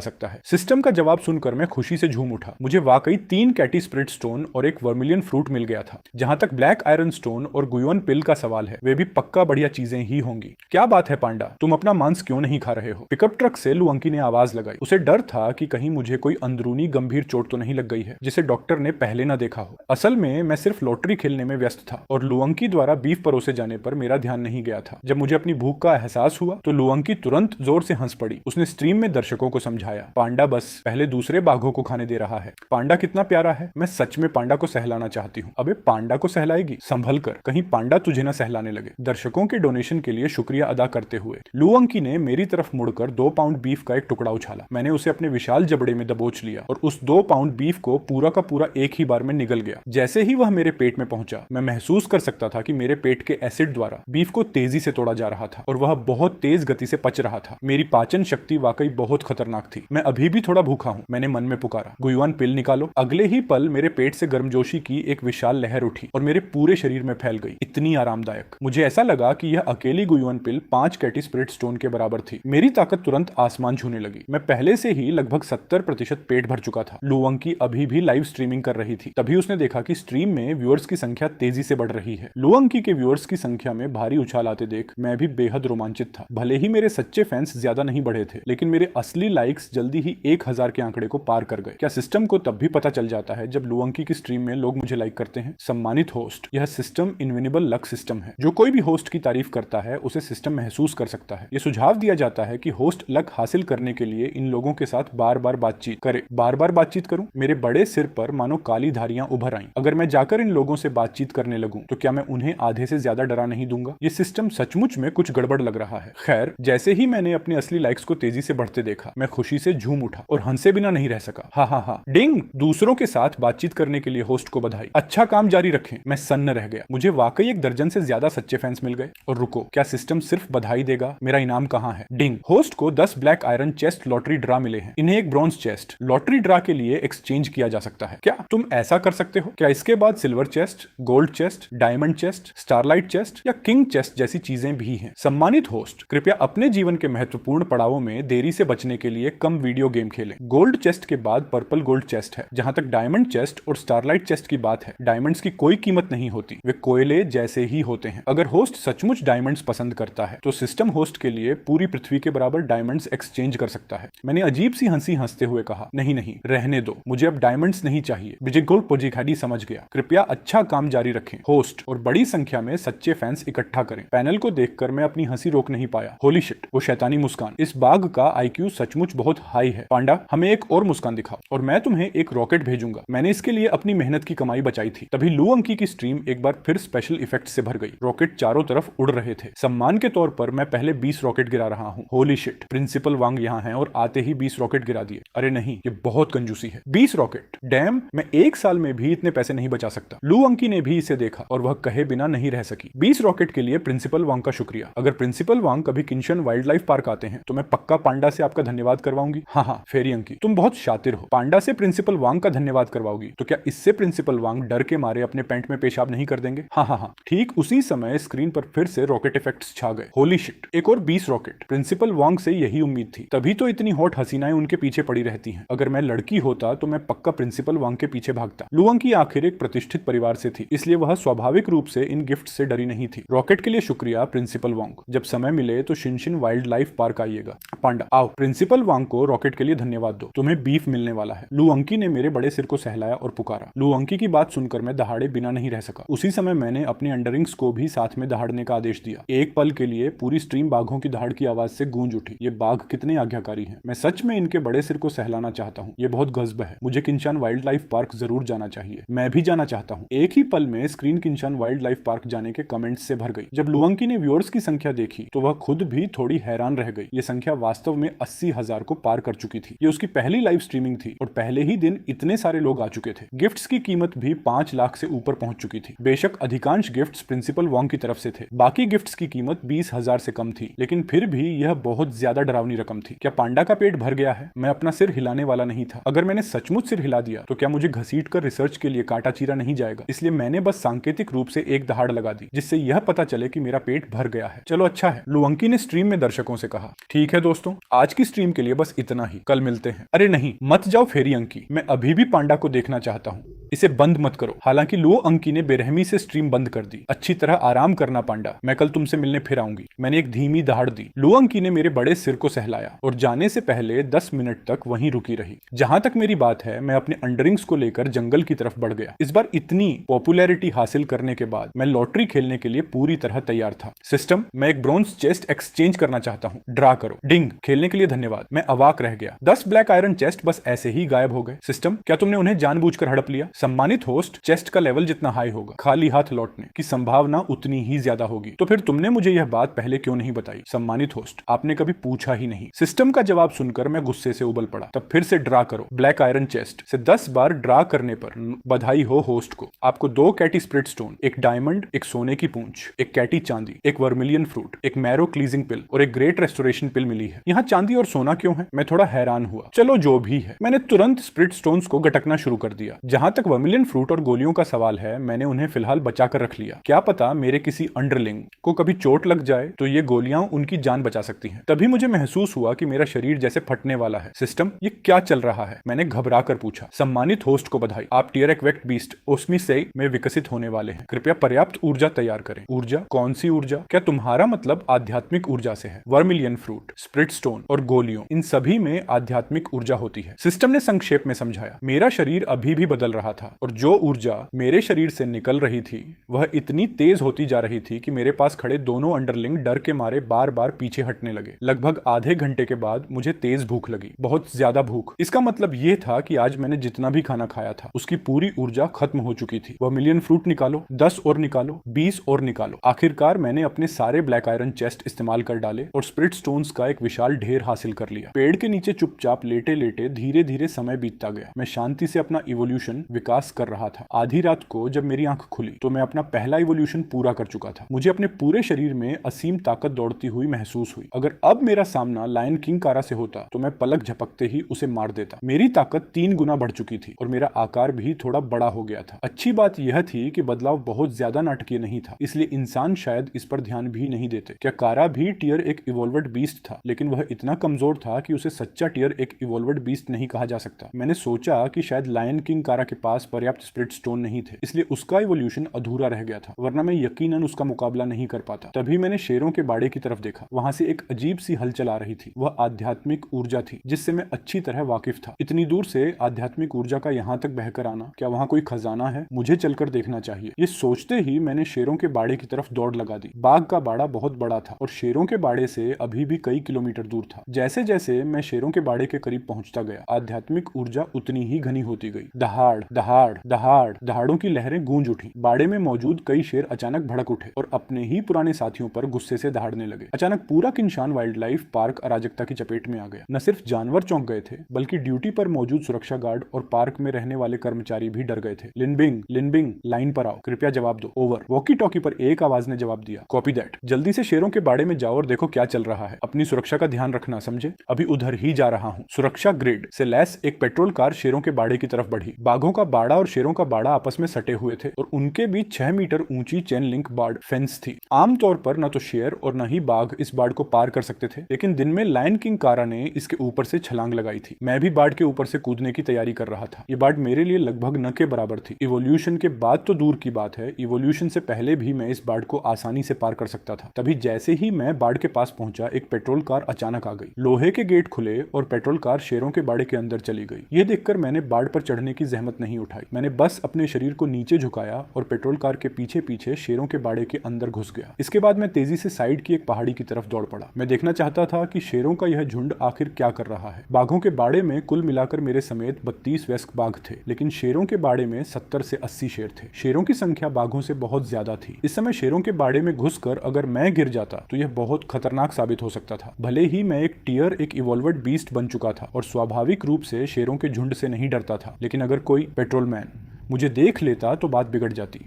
सकता है। सिस्टम का जवाब सुनकर मैं खुशी से झूम उठा। मुझे वाकई 3 कैटी स्पिरिट स्टोन और एक वर्मिलियन फ्रूट मिल गया था। जहां तक ब्लैक आयरन स्टोन और गुयुअन पिल का सवाल है, वे भी पक्का बढ़िया चीजें ही होंगी। क्या बात है पांडा, तुम अपना मांस क्यों नहीं खा रहे हो? पिकअप ट्रक से लुअंकी ने आवाज लगाई। उसे डर था कि कहीं मुझे कोई अंदरूनी गंभीर चोट तो नहीं लग गई है जिसे डॉक्टर ने पहले न देखा हो। असल में मैं सिर्फ लॉटरी खेलने में व्यस्त था और लुअंकी द्वारा बीफ परोसे जाने पर मेरा ध्यान नहीं गया था। जब मुझे अपनी भूख का एहसास हुआ तो लुअंकी तुरंत जोर से हंस पड़ी। उसने स्ट्रीम में दर्शकों को समझाया, पांडा बस पहले दूसरे बाघों को खाने दे रहा है। पांडा कितना प्यारा है, मैं सच में पांडा को सहलाना चाहती हूँ। अबे पांडा को सहलाएगी, संभल कर, कहीं पांडा तुझे न सहलाने लगे। दर्शकों के डोनेशन के लिए शुक्रिया अदा करते हुए लुअंकी ने मेरी तरफ मुड़कर 2 पाउंड बीफ का एक टुकड़ा उछाला। मैंने उसे अपने विशाल जबड़े में दबोच लिया और उस 2 पाउंड बीफ को पूरा का पूरा एक ही बार में निगल गया। जैसे ही वह मेरे पेट में पहुंचा, मैं महसूस कर सकता था कि मेरे पेट के एसिड द्वारा बीफ को तेजी से तोड़ा जा रहा था और वह बहुत तेज गति से पच रहा था। मेरी पाचन शक्ति वाकई बहुत खतरनाक थी। मैं अभी भी थोड़ा भूखा हूँ, मैंने मन में पुकारा। गुयुआन पिल निकालो। अगले ही पल मेरे पेट से गर्मजोशी की एक विशाल लहर उठी और मेरे पूरे शरीर में फैल गई। इतनी आरामदायक, मुझे ऐसा लगा कि यह अकेली गुयुआन पिल 5 कैटी स्पिरिट स्टोन के बराबर थी। मेरी ताकत तुरंत आसमान छूने लगी। मैं पहले से ही लगभग 70% पेट भर चुका था। लुअंकी अभी भी लाइव स्ट्रीमिंग कर रही थी। तभी उसने देखा कि स्ट्रीम में व्यूअर्स की संख्या तेजी से बढ़ रही है। लुअंकी के व्यूअर्स की संख्या में भारी उछाल आते देख मैं भी बेहद रोमांचित था। भले ही मेरे सच्चे फैंस ज्यादा नहीं बढ़े थे, लेकिन मेरे असली लाइक्स जल्दी ही 1000 के आंकड़े को पार कर गए। क्या सिस्टम को तब भी पता चल जाता है जब लुअंकी की स्ट्रीम में लोग मुझे लाइक करते हैं? सम्मानित होस्ट, यह सिस्टम इनविनेबल लक सिस्टम है। जो कोई भी होस्ट की तारीफ करता है उसे सिस्टम महसूस कर सकता है। यह सुझाव दिया जाता है कि होस्ट लक हासिल करने के लिए इन लोगों के साथ बार बार बातचीत करे। बार बार बातचीत करूं? मेरे बड़े सिर पर मानो काली धारियां उभर आईं। अगर मैं जाकर इन लोगों से बातचीत करने लगूं तो क्या मैं उन्हें आधे से ज्यादा डरा नहीं दूंगा? ये सिस्टम सचमुच में कुछ गड़बड़ लग रहा है। खैर, जैसे ही मैंने अपनी असली लाइक्स को तेजी से बढ़ते देखा, मैं खुशी से झूम उठा और हंसे बिना नहीं रह सका। हा हा हा। डिंग, दूसरों के साथ बातचीत करने के लिए होस्ट को बधाई। अच्छा काम जारी रखें। मैं सन्न रह गया। मुझे वाकई 1 दर्जन से ज्यादा सच्चे फैंस मिल गए। और रुको, क्या सिस्टम सिर्फ बधाई देगा? मेरा इनाम कहां है? डिंग, होस्ट को 10 black iron chest lottery draw मिले हैं। इन्हें एक ब्रॉन्ज चेस्ट लॉटरी ड्रा के लिए एक्सचेंज किया जा सकता है। क्या तुम ऐसा कर सकते हो? क्या इसके बाद silver chest, gold chest, diamond chest, starlight chest या किंग चेस्ट जैसी चीजें भी हैं? सम्मानित होस्ट, कृपया अपने जीवन के महत्वपूर्ण पड़ावों में देरी से बचने के लिए कम वीडियो गेम खेलें। गोल्ड चेस्ट के बाद पर्पल गोल्ड चेस्ट है। जहां तक डायमंड चेस्ट और स्टारलाइट चेस्ट की बात है, डायमंड्स की कोई कीमत नहीं होती, वे कोयले जैसे ही होते हैं। अगर होस्ट सचमुच डायमंड्स पसंद करता है तो सिस्टम होस्ट के लिए पूरी पृथ्वी के बराबर डायमंड्स एक्सचेंज कर सकता है। मैंने अजीब सी हंसी हंसते हुए कहा, नहीं नहीं, रहने दो, मुझे अब डायमंड्स नहीं चाहिए। बिजिगोल पोजिखाडी समझ गया। कृपया अच्छा काम जारी रखें होस्ट, और बड़ी संख्या में सच्चे फैंस इकट्ठा करें। पैनल को देखकर मैं अपनी हंसी रोक नहीं पाया। होली शिट, वो शैतानी मुस्कान। इस बाघ का आईक्यू सचमुच बहुत हाई है। पांडा, हमें एक और मुस्कान दिखाओ और मैं तुम्हें एक रॉकेट भेजूंगा। मैंने इसके लिए अपनी मेहनत की कमाई बचाई थी। तभी लुअंकी की स्ट्रीम एक बार फिर स्पेशल इफेक्ट से भर गई। रॉकेट चारों तरफ उड़ रहे थे। सम्मान के तौर पर मैं पहले 20 रॉकेट गिरा रहा हूँ। होली शिट, प्रिंसिपल वांग यहाँ हैं और आते ही 20 रॉकेट गिरा दिए। अरे नहीं, ये बहुत कंजूसी है। 20 रॉकेट, डैम, मैं 1 साल में भी इतने पैसे नहीं बचा सकता। लुअंकी ने भी इसे देखा और वह कहे बिना नहीं रह सकी। 20 रॉकेट के लिए प्रिंसिपल वांग का शुक्रिया। अगर प्रिंसिपल वांग कभी किंशन वाइल्ड लाइफ पार्क आते हैं तो मैं पक्का पांडा से आपका धन्यवाद करवाऊंगी। हाँ हाँ, फेरी अंकी, तुम बहुत शातिर हो। पांडा से प्रिंसिपल वांग का धन्यवाद करवाओगी तो क्या इससे प्रिंसिपल वांग डर के मारे अपने पैंट में पेशाब नहीं कर देंगे? हाँ हाँ हाँ। ठीक उसी समय स्क्रीन पर फिर से रॉकेट इफेक्ट्स छा गए। होली शिट, एक और 20 रॉकेट। प्रिंसिपल वांग से यही उम्मीद थी, तभी तो इतनी हॉट हसीनाएं उनके पीछे पड़ी रहती हैं। अगर मैं लड़की होता तो मैं पक्का प्रिंसिपल वांग के पीछे भागता। लुअंकी आखिर एक प्रतिष्ठित परिवार से थी, इसलिए वह स्वाभाविक रूप से इन गिफ्ट से डरी नहीं थी। रॉकेट के लिए शुक्रिया प्रिंसिपल वांग। जब समय मिले तो शिनशिन वाइल्ड लाइफ पार्क आइएगा। पांडा, आओ, प्रिंसिपल वांग को रॉकेट के लिए धन्यवाद दो, तुम्हें बीफ मिलने वाला है। लुअंकी ने मेरे बड़े सिर को सहलाया और पुकारा। लुअंकी की बात सुनकर मैं दहाड़े बिना नहीं रह सका। उसी समय मैंने अपने अंडरविंग्स को भी साथ में दहाड़ने का आदेश दिया। एक पल के लिए पूरी स्ट्रीम बाघों की दहाड़ की आवाज से गूंज उठी। ये बाघ कितने आज्ञाकारी हैं। मैं सच में इनके बड़े सिर को सहलाना चाहता हूँ। ये बहुत गजब है। मुझे किंशान वाइल्ड लाइफ पार्क जरूर जाना चाहिए। मैं भी जाना चाहता हूँ। एक ही पल में स्क्रीन किंशान वाइल्ड लाइफ पार्क जाने के कमेंट्स से भर गई। जब लुअंकी ने व्यूअर्स की संख्या देखी तो वह खुद भी थोड़ी हैरान रह गई। ये संख्या वास्तव में 80,000 को पार कर चुकी थी। ये उसकी पहली लाइव स्ट्रीमिंग थी और पहले ही दिन इतने सारे लोग आ चुके थे। गिफ्ट्स की कीमत भी 5 लाख से ऊपर पहुंच चुकी थी। बेशक अधिकांश गिफ्ट्स प्रिंसिपल वोंग की तरफ से थे। बाकी गिफ्ट्स की कीमत 20,000 से कम थी, लेकिन फिर भी यह बहुत ज्यादा डरावनी रकम थी। क्या पांडा का पेट भर गया है? मैं अपना सिर हिलाने वाला नहीं था। अगर मैंने सचमुच सिर हिला दिया तो क्या मुझे घसीट कर रिसर्च के लिए कांटा चीरा नहीं जाएगा? इसलिए मैंने बस सांकेतिक रूप से एक दहाड़ लगा दी, जिससे यह पता चले कि मेरा पेट भर गया है। चलो अच्छा है, लुअंकी ने स्ट्रीम में दर्शकों से कहा। ठीक है दोस्तों, आज की स्ट्रीम के लिए बस इतना ही। कल मिलते हैं। अरे नहीं, मत जाओ फेरी अंकी, मैं अभी भी पांडा को देखना चाहता हूँ। इसे बंद मत करो। हालांकि लुओ अंकी ने बेरहमी से स्ट्रीम बंद कर दी। अच्छी तरह आराम करना पांडा, मैं कल तुमसे मिलने फिर आऊंगी। मैंने एक धीमी दहाड़ दी। लुओ अंकी ने मेरे बड़े सिर को सहलाया और जाने से पहले 10 मिनट तक वहीं रुकी रही। जहां तक मेरी बात है, मैं अपने अंडरविंग्स को लेकर जंगल की तरफ बढ़ गया। इस बार इतनी पॉपुलैरिटी हासिल करने के बाद मैं लॉटरी खेलने के लिए पूरी तरह तैयार था। सिस्टम, मैं एक ब्रॉन्ज चेस्ट एक्सचेंज करना चाहता हूँ। ड्रा करो। डिंग, खेलने के लिए धन्यवाद। मैं अवाक रह गया। 10 ब्लैक आयरन चेस्ट बस ऐसे ही गायब हो गए। सिस्टम, क्या तुमने उन्हें जानबूझकर हड़प लिया? सम्मानित होस्ट, चेस्ट का लेवल जितना हाई होगा, खाली हाथ लौटने की संभावना उतनी ही ज्यादा होगी। तो फिर तुमने मुझे यह बात पहले क्यों नहीं बताई? सम्मानित होस्ट, आपने कभी पूछा ही नहीं। सिस्टम का जवाब सुनकर मैं गुस्से से उबल पड़ा। तब फिर से ड्रा करो। ब्लैक आयरन चेस्ट से 10 बार ड्रा करने पर बधाई हो होस्ट को। आपको 2 कैटी स्प्रिट स्टोन, एक डायमंड, एक सोने की पूंछ, एक कैटी चांदी, एक वर्मिलियन फ्रूट, एक मैरो क्लीजिंग पिल और एक ग्रेट रेस्टोरेशन पिल मिली है। यहाँ चांदी और सोना क्यों है? मैं थोड़ा हैरान हुआ। चलो जो भी है, मैंने तुरंत स्प्रिट स्टोन्स को गटकना शुरू कर दिया। जहां तक वर्मिलियन फ्रूट और गोलियों का सवाल है, मैंने उन्हें फिलहाल बचा कर रख लिया। क्या पता मेरे किसी अंडरलिंग को कभी चोट लग जाए तो ये गोलियां उनकी जान बचा सकती हैं। तभी मुझे महसूस हुआ कि मेरा शरीर जैसे फटने वाला है। सिस्टम, ये क्या चल रहा है? मैंने घबरा कर पूछा। सम्मानित होस्ट को बधाई, आप टियर एक्वेक्ट बीस्ट ओस्मिसेई में विकसित होने वाले हैं। कृपया पर्याप्त ऊर्जा तैयार करें। ऊर्जा? कौन सी ऊर्जा? क्या तुम्हारा मतलब आध्यात्मिक ऊर्जा से है? वर्मिलियन फ्रूट, स्प्रिट स्टोन और गोलियों, इन सभी में आध्यात्मिक ऊर्जा होती है। सिस्टम ने संक्षेप में समझाया। मेरा शरीर अभी भी बदल रहा था और जो ऊर्जा मेरे शरीर से निकल रही थी वह इतनी तेज होती जा रही थी कि मेरे पास खड़े दोनों अंडरलिंग डर के मारे बार बार पीछे हटने लगे। लगभग आधे घंटे के बाद मुझे तेज भूख लगी, बहुत ज्यादा भूख। इसका मतलब यह था कि आज मैंने जितना भी खाना खाया था उसकी पूरी ऊर्जा खत्म हो चुकी थी। वह मिलियन फ्रूट निकालो, 10 और निकालो, 20 और निकालो। आखिरकार मैंने अपने सारे ब्लैक आयरन चेस्ट इस्तेमाल कर डाले और स्प्रिट स्टोन्स का एक विशाल ढेर हासिल कर लिया। पेड़ के नीचे चुपचाप लेटे लेटे धीरे धीरे समय बीतता गया। मैं शांति से अपना इवोल्यूशन विकास कर रहा था। आधी रात को जब मेरी आंख खुली तो मैं अपना पहला इवोल्यूशन पूरा कर चुका था। मुझे अपने पूरे शरीर में असीम ताकत दौड़ती हुई महसूस हुई। अगर अब मेरा सामना लायन किंग कारा से होता तो मैं पलक झपकते ही उसे मार देता। मेरी ताकत 3 गुना बढ़ चुकी थी और मेरा आकार भी थोड़ा बड़ा हो गया था। अच्छी बात यह थी कि बदलाव बहुत ज्यादा नाटकीय नहीं था, इसलिए इंसान शायद इस पर ध्यान भी नहीं देते। क्या कारा भी टियर एक इवोल्वेड बीस्ट था, लेकिन वह इतना कमजोर था कि उसे सच्चा टियर एक इवोल्वेड बीस्ट नहीं कहा जा सकता। मैंने सोचा कि शायद लायन किंग कारा के पास पर्याप्त स्प्रिट स्टोन नहीं थे, इसलिए उसका इवोल्यूशन अधूरा रह गया था, वरना मैं यकीनन उसका मुकाबला नहीं कर पाता। तभी मैंने शेरों के बाड़े की तरफ देखा। वहां से एक अजीब सी हलचल आ रही थी। वह आध्यात्मिक ऊर्जा थी जिससे मैं अच्छी तरह वाकिफ था। इतनी दूर से आध्यात्मिक ऊर्जा का यहाँ तक बहकर आना, क्या वहाँ कोई खजाना है? मुझे चलकर देखना चाहिए। ये सोचते ही मैंने शेरों के बाड़े की तरफ दौड़ लगा दी। बाघ का बाड़ा बहुत बड़ा था और शेरों के बाड़े से अभी भी कई किलोमीटर दूर था। जैसे जैसे मैं शेरों के बाड़े के करीब पहुंचता गया, आध्यात्मिक ऊर्जा उतनी ही घनी होती गई। दहाड़ दहाड़ दहाड़, दहाड़ों की लहरें गूंज उठी। बाड़े में मौजूद कई शेर अचानक भड़क उठे और अपने ही पुराने साथियों पर गुस्से से दहाड़ने लगे। अचानक पूरा किंशान वाइल्ड लाइफ पार्क अराजकता की चपेट में आ गया। न सिर्फ जानवर चौंक गए थे, बल्कि ड्यूटी पर मौजूद सुरक्षा गार्ड और पार्क में रहने वाले कर्मचारी भी डर गए थे। लिनबिंग, लिनबिंग, लाइन पर आओ, कृपया जवाब दो। ओवर। वॉकी टॉकी पर एक आवाज ने जवाब दिया। Copy that. जल्दी से शेरों के बाड़े में जाओ और देखो क्या चल रहा है। अपनी सुरक्षा का ध्यान रखना, समझे? अभी उधर ही जा रहा हूँ। सुरक्षा ग्रिड से लैस एक पेट्रोल कार शेरों के बाड़े की तरफ बढ़ी। बाघों का बाड़ा और शेरों का बाड़ा आपस में सटे हुए थे और उनके बीच 6 मीटर ऊंची चेन लिंक बाड़ फेंस थी। आमतौर पर न तो शेर और न ही बाघ इस बाड़ को पार कर सकते थे, लेकिन दिन में लायन किंग कारा ने इसके ऊपर से छलांग लगाई थी। मैं भी बाड़ के ऊपर से कूदने की तैयारी कर रहा था। ये बाड़ मेरे लिए लगभग न के बराबर थी। इवोल्यूशन के बाद तो दूर की बात है, इवोल्यूशन से पहले भी मैं इस बाड़ को आसानी से पार कर सकता था। तभी जैसे ही मैं बाड़ के पास पहुंचा, एक पेट्रोल कार अचानक आ गई। लोहे के गेट खुले और पेट्रोल कार शेरों के बाड़े के अंदर चली गई। ये देखकर मैंने बाड़ पर चढ़ने की जहमत नहीं उठाई। मैंने बस अपने शरीर को नीचे झुकाया और पेट्रोल कार के पीछे पीछे शेरों के बाड़े के अंदर घुस गया। इसके बाद मैं तेजी से साइड की एक पहाड़ी की तरफ दौड़ पड़ा। मैं देखना चाहता था कि शेरों का यह झुंड आखिर क्या कर रहा है। बाघों के बाड़े में कुल मिलाकर मेरे समेत 32 वयस्क बाघ थे, लेकिन शेरों के बाड़े में 70 से 80 शेर थे। शेरों की संख्या बाघों से बहुत ज्यादा थी। इस समय शेरों के बाड़े में घुसकर अगर मैं गिर जाता तो यह बहुत खतरनाक साबित हो सकता था। भले ही मैं एक इवॉल्वर्ड बीस्ट बन चुका था और स्वाभाविक रूप से शेरों के झुंड से नहीं डरता था, लेकिन अगर कोई पेट्रोलमैन मुझे देख लेता तो बात बिगड़ जाती।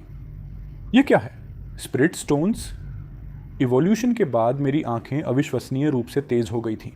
यह क्या है? Spirit stones? इवोल्यूशन के बाद मेरी आंखें अविश्वसनीय रूप से तेज हो गई थीं।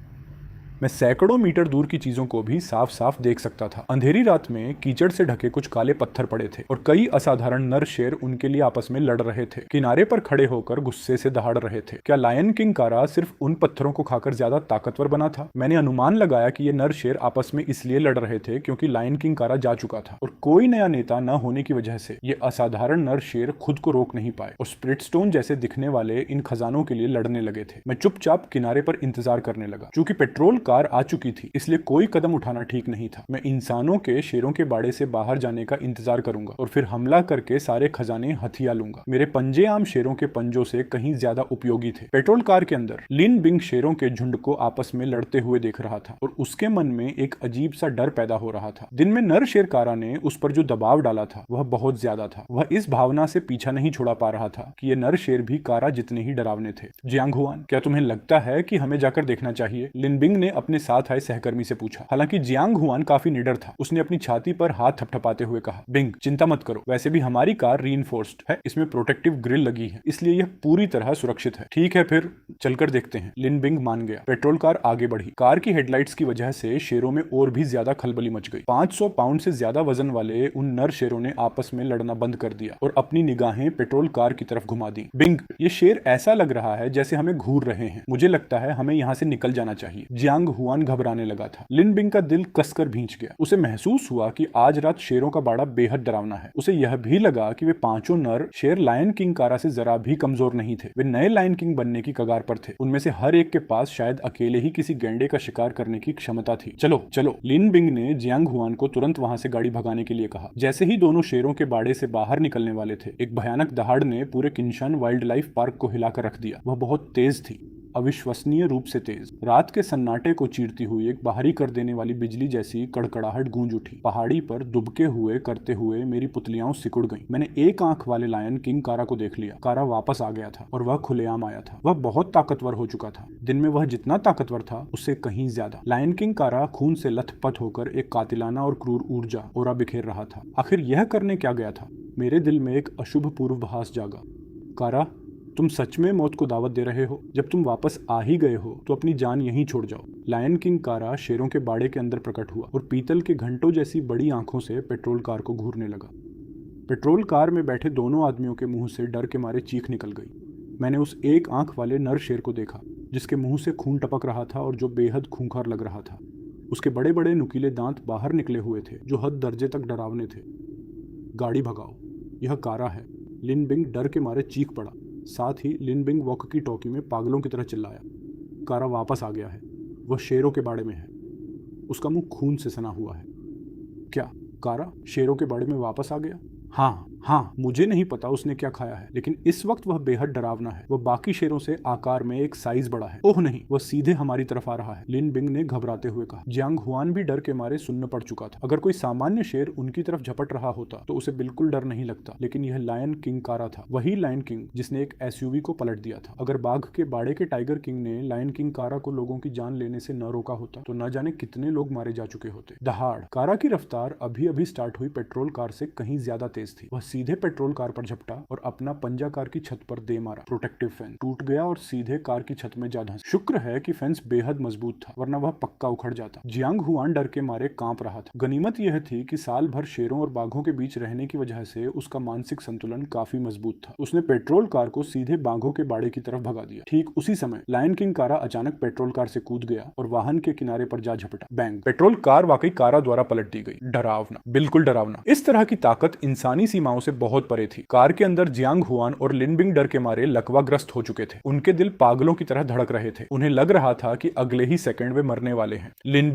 मैं सैकड़ों मीटर दूर की चीजों को भी साफ साफ देख सकता था। अंधेरी रात में कीचड़ से ढके कुछ काले पत्थर पड़े थे और कई असाधारण नर शेर उनके लिए आपस में लड़ रहे थे, किनारे पर खड़े होकर गुस्से से दहाड़ रहे थे। क्या लायन किंग कारा सिर्फ उन पत्थरों को खाकर ज्यादा ताकतवर बना था? मैंने अनुमान लगाया कि ये नर शेर आपस में इसलिए लड़ रहे थे क्योंकि लायन किंग कारा जा चुका था और कोई नया नेता न होने की वजह से ये असाधारण नर शेर खुद को रोक नहीं पाए और स्प्रिटस्टोन जैसे दिखने वाले इन खजानों के लिए लड़ने लगे थे। मैं चुपचाप किनारे पर इंतजार करने लगा। चूंकि पेट्रोल कार आ चुकी थी इसलिए कोई कदम उठाना ठीक नहीं था। मैं इंसानों के शेरों के बाड़े से बाहर जाने का इंतजार करूंगा और फिर हमला करके सारे खजाने हथिया लूंगा। मेरे पंजे आम शेरों के पंजों से कहीं ज्यादा उपयोगी थे। पेट्रोल कार के अंदर लिन बिंग शेरों के झुंड को आपस में लड़ते हुए देख रहा था और उसके मन में एक अजीब सा डर पैदा हो रहा था। दिन में नर शेर कारा ने उस पर जो दबाव डाला था वह बहुत ज्यादा था। वह इस भावना से पीछा नहीं छुड़ा पा रहा था कि ये नर शेर भी कारा जितने ही डरावने थे। जियांग हुआन, क्या तुम्हें लगता है कि हमें जाकर देखना चाहिए? लिन बिंग ने अपने साथ आए सहकर्मी से पूछा। हालांकि जियांग हुआन काफी निडर था। उसने अपनी छाती पर हाथ थपथपाते हुए कहा, बिंग चिंता मत करो, वैसे भी हमारी कार रीइंफोर्स्ड है, इसमें प्रोटेक्टिव ग्रिल लगी है, इसलिए यह पूरी तरह सुरक्षित है। ठीक है फिर चलकर देखते हैं। लिन बिंग मान गया। पेट्रोल कार आगे बढ़ी। कार की हेडलाइट्स की वजह से शेरों में और भी ज्यादा खलबली मच गई। 500 पाउंड से ज्यादा वजन वाले उन नर शेरों ने आपस में लड़ना बंद कर दिया और अपनी निगाहें पेट्रोल कार की तरफ घुमा दी। बिंग, ये शेर ऐसा लग रहा है जैसे हमें घूर रहे हैं। मुझे लगता है हमें यहाँ से निकल जाना चाहिए। जियांग हुआन घबराने लगा था। लिन बिंग का दिल कसकर भींच गया। उसे महसूस हुआ कि आज रात शेरों का बाड़ा बेहद डरावना है। उसे यह भी लगा कि वे पांचों नर शेर लायन किंग कारा से जरा भी कमजोर नहीं थे। वे नए लायन किंग बनने की कगार पर थे। उनमें से हर एक के पास शायद अकेले ही किसी गैंडे का शिकार करने की क्षमता थी। चलो चलो, लिन बिंग ने जियांग हुआन को तुरंत वहां से गाड़ी भगाने के लिए कहा। जैसे ही दोनों शेरों के बाड़े से बाहर निकलने वाले थे, एक भयानक दहाड़ ने पूरे किंशान वाइल्ड लाइफ पार्क को हिलाकर रख दिया। वह बहुत तेज थी, अविश्वसनीय रूप से तेज। रात के सन्नाटे को चीरती हुई एक बाहरी कर देने वाली बिजली जैसी कड़कड़ाहट गूंज उठी। पहाड़ी पर दुबके हुए करते हुए मेरी पुतलियां सिकुड़ गईं। मैंने एक आंख वाले लायन किंग कारा को देख लिया। कारा वापस आ गया था और वह खुलेआम आया था। वह बहुत ताकतवर हो चुका था। दिन में वह जितना ताकतवर था उससे कहीं ज्यादा। लायन किंग कारा खून से लथपथ होकर एक कातिलाना और क्रूर ऊर्जा ओरा बिखेर रहा था। आखिर यह करने क्या गया था? मेरे दिल में एक अशुभ पूर्वाभास जागा। कारा, तुम सच में मौत को दावत दे रहे हो? जब तुम वापस आ ही गए हो तो अपनी जान यहीं छोड़ जाओ। लायन किंग कारा शेरों के बाड़े के अंदर प्रकट हुआ और पीतल के घंटों जैसी बड़ी आंखों से पेट्रोल कार को घूरने लगा। पेट्रोल कार में बैठे दोनों आदमियों के मुंह से डर के मारे चीख निकल गई। मैंने उस एक आंख वाले नर शेर को देखा जिसके मुंह से खून टपक रहा था और जो बेहद खूंखार लग रहा था। उसके बड़े बड़े नुकीले दांत बाहर निकले हुए थे जो हद दर्जे तक डरावने थे। गाड़ी भगाओ, यह कारा है। लिन बिंग डर के मारे चीख पड़ा। साथ ही लिन बिंग वॉकी टॉकी में पागलों की तरह चिल्लाया। कारा वापस आ गया है। वह शेरों के बाड़े में है। उसका मुंह खून से सना हुआ है। क्या कारा शेरों के बाड़े में वापस आ गया? हाँ, मुझे नहीं पता उसने क्या खाया है, लेकिन इस वक्त वह बेहद डरावना है। वह बाकी शेरों से आकार में एक साइज बड़ा है। ओह नहीं, वह सीधे हमारी तरफ आ रहा है, लिन बिंग ने घबराते हुए कहा। जियांग हुआन भी डर के मारे सुन्न पड़ चुका था। अगर कोई सामान्य शेर उनकी तरफ झपट रहा होता तो उसे बिल्कुल डर नहीं लगता, लेकिन यह लायन किंग कारा था, वही लायन किंग जिसने एक एसयूवी को पलट दिया था। अगर बाघ के बाड़े के टाइगर किंग ने लायन किंग कारा को लोगों की जान लेने से न रोका होता तो न जाने कितने लोग मारे जा चुके होते। दहाड़। कारा की रफ्तार अभी अभी स्टार्ट हुई पेट्रोल कार से कहीं ज्यादा तेज थी। वह सीधे पेट्रोल कार पर झपटा और अपना पंजा कार की छत पर दे मारा। प्रोटेक्टिव फेंस टूट गया और सीधे कार की छत में जा धंसा। शुक्र है कि फेंस बेहद मजबूत था, वरना वह पक्का उखड़ जाता। जियांग हुआन डर के मारे कांप रहा था। गनीमत यह थी कि साल भर शेरों और बाघों के बीच रहने की वजह से उसका मानसिक संतुलन काफी मजबूत था। उसने पेट्रोल कार को सीधे बाघों के बाड़े की तरफ भगा दिया। ठीक उसी समय लायन किंग कारा अचानक पेट्रोल कार से कूद गया और वाहन के किनारे पर जा झपटा। बैंग। पेट्रोल कार वाकई कारा द्वारा पलट दी गई। डरावना, बिल्कुल डरावना। इस तरह की ताकत इंसानी सीमाओं घटनाओं से बहुत परे थी। कार के अंदर जियांग हुआन और लिन बिंग डर के मारे लकवाग्रस्त हो चुके थे। उनके दिल पागलों की तरह धड़क रहे थे। उन्हें लग रहा था कि अगले ही सेकंड वे मरने वाले हैं। लिन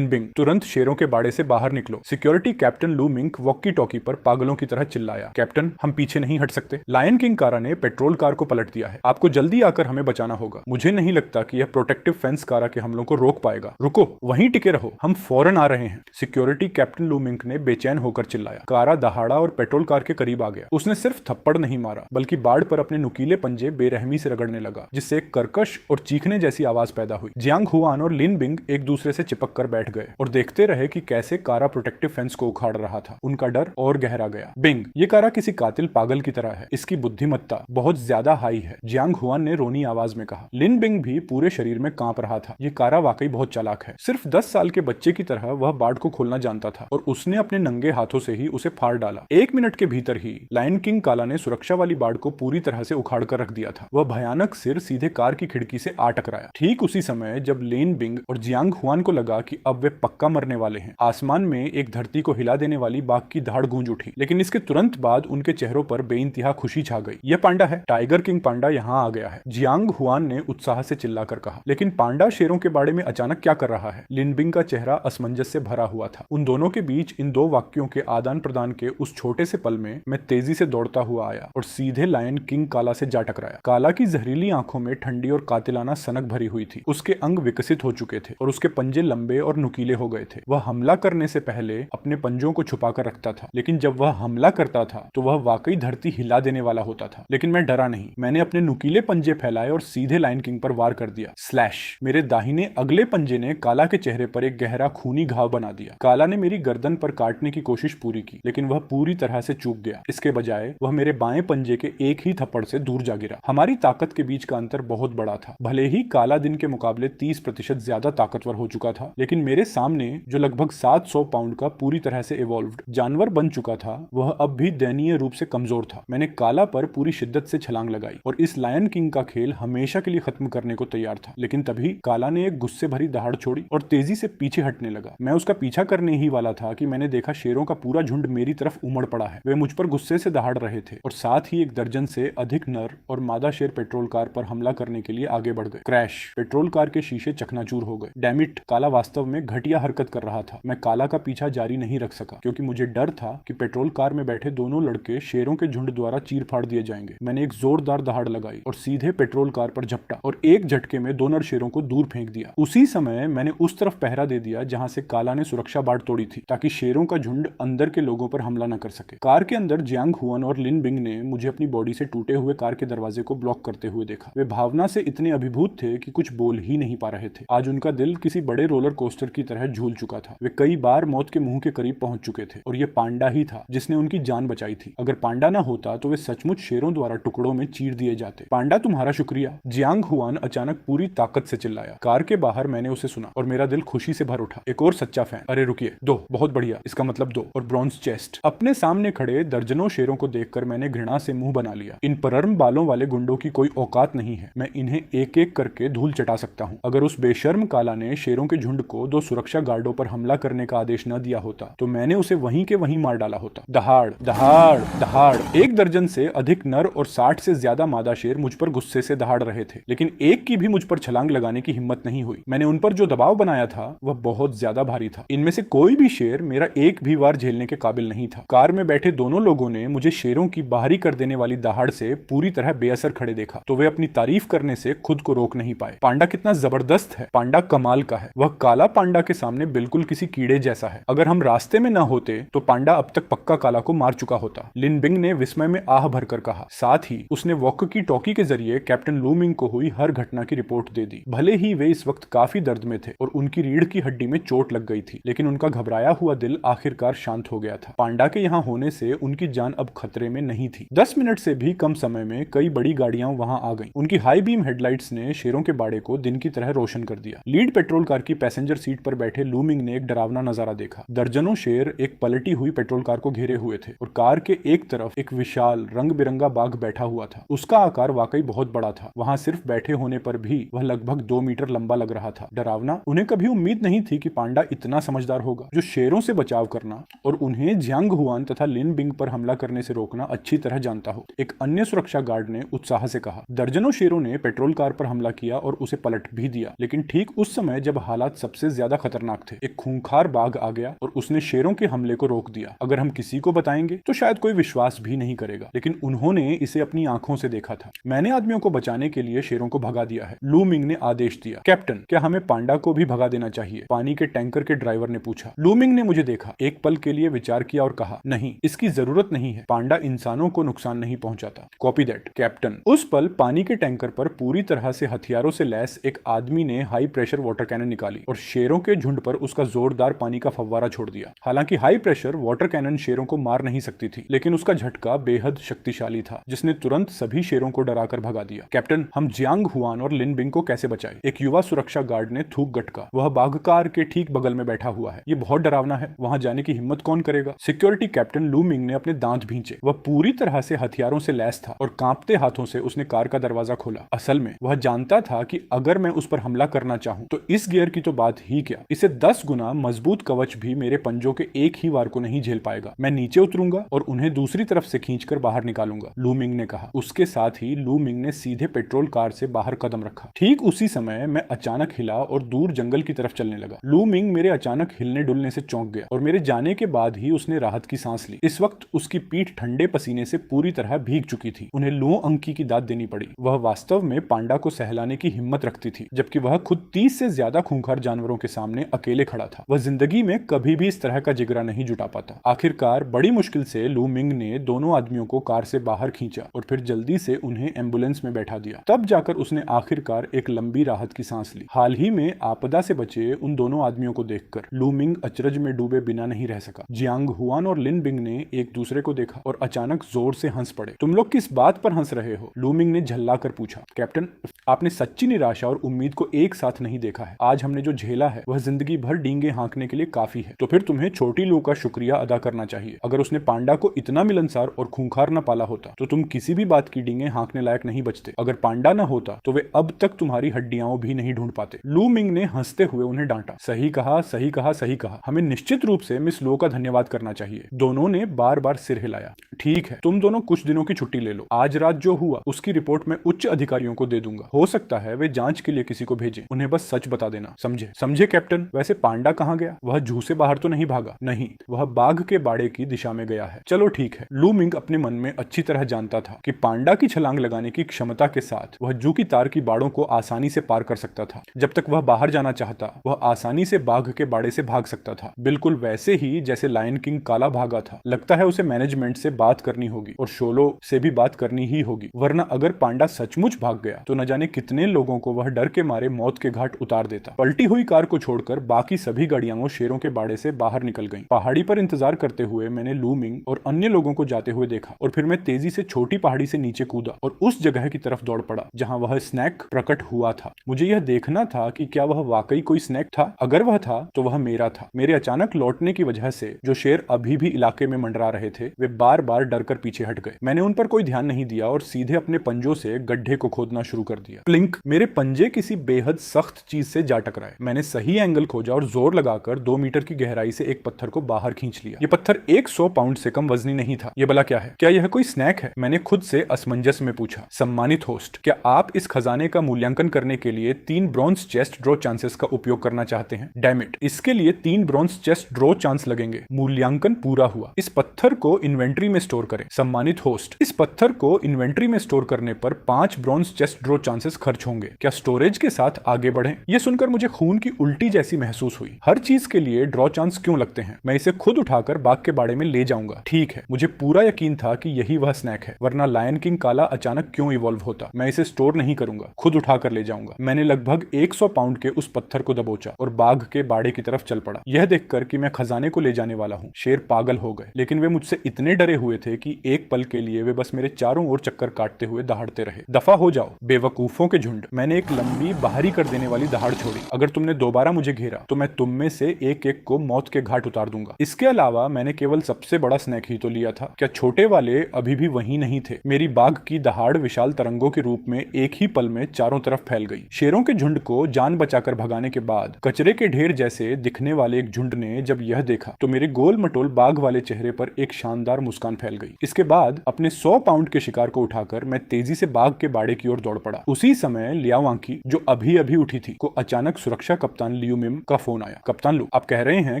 बिंग तुरंत शेरों के बाड़े से बाहर निकलो। सिक्योरिटी कैप्टन लू मिंग वॉकी टॉकी पर पागलों की तरह चिल्लाया। कैप्टन, हम पीछे नहीं हट सकते। लायन किंग कारा ने पेट्रोल कार को पलट दिया है। आपको जल्दी आकर हमें बचाना होगा। मुझे नहीं लगता कि यह प्रोटेक्टिव फेंस कारा के हमलों को रोक पाएगा। रुको, वहीं टिके रहो, हम फौरन आ रहे हैं। सिक्योरिटी कैप्टन लू मिंग ने बेचैन होकर चिल्लाया। कारा दहाड़ा और पेट्रोल कार के करीब आ गया। उसने सिर्फ थप्पड़ नहीं मारा, बल्कि बाड़ पर अपने नुकीले पंजे बेरहमी से रगड़ने लगा, जिससे एक कर्कश और चीखने जैसी आवाज पैदा हुई। जियांग हुआन और लिन बिंग एक दूसरे से चिपक कर बैठ गए और देखते रहे कि कैसे कारा प्रोटेक्टिव फेंस को उखाड़ रहा था। उनका डर और गहरा गया। बिंग, ये कारा किसी कातिल पागल की तरह है। इसकी बुद्धिमत्ता बहुत ज्यादा हाई है, जियांग हुआन ने रोनी आवाज में कहा। लिन बिंग भी पूरे शरीर में कांप रहा था। ये कारा वाकई बहुत चालाक है। सिर्फ 10 साल के बच्चे की तरह वह बाड़ को खोलना जानता था और उसने अपने नंगे हाथों से ही उसे फाड़ डाला। 1 मिनट के भीतर ही लायन किंग काला ने सुरक्षा वाली बाड़ को पूरी तरह से उखाड़ कर रख दिया था। वह भयानक सिर सीधे कार की खिड़की से आ टकराया। ठीक उसी समय जब लिन बिंग और जियांग हुआन को लगा कि अब वे पक्का मरने वाले हैं, आसमान में एक धरती को हिला देने वाली बाघ की दहाड़ गूंज उठी। लेकिन इसके तुरंत बाद उनके चेहरों पर बेइंतहा खुशी छा गई। यह पांडा है, टाइगर किंग पांडा यहाँ आ गया है, जियांग हुआन ने उत्साह से चिल्लाकर कहा। लेकिन पांडा शेरों के बाड़े में अचानक क्या कर रहा है? लिन बिंग का चेहरा असमंजस से भरा हुआ था। उन दोनों के बीच इन दो वाक्यों के आदान प्रदान के उस छोटे से पल में मैं तेजी से दौड़ता हुआ आया और सीधे लायन किंग काला से जा टकराया। काला की जहरीली आंखों में ठंडी और कातिलाना सनक भरी हुई थी। उसके अंग विकसित हो चुके थे और उसके पंजे लंबे और नुकीले हो गए थे। वह हमला करने से पहले अपने पंजों को छुपा कर रखता था, लेकिन जब वह हमला करता था तो वह वाकई धरती हिला देने वाला होता था। लेकिन मैं डरा नहीं। मैंने अपने नुकीले पंजे फैलाए और सीधे लायन किंग पर वार कर दिया। स्लैश! मेरे दाहिने अगले पंजे ने काला के चेहरे पर एक गहरा खूनी घाव बना दिया। काला ने मेरी गर्दन पर काटने की कोशिश पूरी की, लेकिन वह पूरी तरह से चूक गया। इसके बजाय वह मेरे बाएं पंजे के एक ही थप्पड़ से दूर जा गिरा। हमारी ताकत के बीच का अंतर बहुत बड़ा था। भले ही काला दिन के मुकाबले 30% ज्यादा ताकतवर हो चुका था, लेकिन मेरे सामने जो लगभग 700 पाउंड का पूरी तरह से इवॉल्व्ड जानवर बन चुका था, वह अब भी दयनीय रूप से कमजोर था। मैंने काला पर पूरी शिद्दत से छलांग लगाई और इस लायन किंग का खेल हमेशा के लिए खत्म करने को तैयार था। लेकिन तभी काला ने एक गुस्से भरी दहाड़ छोड़ी और तेजी से पीछे हटने लगा। मैं उसका पीछा करने ही वाला था कि मैंने देखा शेरों का पूरा झुंड मेरी तरफ उमड़ पड़ा है। वे मुझ पर गुस्से से दहाड़ रहे थे और साथ ही 1 दर्जन से अधिक नर और मादा शेर पेट्रोल कार पर हमला करने के लिए आगे बढ़ गए। क्रैश! पेट्रोल कार के शीशे चकनाचूर हो गए। डैमिट! काला वास्तव में घटिया हरकत कर रहा था। मैं काला का पीछा जारी नहीं रख सका क्योंकि मुझे डर था कि पेट्रोल कार में बैठे दोनों लड़के शेरों के झुंड द्वारा चीर फाड़ दिए जाएंगे। मैंने एक जोरदार दहाड़ लगाई और सीधे पेट्रोल कार पर झपटा और एक झटके में 2 नर शेरों को दूर फेंक दिया। उसी समय मैंने उस तरफ पहरा दे दिया जहां से काला ने सुरक्षा बाड़ तोड़ी थी, ताकि शेरों का झुंड अंदर के लोगों पर हमला न कर सके। कार के अंदर जियांग हुआन और लिन बिंग ने मुझे अपनी बॉडी से टूटे हुए कार के दरवाजे को ब्लॉक करते हुए देखा। वे भावना से इतने अभिभूत थे कि कुछ बोल ही नहीं पा रहे थे। आज उनका दिल किसी बड़े रोलर कोस्टर की तरह झूल चुका था। वे कई बार मौत के मुंह के करीब पहुंच चुके थे और यह पांडा ही था जिसने उनकी जान बचाई थी। अगर पांडा ना होता तो वे सचमुच शेरों द्वारा टुकड़ों में चीर दिए जाते। पांडा, तुम्हारा शुक्रिया! जियांग हुआन अचानक पूरी ताकत से चिल्लाया। कार के बाहर मैंने उसे सुना और मेरा दिल खुशी से भर उठा। एक और सच्चा फैन! अरे रुकिए, 2! बहुत बढ़िया, इसका मतलब 2 और ब्रॉन्ज चेस्ट। अपने सामने खड़े दर्जनों शेरों को देखकर मैंने घृणा से मुंह बना लिया। इन परर्म बालों वाले गुंडों की कोई औकात नहीं है। मैं इन्हें एक एक करके धूल चटा सकता हूँ। अगर उस बेशर्म काला ने शेरों के झुंड को 2 सुरक्षा गार्डों पर हमला करने का आदेश न दिया होता तो मैंने उसे वहीं के वहीं मार डाला होता। दहाड़ दहाड़ दहाड़! 1 दर्जन से अधिक नर और 60 से ज्यादा मादा शेर मुझ पर गुस्से से दहाड़ रहे थे, लेकिन एक की भी मुझ पर छलांग लगाने की हिम्मत नहीं हुई। मैंने उन पर जो दबाव बनाया था वह बहुत ज्यादा भारी था। इनमें से कोई भी शेर मेरा एक भी वार झेलने के काबिल नहीं था। कार में बैठे दोनों लोगों ने मुझे शेरों की बाहरी कर देने वाली दहाड़ से पूरी तरह बेअसर खड़े देखा, तो वे अपनी तारीफ करने से खुद को रोक नहीं पाए। पांडा कितना जबरदस्त है! पांडा कमाल का है। वह काला पांडा के सामने बिल्कुल किसी कीड़े जैसा है। अगर हम रास्ते में न होते तो पांडा अब तक पक्का काला को मार चुका होता। लिन बिंग ने विस्मय में आह भरकर कहा। साथ ही उसने वॉकी टॉकी के जरिए कैप्टन लू मिंग को हुई हर घटना की रिपोर्ट दे दी। भले ही वे इस वक्त काफी दर्द में थे और उनकी रीढ़ की हड्डी में चोट लग गई थी, लेकिन उनका घबराया हुआ दिल आखिरकार शांत हो गया था। पांडा के यहाँ होने से उनकी जान अब खतरे में नहीं थी। 10 मिनट से भी कम समय में कई बड़ी गाड़ियां वहां आ गईं। उनकी हाई बीम हेडलाइट्स ने शेरों के बाड़े को दिन की तरह रोशन कर दिया। लीड पेट्रोल कार की पैसेंजर सीट पर बैठे लू मिंग ने एक डरावना नजारा देखा। दर्जनों शेर एक पलटी हुई पेट्रोल कार को घेरे हुए थे और कार के एक तरफ एक विशाल रंग बिरंगा बाघ बैठा हुआ था। उसका आकार वाकई बहुत बड़ा था। वहां सिर्फ बैठे होने पर भी वह लगभग 2 मीटर लंबा लग रहा था। डरावना! उन्हें कभी उम्मीद नहीं थी कि पांडा इतना समझदार होगा। जो शेरों से बचाव करना और उन्हें जियांग हुआन तथा लिन बिंग मिंग पर हमला करने से रोकना अच्छी तरह जानता हो। एक अन्य सुरक्षा गार्ड ने उत्साह से कहा। दर्जनों शेरों ने पेट्रोल कार पर हमला किया और उसे पलट भी दिया, लेकिन ठीक उस समय जब हालात सबसे ज्यादा खतरनाक थे, एक खूंखार बाघ आ गया और उसने शेरों के हमले को रोक दिया। अगर हम किसी को बताएंगे तो शायद कोई विश्वास भी नहीं करेगा, लेकिन उन्होंने इसे अपनी आंखों से देखा था। मैंने आदमियों को बचाने के लिए शेरों को भगा दिया है। लू मिंग ने आदेश दिया। कैप्टन, क्या हमें पांडा को भी भगा देना चाहिए? पानी के टैंकर के ड्राइवर ने पूछा। लू मिंग ने मुझे देखा, एक पल के लिए विचार किया और कहा, नहीं, इसकी जरूरत नहीं है। पांडा इंसानों को नुकसान नहीं पहुंचाता। Copy that captain. उस पल पानी के टैंकर पर पूरी तरह से हथियारों से लैस एक आदमी ने हाई प्रेशर वाटर कैनन निकाली और शेरों के झुंड पर उसका जोरदार पानी का फव्वारा छोड़ दिया। हालांकि हाई प्रेशर वाटर कैनन शेरों को मार नहीं सकती थी, लेकिन उसका झटका बेहद शक्तिशाली था, जिसने तुरंत सभी शेरों को डराकर भगा दिया। कैप्टन, हम जियांग हुआन और लिन बिंग को कैसे बचाएं? एक युवा सुरक्षा गार्ड ने थूक गटका। वह बाघ कार के ठीक बगल में बैठा हुआ है। ये बहुत डरावना है, वहां जाने की हिम्मत कौन करेगा? सिक्योरिटी कैप्टन लू मिंग ने अपने दांत भींचे। वह पूरी तरह से हथियारों से लैस था और कांपते हाथों से उसने कार का दरवाजा खोला। असल में वह जानता था कि अगर मैं उस पर हमला करना चाहूं तो इस गियर की तो बात ही क्या, इसे 10 गुना मजबूत कवच भी मेरे पंजों के एक ही वार को नहीं झेल पाएगा। मैं नीचे उतरूंगा और उन्हें दूसरी तरफ से खींचकर बाहर निकालूंगा, लू मिंग ने कहा। उसके साथ ही लू मिंग ने सीधे पेट्रोल कार से बाहर कदम रखा। ठीक उसी समय मैं अचानक हिला और दूर जंगल की तरफ चलने लगा। लू मिंग मेरे अचानक हिलने डुलने से चौंक गया और मेरे जाने के बाद ही उसने राहत की सांस ली। इस वक्त उसकी पीठ ठंडे पसीने से पूरी तरह भीग चुकी थी। उन्हें लो अंकी की दाद देनी पड़ी। वह वास्तव में पांडा को सहलाने की हिम्मत रखती थी, जबकि वह खुद 30 से ज्यादा खूंखार जानवरों के सामने अकेले खड़ा था। वह जिंदगी में कभी भी इस तरह का जिगरा नहीं जुटा पाता। आखिरकार बड़ी मुश्किल से लू मिंग ने दोनों आदमियों को कार से बाहर खींचा और फिर जल्दी से उन्हें एम्बुलेंस में बैठा दिया। तब जाकर उसने आखिरकार एक लंबी राहत की सांस ली। हाल ही में आपदा से बचे उन दोनों आदमियों को देखकर लू मिंग अचरज में डूबे बिना नहीं रह सका। जियांग हुआन और लिन बिंग ने एक दूसरे को देखा और अचानक जोर से हंस पड़े। तुम लोग किस बात पर हंस रहे हो? लू मिंग ने झल्ला कर पूछा। कैप्टन, आपने सच्ची निराशा और उम्मीद को एक साथ नहीं देखा है। आज हमने जो झेला है वह जिंदगी भर डींगे हाँकने के लिए काफी है। तो फिर तुम्हें छोटी लू का शुक्रिया अदा करना चाहिए। अगर उसने पांडा को इतना मिलनसार और खूंखार न पाला होता तो तुम किसी भी बात की डींगे हाँकने लायक नहीं बचते। अगर पांडा न होता तो वे अब तक तुम्हारी हड्डियां भी नहीं ढूंढ पाते। लू मिंग ने हंसते हुए उन्हें डांटा। सही कहा, सही कहा, सही कहा। हमें निश्चित रूप से मिस लो का धन्यवाद करना चाहिए। दोनों ने बार बार सिर हिलाया। ठीक है, तुम दोनों कुछ दिनों की छुट्टी ले लो। आज रात जो हुआ उसकी रिपोर्ट मैं उच्च अधिकारियों को दे दूंगा। हो सकता है वे जांच के लिए किसी को भेजें। उन्हें बस सच बता देना, समझे? समझे कैप्टन। वैसे पांडा कहाँ गया? वह जू से बाहर तो नहीं भागा? नहीं, वह बाघ के बाड़े की दिशा में गया है। चलो ठीक है। लू मिंग अपने मन में अच्छी तरह जानता था कि पांडा की छलांग लगाने की क्षमता के साथ वह जू की तार की बाड़ों को आसानी से पार कर सकता था। जब तक वह बाहर जाना चाहता वह आसानी से बाघ के बाड़े से भाग सकता था, बिल्कुल वैसे ही जैसे लायन किंग काला भागा था। लगता है उसे मैनेजमेंट से बात करनी होगी और शोलो से भी बात करनी ही होगी, वरना अगर पांडा सचमुच भाग गया तो न जाने कितने लोगों को वह डर के मारे मौत के घाट उतार देता। पलटी हुई कार को छोड़कर बाकी सभी गाड़ियां शेरों के बाड़े से बाहर निकल गईं। पहाड़ी पर इंतजार करते हुए मैंने लू मिंग और अन्य लोगों को जाते हुए देखा और फिर मैं तेजी से छोटी पहाड़ी से नीचे कूदा और उस जगह की तरफ दौड़ पड़ा जहां वह स्नैक प्रकट हुआ था। मुझे यह देखना था कि क्या वह वाकई कोई स्नैक था। अगर वह था तो वह मेरा था। मेरे अचानक लौटने की वजह से जो शेर अभी भी इलाके में मंडरा रहे थे वे बार बार डर कर पीछे हट गए। मैंने उन पर कोई ध्यान नहीं दिया और सीधे अपने पंजों से गड्ढे को खोदना शुरू कर दिया। क्लिंक, मेरे पंजे किसी बेहद सख्त चीज से जा टकराए। मैंने सही एंगल खोजा और जोर लगाकर 2 मीटर की गहराई से एक पत्थर को बाहर खींच लिया। यह पत्थर 100 पाउंड से कम वजनी नहीं था। यह भला क्या है? क्या यह कोई स्नैक है? मैंने खुद से असमंजस में पूछा। सम्मानित होस्ट, क्या आप इस खजाने का मूल्यांकन करने के लिए 3 ब्रॉन्ज चेस्ट ड्रॉ चांसेस का उपयोग करना चाहते हैं? डैम इट, इसके लिए 3 ब्रॉन्ज चेस्ट ड्रॉ चांस लगेंगे। मूल्यांकन पूरा हुआ। इस पत्थर को इन्वेंट्री में स्टोर करें। सम्मानित होस्ट, इस पत्थर को इन्वेंट्री में स्टोर करने पर 5 ब्रॉन्ज चेस्ट ड्रॉ चांसेस खर्च होंगे। क्या स्टोरेज के साथ आगे बढ़ें? यह सुनकर मुझे खून की उल्टी जैसी महसूस हुई। हर चीज के लिए ड्रॉ चांस क्यों लगते हैं? मैं इसे खुद उठाकर बाग के बाड़े में ले जाऊंगा। ठीक है, मुझे पूरा यकीन था कि यही वह स्नैक है, वरना लायन किंग काला अचानक क्यों इवॉल्व होता। मैं इसे स्टोर नहीं करूंगा, खुद उठाकर ले जाऊंगा। मैंने लगभग 100 पाउंड के उस पत्थर को दबोचा और बाघ के बाड़े की तरफ चल पड़ा। यह देखकर कि मैं खजाने को ले जाने वाला हूँ शेर पागल हो गए, लेकिन वे मुझसे इतने डरे हुए थे कि एक पल के लिए वे बस मेरे चारों ओर चक्कर काटते हुए दहाड़ते रहे। दफा हो जाओ बेवकूफों के झुंड। मैंने एक लंबी बाहरी कर देने वाली दहाड़ छोड़ी। अगर तुमने दोबारा मुझे घेरा तो मैं तुम में से एक एक को मौत के घाट उतार दूंगा। इसके अलावा मैंने केवल सबसे बड़ा स्नैक ही तो लिया था। क्या छोटे वाले अभी भी वहीं नहीं थे? मेरी बाघ की दहाड़ विशाल तरंगों के रूप में एक ही पल में चारों तरफ फैल गई। शेरों के झुंड को जान बचाकर भगाने के बाद कचरे के ढेर जैसे दिखने वाले एक झुंड ने जब यह देखा तो मेरे गोल मटोल बाघ वाले चेहरे पर एक शानदार मुस्कान फैल गई। इसके बाद अपने 100 पाउंड के शिकार को उठाकर मैं तेजी से बाघ के बाड़े की ओर दौड़ पड़ा। उसी समय लियाओ आंकी, जो अभी अभी उठी थी, को अचानक सुरक्षा कप्तान लियू मिम का फोन आया। कप्तान लू, आप कह रहे हैं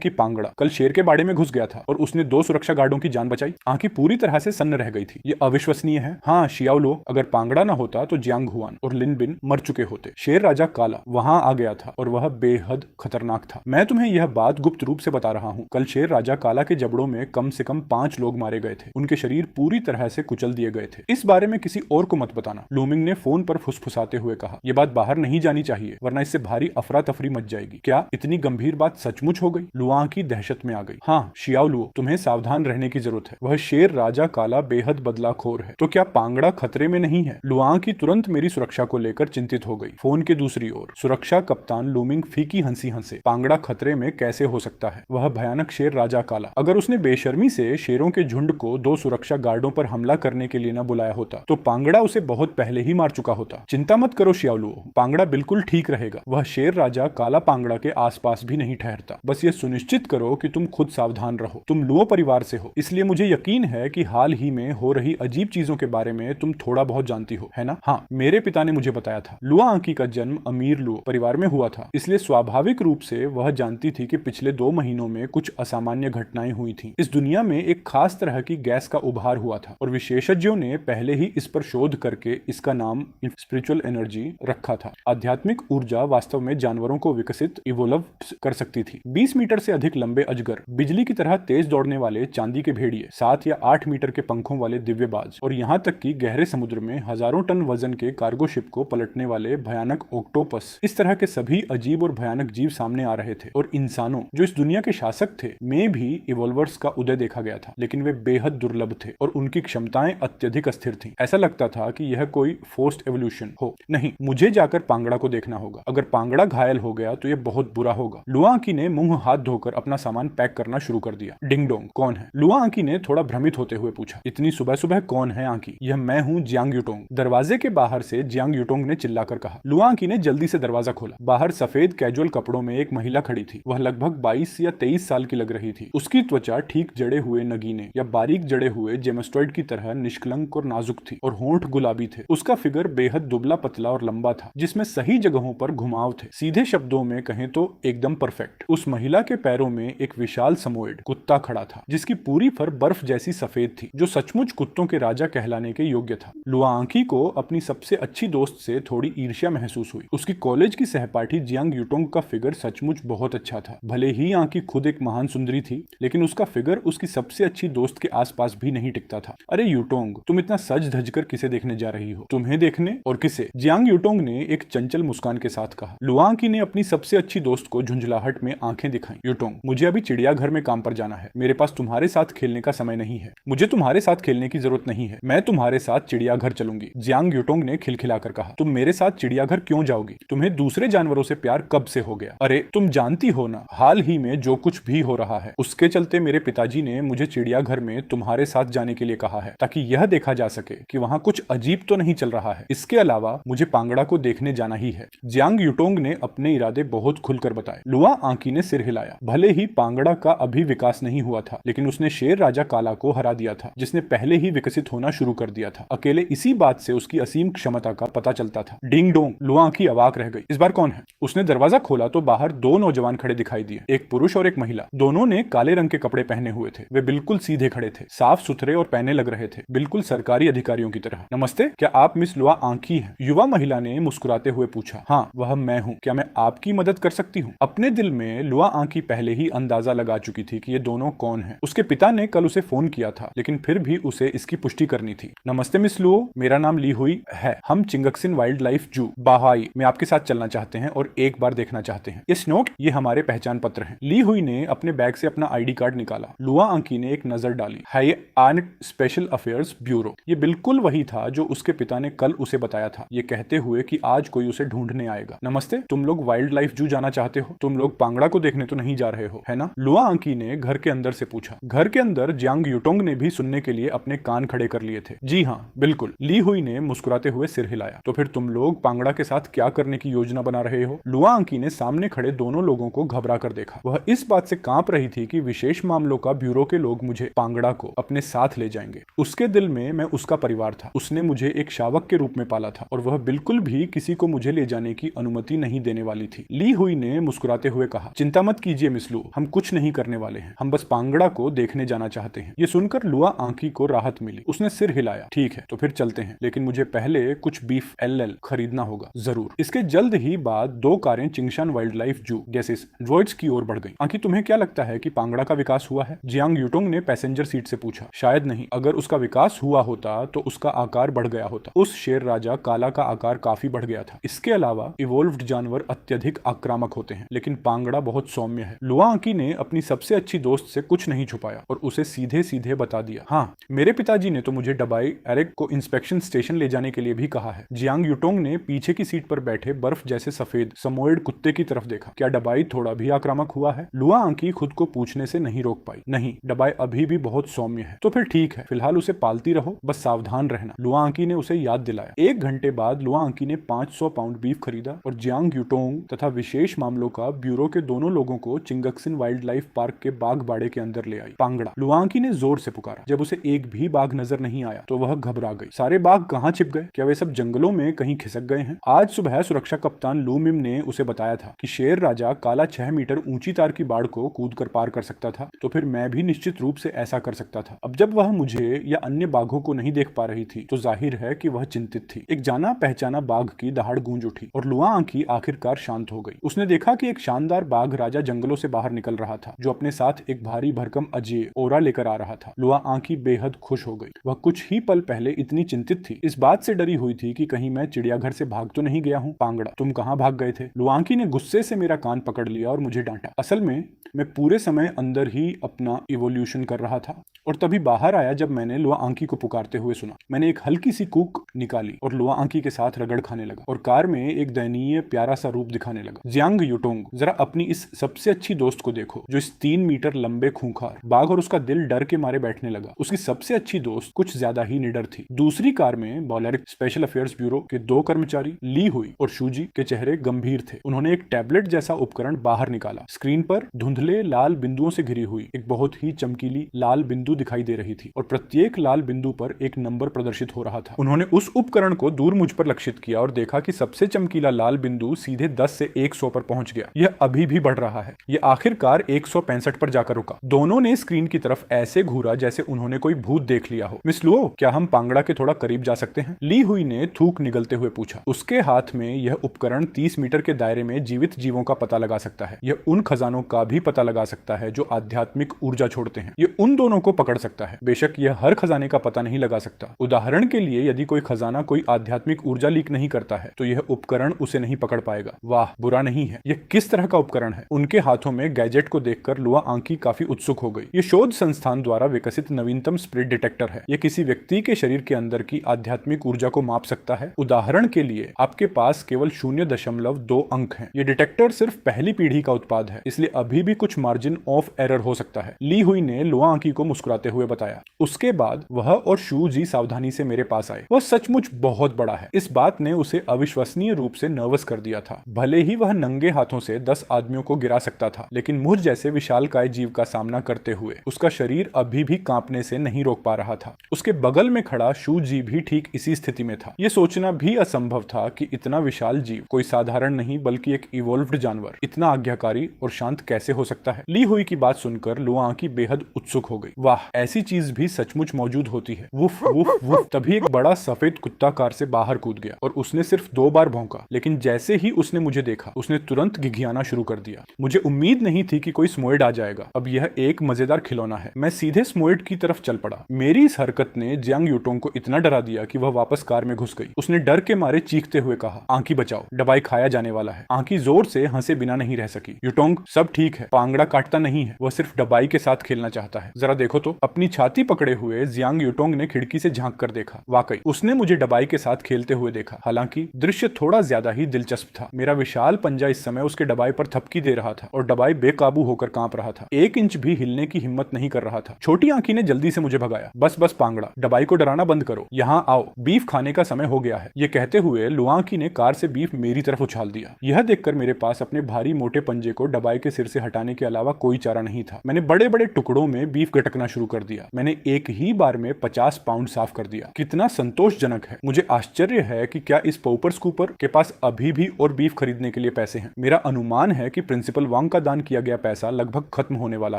कि पांगड़ा कल शेर के बाड़े में घुस गया था और उसने 2 सुरक्षा गार्डों की जान बचाई? आंकी पूरी तरह से सन्न रह गई थी। ये अविश्वसनीय है। हाँ शियाओ लो, अगर पांगड़ा ना होता तो जियांग हुआन और लिन बिन मर चुके होते। शेर राजा काला वहां आ गया था और वह बेहद खतरनाक था। मैं तुम्हें यह बात गुप्त रूप से बता रहा हूँ। कल शेर राजा काला के जबड़ों में कम से कम 5 लोग मारे गए थे। उनके शरीर पूरी तरह से कुचल दिए गए थे। इस बारे में किसी और को मत बताना, लूमिंग ने फोन पर फुसफुसाते हुए कहा। यह बात बाहर नहीं जानी चाहिए, वरना इससे भारी अफरा तफरी मच जाएगी। क्या इतनी गंभीर बात सचमुच हो गई? लुआ की दहशत में आ गई। हाँ शियाओ लुओ, तुम्हें सावधान रहने की जरूरत है। वह शेर राजा काला बेहद बदलाखोर है। तो क्या पांगड़ा खतरे में नहीं है? लुआ की तुरंत मेरी सुरक्षा को लेकर चिंतित हो गई। फोन के दूसरी ओर सुरक्षा कप्तान लूमिंग फीकी हंसी हंसे। पांगड़ा खतरे में कैसे हो सकता है? वह भयानक शेर राजा काला, अगर उसने बेशर्मी से शेरों के झुंड को 2 सुरक्षा गार्डों पर हमला करने के लिए न बुलाया होता तो पांगड़ा उसे बहुत पहले ही मार चुका होता। चिंता मत करो शियाओ लुओ, पांगड़ा बिल्कुल ठीक रहेगा। वह शेर राजा काला पांगड़ा के आसपास भी नहीं ठहरता। बस ये सुनिश्चित करो कि तुम खुद सावधान रहो। तुम लुओ परिवार से हो, इसलिए मुझे यकीन है कि हाल ही में हो रही अजीब चीजों के बारे में तुम थोड़ा बहुत जानती हो, है ना? हाँ, मेरे पिता ने मुझे बताया था। लुआ आंकी का जन्म अमीर लुओ परिवार में हुआ था, इसलिए स्वाभाविक रूप से वह जानती थी कि पिछले 2 महीनों में कुछ असामान्य घटनाएं हुई थीं। इस दुनिया में एक खास तरह की गैस का उभार हुआ था और विशेषज्ञों ने पहले ही इस पर शोध करके इसका नाम स्पिरिचुअल एनर्जी रखा था। आध्यात्मिक ऊर्जा वास्तव में जानवरों को विकसित इवोल्व कर सकती थी। 20 मीटर से अधिक लंबे अजगर, बिजली की तरह तेज दौड़ने वाले चांदी के भेड़िए, 7 या 8 मीटर के पंखों वाले दिव्यबाज और यहाँ तक कि गहरे समुद्र में हजारों टन वजन के कार्गो शिप को पलटने वाले भयानक ऑक्टोपस, इस तरह के सभी अजीब और भयानक जीव सामने आ रहे थे। और इंसानों, जो इस दुनिया के शासक थे, में भी इवोल्वर्स का उदय देखा गया था, लेकिन वे बेहद दुर्लभ थे और उनकी क्षमताएं अत्यधिक अस्थिर थीं। ऐसा लगता था कि यह कोई फोर्स्ड एवोल्यूशन हो। नहीं, मुझे जाकर पांगड़ा को देखना होगा। अगर पांगड़ा घायल हो गया तो यह बहुत बुरा होगा। लुआ आंकी ने मुंह हाथ धोकर अपना सामान पैक करना शुरू कर दिया। डिंग डोंग, कौन है? लुआ आंकी ने थोड़ा भ्रमित होते हुए पूछा। इतनी सुबह सुबह कौन है आंकी? यह मैं हूँ, जियांग यूटोंग। दरवाजे के बाहर से जियांग यूटोंग ने चिल्लाकर कहा। लुआ आंकी ने जल्दी से दरवाजा खोला। बाहर सफेद कैजुअल कपड़ों में एक महिला खड़ी थी। वह लगभग 22 या 23 साल की लग रही थी। उसकी त्वचा ठीक जड़े हुए नगीने या बारीक जड़े हुए जेमस्टॉइड की तरह निष्कलंक और नाजुक थी और होंठ गुलाबी थे। उसका फिगर बेहद दुबला पतला और लंबा था, जिसमें सही जगहों पर घुमाव थे। सीधे शब्दों में कहें तो एकदम परफेक्ट। उस महिला के पैरों में एक विशाल समोएड कुत्ता खड़ा था, जिसकी पूरी फर बर्फ जैसी सफेद थी, जो सचमुच कुत्तों के राजा कहलाने के योग्य था। लुआ आंकी को अपनी सबसे अच्छी दोस्त से थोड़ी ईर्ष्या महसूस हुई। उसकी कॉलेज की सहपाठी जियांग यूटोंग का फिगर सचमुच बहुत अच्छा था। भले ही आंकी खुद एक महान सुंदरी थी, लेकिन उसका फिगर उसकी सबसे अच्छी दोस्त के आसपास भी नहीं टिकता था। अरे यूटोंग, तुम इतना सज धज कर किसे देखने जा रही हो? तुम्हें देखने? और किसे? जियांग यूटोंग ने एक चंचल मुस्कान के साथ कहा। लुआ आंकी ने अपनी सबसे अच्छी दोस्त को झुंझलाहट में आंखें दिखाई। यूटोंग, मुझे अभी चिड़ियाघर में काम पर जाना है। मेरे पास तुम्हारे साथ खेलने का समय नहीं है। मुझे तुम्हारे साथ खेलने की जरूरत नहीं है। मैं तुम्हारे साथ चिड़ियाघर चलूंगी। जियांग यूटोंग ने खिलखिलाकर कहा। तुम मेरे साथ चिड़ियाघर क्यों जाओगी? तुम्हें दूसरे जानवरों से प्यार कब से हो गया? अरे तुम जानती हो ना, हाल ही में जो कुछ भी हो रहा है, उसके चलते मेरे पिताजी ने मुझे चिड़ियाघर में तुम्हारे साथ जाने के लिए कहा है, ताकि यह देखा जा सके कि वहां कुछ अजीब तो नहीं चल रहा है। इसके अलावा मुझे पांगड़ा को देखने जाना ही है। जियांग यूटोंग ने अपने इरादे बहुत खुलकर बताए। लुआ आंकी ने सिर हिलाया। भले ही पांगड़ा का अभी विकास नहीं हुआ था, लेकिन उसने शेर राजा काला को हरा दिया था, जिसने पहले ही विकसित होना शुरू कर दिया था। अकेले इसी बात से उसकी असीम क्षमता का पता चलता था। डिंग डोंग, लुआ आंकी अवाक रह गई। इस बार कौन है? उसने दरवाजा खोला तो बाहर 2 नौजवान खड़े दिखाई दिए, एक पुरुष और एक महिला। दोनों ने काले रंग के कपड़े पहने हुए थे। वे बिल्कुल सीधे खड़े थे, साफ सुथरे और पहने लग रहे थे, बिल्कुल सरकारी अधिकारियों की तरह। नमस्ते, क्या आप मिस लुआ आंकी हैं? युवा महिला ने मुस्कुराते हुए पूछा। हाँ, वह मैं हूँ। क्या मैं आपकी मदद कर सकती हूँ? अपने दिल में लुआ आंकी पहले ही अंदाजा लगा चुकी थी कि ये दोनों कौन हैं। उसके पिता ने कल उसे फोन किया था, लेकिन फिर भी उसे इसकी पुष्टि करनी थी। नमस्ते मिस लुओ, मेरा नाम ली हुई है। हम चिंगक्सिन वाइल्ड लाइफ जू बाहाई में आपके साथ चलना चाहते हैं और एक बार देखना चाहते हैं। ये स्नोक, ये हमारे पहचान पत्र हैं। ली हुई ने अपने बैग से अपना आईडी कार्ड निकाला। लुआ आंकी ने एक नजर डाली। है ये आर्न स्पेशल अफेयर्स ब्यूरो। ये बिल्कुल वही था जो उसके पिता ने कल उसे बताया था, ये कहते हुए कि आज कोई उसे ढूंढने आएगा। नमस्ते, तुम लोग वाइल्ड लाइफ जू जाना चाहते हो? तुम लोग पांगड़ा को देखने तो नहीं जा रहे हो, है ना? लुआ आंकी ने घर के अंदर से पूछा। घर के अंदर जियांग यूटोंग ने भी सुनने के लिए अपने कान खड़े कर लिए थे। जी हाँ, बिल्कुल। ली हुई ने मुस्कुराते हुए सिर हिलाया। तो फिर तुम लोग पांगड़ा के साथ क्या करने की योजना बना रहे हो? लुआ आंकी ने सामने खड़े दोनों लोगों को घबरा कर देखा। वह इस बात से कांप रही थी कि विशेष मामलों का ब्यूरो के लोग मुझे पांगड़ा को अपने साथ ले जाएंगे। उसके दिल में मैं उसका परिवार था। उसने मुझे एक शावक के रूप में पाला था और वह बिल्कुल भी किसी को मुझे ले जाने की अनुमति नहीं देने वाली थी। ली हुई ने मुस्कुराते हुए कहा, चिंता मत कीजिए मिस लू, हम कुछ नहीं करने वाले हैं, हम बस पांगड़ा को देखने जाना चाहते हैं। ये सुनकर लुआ आंकी को राहत मिली। उसने सिर हिलाया, ठीक है तो फिर चलते हैं, लेकिन मुझे पहले कुछ बीफ एलएल खरीदना होगा। जरूर। इसके जल्द ही बाद 2 कारें चिंगशान वाइल्ड लाइफ जू गेसेस ड्रॉइड्स की ओर बढ़ गईं। आंकी, तुम्हें क्या लगता है कि पांगड़ा का विकास हुआ है? जियांग यूटोंग ने पैसेंजर सीट से पूछा। शायद नहीं, अगर उसका विकास हुआ होता तो उसका आकार बढ़ गया होता। उस शेर राजा काला का आकार काफी बढ़ गया था। इसके अलावा इवोल्व्ड जानवर अत्यधिक आक्रामक होते हैं, लेकिन पांगड़ा बहुत सौम्य है। लुआ आंकी ने अपनी सबसे अच्छी दोस्त से कुछ नहीं छुपाया और उसे सीधे सीधे बता दिया। हाँ, मेरे पिताजी ने तो मुझे डबाई एरिक को इंस्पेक्शन स्टेशन ले जाने के लिए भी कहा है। जियांग यूटोंग ने पीछे की सीट पर बैठे बर्फ जैसे सफेद समोएड कुत्ते की तरफ देखा। क्या डबाई थोड़ा भी आक्रामक हुआ है? लुआ आंकी खुद को पूछने से नहीं रोक पाई। नहीं, डबाई अभी भी बहुत सौम्य है। तो फिर ठीक है, फिलहाल उसे पालती रहो, बस सावधान रहना, लुआ आंकी ने उसे याद दिलाया। 1 घंटे बाद लुआ आंकी ने 500 पाउंड बीफ खरीदा और जियांग यूटोंग तथा विशेष मामलों का ब्यूरो के दोनों लोगों को चिंगक्सिन वाइल्ड लाइफ पार्क के बाग बाड़े के अंदर ले आई। पांगड़ा। लुआ आंकी ने जोर से पुकारा। जब उसे एक भी बाघ नजर नहीं आया तो वह घबरा गई। सारे बाघ कहाँ छिप गए? क्या वे सब जंगलों में कहीं खिसक गए हैं? आज सुबह सुरक्षा कप्तान लू मिम ने उसे बताया था कि शेर राजा काला 6 मीटर ऊंची तार की बाड़ को कूद कर पार कर सकता था, तो फिर मैं भी निश्चित रूप से ऐसा कर सकता था। अब जब वह मुझे या अन्य बाघों को नहीं देख पा रही थी तो जाहिर है कि वह चिंतित थी। एक जाना पहचाना बाघ की दहाड़ गूंज उठी और लुआ आंकी आखिरकार शांत हो गई। उसने देखा कि एक शानदार बाघ राजा जंगलों से बाहर निकल रहा था, जो अपने साथ एक भारी भरकम अजय ओरा लेकर आ रहा था। लुआ आंकी बेहद खुश हो गई। वह कुछ ही पल पहले इतनी चिंतित थी, इस बात से डरी हुई थी कि कहीं मैं चिड़ियाघर से भाग तो नहीं गया हूँ। पांगड़ा, तुम कहाँ भाग गए थे? लुआ आंकी ने गुस्से से मेरा कान पकड़ लिया और मुझे डांटा। असल में मैं पूरे समय अंदर ही अपना इवोल्यूशन कर रहा था और तभी बाहर आया जब मैंने लुआ आंकी को पुकारते हुए सुना। मैंने एक हल्की सी कूक निकाली और लुआ आंकी के साथ रगड़ खाने लगा और कार में एक दयनीय प्यारा सा रूप दिखाने लगा। जियांग यूटोंग, जरा अपनी इस सबसे अच्छी दोस्त को देखो, जो इस 3 मीटर लंबे खूंखार बाघ, और उसका दिल डर के मारे बैठने लगा। उसकी सबसे अच्छी दोस्त कुछ ज्यादा ही निडर थी। दूसरी कार में बॉलेरिक स्पेशल अफेयर्स ब्यूरो के 2 कर्मचारी ली हुई और शूजी के चेहरे गंभीर थे। उन्होंने एक टैबलेट जैसा उपकरण बाहर निकाला। स्क्रीन पर धुंधले लाल बिंदुओं से घिरी हुई एक बहुत ही चमकीली लाल बिंदु दिखाई दे रही थी और प्रत्येक लाल बिंदु पर एक नंबर प्रदर्शित हो रहा था। उन्होंने उस उपकरण को दूर मुझ पर लक्षित किया और देखा कि सबसे चमकीला लाल बिंदु सीधे 10 से 100 पर पहुंच गया। यह अभी भी बढ़ रहा है। यह आखिरकार 165 पर जाकर रुका। दोनों ने स्क्रीन की तरफ ऐसे घूरा जैसे उन्होंने कोई भूत देख लिया हो। मिस लुओ, क्या हम पांगड़ा के थोड़ा करीब जा सकते हैं? ली हुई ने थूक निगलते हुए पूछा। उसके हाथ में यह उपकरण 30 मीटर के दायरे में जीवित जीवों का पता लगा सकता है। यह उन खजानों का भी पता लगा सकता है जो आध्यात्मिक ऊर्जा छोड़ते हैं। यह उन दोनों को पकड़ सकता है। बेशक यह हर खजाने का पता नहीं लगा सकता। उदाहरण के लिए, यदि कोई खजाना कोई आध्यात्मिक ऊर्जा लीक नहीं करता है तो यह उपकरण उसे नहीं पकड़ पाएगा। वाह, बुरा नहीं है। यह किस तरह का उपकरण है? उनके हाथों में गैजेट को देखकर लुआ आंकी काफी उत्सुक हो गई। यह शोध संस्थान द्वारा विकसित नवीनतम स्पिरिट डिटेक्टर है। यह किसी व्यक्ति के शरीर के अंदर की आध्यात्मिक ऊर्जा को माप सकता है। उदाहरण के लिए, आपके पास केवल 0.2 अंक हैं। यह डिटेक्टर सिर्फ पहली पीढ़ी का उत्पाद है, इसलिए अभी भी कुछ मार्जिन ऑफ एरर हो सकता है। ली हुई ने लुआ आंकी को मुस्कुराते हुए बताया। उसके बाद वह और शू जी सावधानी से मेरे पास आए। वह सचमुच बहुत बड़ा है। इस बात ने उसे अविश्वसनीय रूप से नर्वस कर दिया था। भले ही वह नंगे हाथों से 10 आदमियों को गिरा सकता था, लेकिन मुझ जैसे विशालकाय जीव का सामना करते हुए उसका शरीर अभी भी कांपने से नहीं रोक पा रहा था। उसके बगल में खड़ा शू जी भी ठीक इसी स्थिति में था। यह सोचना भी असंभव था कि इतना विशाल जीव, कोई साधारण नहीं बल्कि एक इवोल्व्ड जानवर, इतना आज्ञाकारी और शांत कैसे हो सकता है? ली हुई की बात सुनकर लुआ आंकी बेहद उत्सुक हो गई। वाह, ऐसी चीज भी सचमुच मौजूद होती है। Woof woof woof. तभी एक बड़ा सफेद कुत्ता कार से बाहर कूद गया और उसने सिर्फ 2 बार भौंका, लेकिन जैसे ही उसने मुझे देखा उसने तुरंत घिघियाना शुरू कर दिया। मुझे उम्मीद नहीं थी कि कोई स्मोइड आ जाएगा। अब यह एक मजेदार खिलौना है। मैं सीधे स्मोइड की तरफ चल पड़ा। मेरी इस हरकत ने जियांग यूटोंग को इतना डरा दिया कि वह वापस कार में घुस गई। उसने डर के मारे चीखते हुए कहा, आंकी बचाओ, डबाई खाया जाने वाला है। आंकी जोर से हंसे बिना नहीं रह सकी। यूटोंग, सब ठीक है, पांगड़ा काटता नहीं है, वह सिर्फ डबाई के साथ खेलना चाहता है। जरा देखो तो। अपनी छाती पकड़े हुए जियांग यूटोंग ने खिड़की से झांक कर देखा। वाकई उसने मुझे डबाई के साथ खेलते हुए देखा। हालांकि दृश्य थोड़ा ज्यादा ही दिलचस्प था। मेरा विशाल पंजा इस समय उसके डबाई पर थपकी दे रहा था और डबाई बेकाबू होकर कांप रहा था। 1 इंच भी हिलने की हिम्मत नहीं कर रहा था। छोटी आंखी ने जल्दी से मुझे भगाया। बस बस पांगड़ा, डबाई को डराना बंद करो, यहाँ आओ, बीफ खाने का समय हो गया है। ये कहते हुए लुआंकी ने कार से बीफ मेरी तरफ उछाल दिया। यह देखकर मेरे पास अपने भारी मोटे पंजे को डबाई के सिर से हटाने के अलावा कोई चारा नहीं था। मैंने बड़े बड़े टुकड़ों में बीफ गटकना शुरू कर दिया। मैंने एक ही बार में 50 पाउंड साफ कर दिया। कितना संतोषजनक है। मुझे आश्चर्य है कि क्या इस पोपर स्कूपर के पास अभी भी और बीफ खरीदने के लिए पैसे हैं। मेरा अनुमान है कि प्रिंसिपल वांग का दान किया गया पैसा लगभग खत्म होने वाला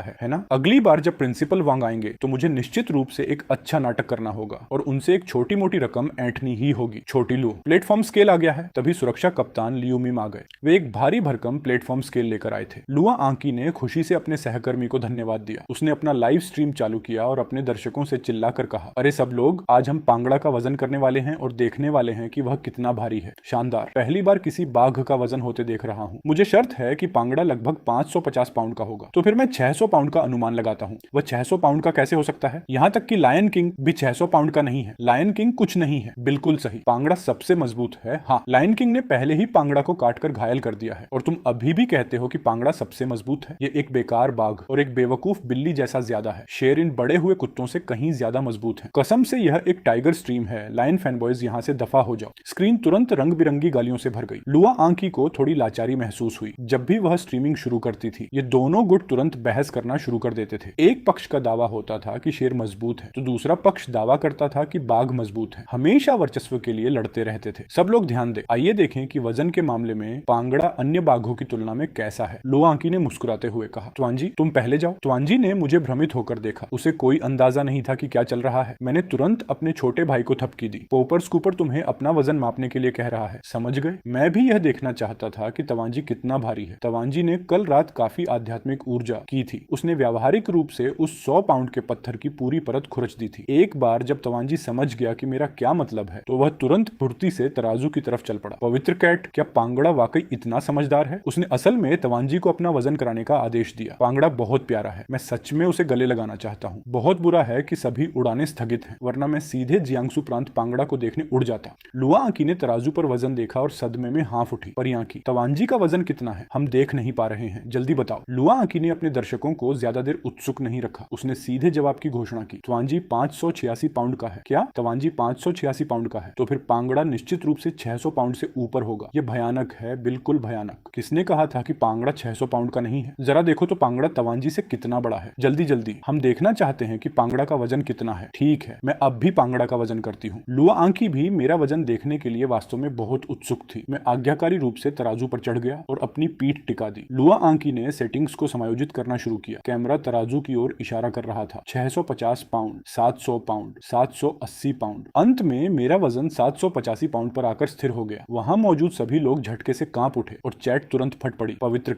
है ना? अगली बार जब प्रिंसिपल वांग आएंगे तो मुझे निश्चित रूप से एक अच्छा नाटक करना होगा और उनसे एक छोटी मोटी रकम ऐंठनी ही होगी। छोटी लू, प्लेटफॉर्म स्केल आ गया है। तभी सुरक्षा कप्तान लियूमिम आ गए। वे एक भारी भरकम प्लेटफॉर्म स्केल लेकर आए थे। लुआ आंकी ने खुशी से अपने सहकर्मी को धन्यवाद दिया। उसने अपना लाइव स्ट्रीम चालू किया और अपने दर्शकों से चिल्लाकर कहा, अरे सब लोग, आज हम पांगड़ा का वजन करने वाले हैं और देखने वाले हैं कि वह कितना भारी है। शानदार, पहली बार किसी बाघ का वजन होते देख रहा हूँ। मुझे शर्त है कि पांगड़ा लगभग 550 पाउंड का होगा। तो फिर मैं 600 पाउंड का अनुमान लगाता हूँ। वह 600 पाउंड का कैसे हो सकता है? यहाँ तक कि लायन किंग भी 600 पाउंड का नहीं है। लायन किंग कुछ नहीं है। बिल्कुल सही, पांगड़ा सबसे मजबूत है। हाँ, लायन किंग ने पहले ही पांगड़ा को काटकर घायल कर दिया है और तुम अभी भी कहते हो कि पांगड़ा सबसे मजबूत है। ये एक बेकार बाघ और एक बेवकूफ बिल्ली जैसा ज्यादा है। शेर इन बड़े हुए कुत्तों से कहीं ज्यादा मजबूत है। कसम से यह एक टाइगर स्ट्रीम है। लायन फैनबॉयज यहाँ से दफा हो जाओ। स्क्रीन तुरंत रंग बिरंगी गालियों से भर गई। लुआ आंकी को थोड़ी लाचारी महसूस हुई। जब भी वह स्ट्रीमिंग शुरू करती थी, ये दोनों गुट तुरंत बहस करना शुरू कर देते थे। एक पक्ष का दावा होता था कि शेर मजबूत है तो दूसरा पक्ष दावा करता था कि बाघ मजबूत है। हमेशा वर्चस्व के लिए लड़ते रहते थे। सब लोग ध्यान दें। आइए देखें कि वजन के मामले में पांगड़ा अन्य बाघों की तुलना में कैसा है। लुआ आंकी ने मुस्कुराते हुए कहा, त्वांजी तुम पहले जाओ। त्वांजी ने मुझे भ्रमित होकर देखा। उसे कोई अंदाजा नहीं था कि क्या चल रहा है। मैंने तुरंत अपने छोटे भाई को थपकी दी। पोपर स्कूपर तुम्हें अपना वजन मापने के लिए कह रहा है, समझ गए? मैं भी यह देखना चाहता था कि तवांजी कितना भारी है। तवांजी ने कल रात काफी आध्यात्मिक ऊर्जा की थी। उसने व्यावहारिक रूप से उस 100 पाउंड के पत्थर की पूरी परत खुरच दी थी। एक बार जब तवांजी समझ गया कि मेरा क्या मतलब है तो वह तुरंत फुर्ती से तराजू की तरफ चल पड़ा। पवित्र कैट, क्या पांगड़ा वाकई इतना समझदार है? उसने असल में तवांजी को अपना वजन कराने का आदेश दिया। पांगड़ा बहुत प्यारा है। मैं सच में उसे गले लगाना चाहता हूँ। बहुत बुरा है कि सभी उड़ानें स्थगित हैं, वरना मैं सीधे जियांगसू प्रांत पांगड़ा को देखने उड़ जाता। लुआ आंकी ने तराजू पर वजन देखा और सदमे में हाँफ उठी। पर आंकी, तवांजी का वजन कितना है? हम देख नहीं पा रहे हैं, जल्दी बताओ। लुआ आंकी ने अपने दर्शकों को ज्यादा देर उत्सुक नहीं रखा। उसने सीधे जवाब की घोषणा की, तवांजी 586 पाउंड का है। क्या? तवांजी 586 पाउंड का है? तो फिर पांगड़ा निश्चित रूप से 600 पाउंड से ऊपर होगा। यह भयानक है, बिल्कुल भयानक। किसने कहा था कि पांगड़ा 600 पाउंड का नहीं है? जरा देखो तो पांगड़ा तवांजी से कितना बड़ा है। जल्दी जल्दी, हम देखना चाहते हैं कि पांगड़ा का वजन कितना है। ठीक है, मैं अब भी पांगड़ा का वजन करती हूँ। लुआ आंकी भी मेरा वजन देखने के लिए वास्तव में बहुत उत्सुक थी। मैं आज्ञाकारी रूप से तराजू पर चढ़ गया और अपनी पीठ टिका दी। लुआ आंकी ने सेटिंग्स को समायोजित करना शुरू किया। कैमरा तराजू की ओर इशारा कर रहा था। 650 पाउंड, 700 पाउंड, 780 पाउंड। अंत में मेरा वजन 785 पाउंड पर आकर स्थिर हो गया। वहां मौजूद सभी लोग झटके से कांप उठे और चैट तुरंत फट पड़ी। पवित्र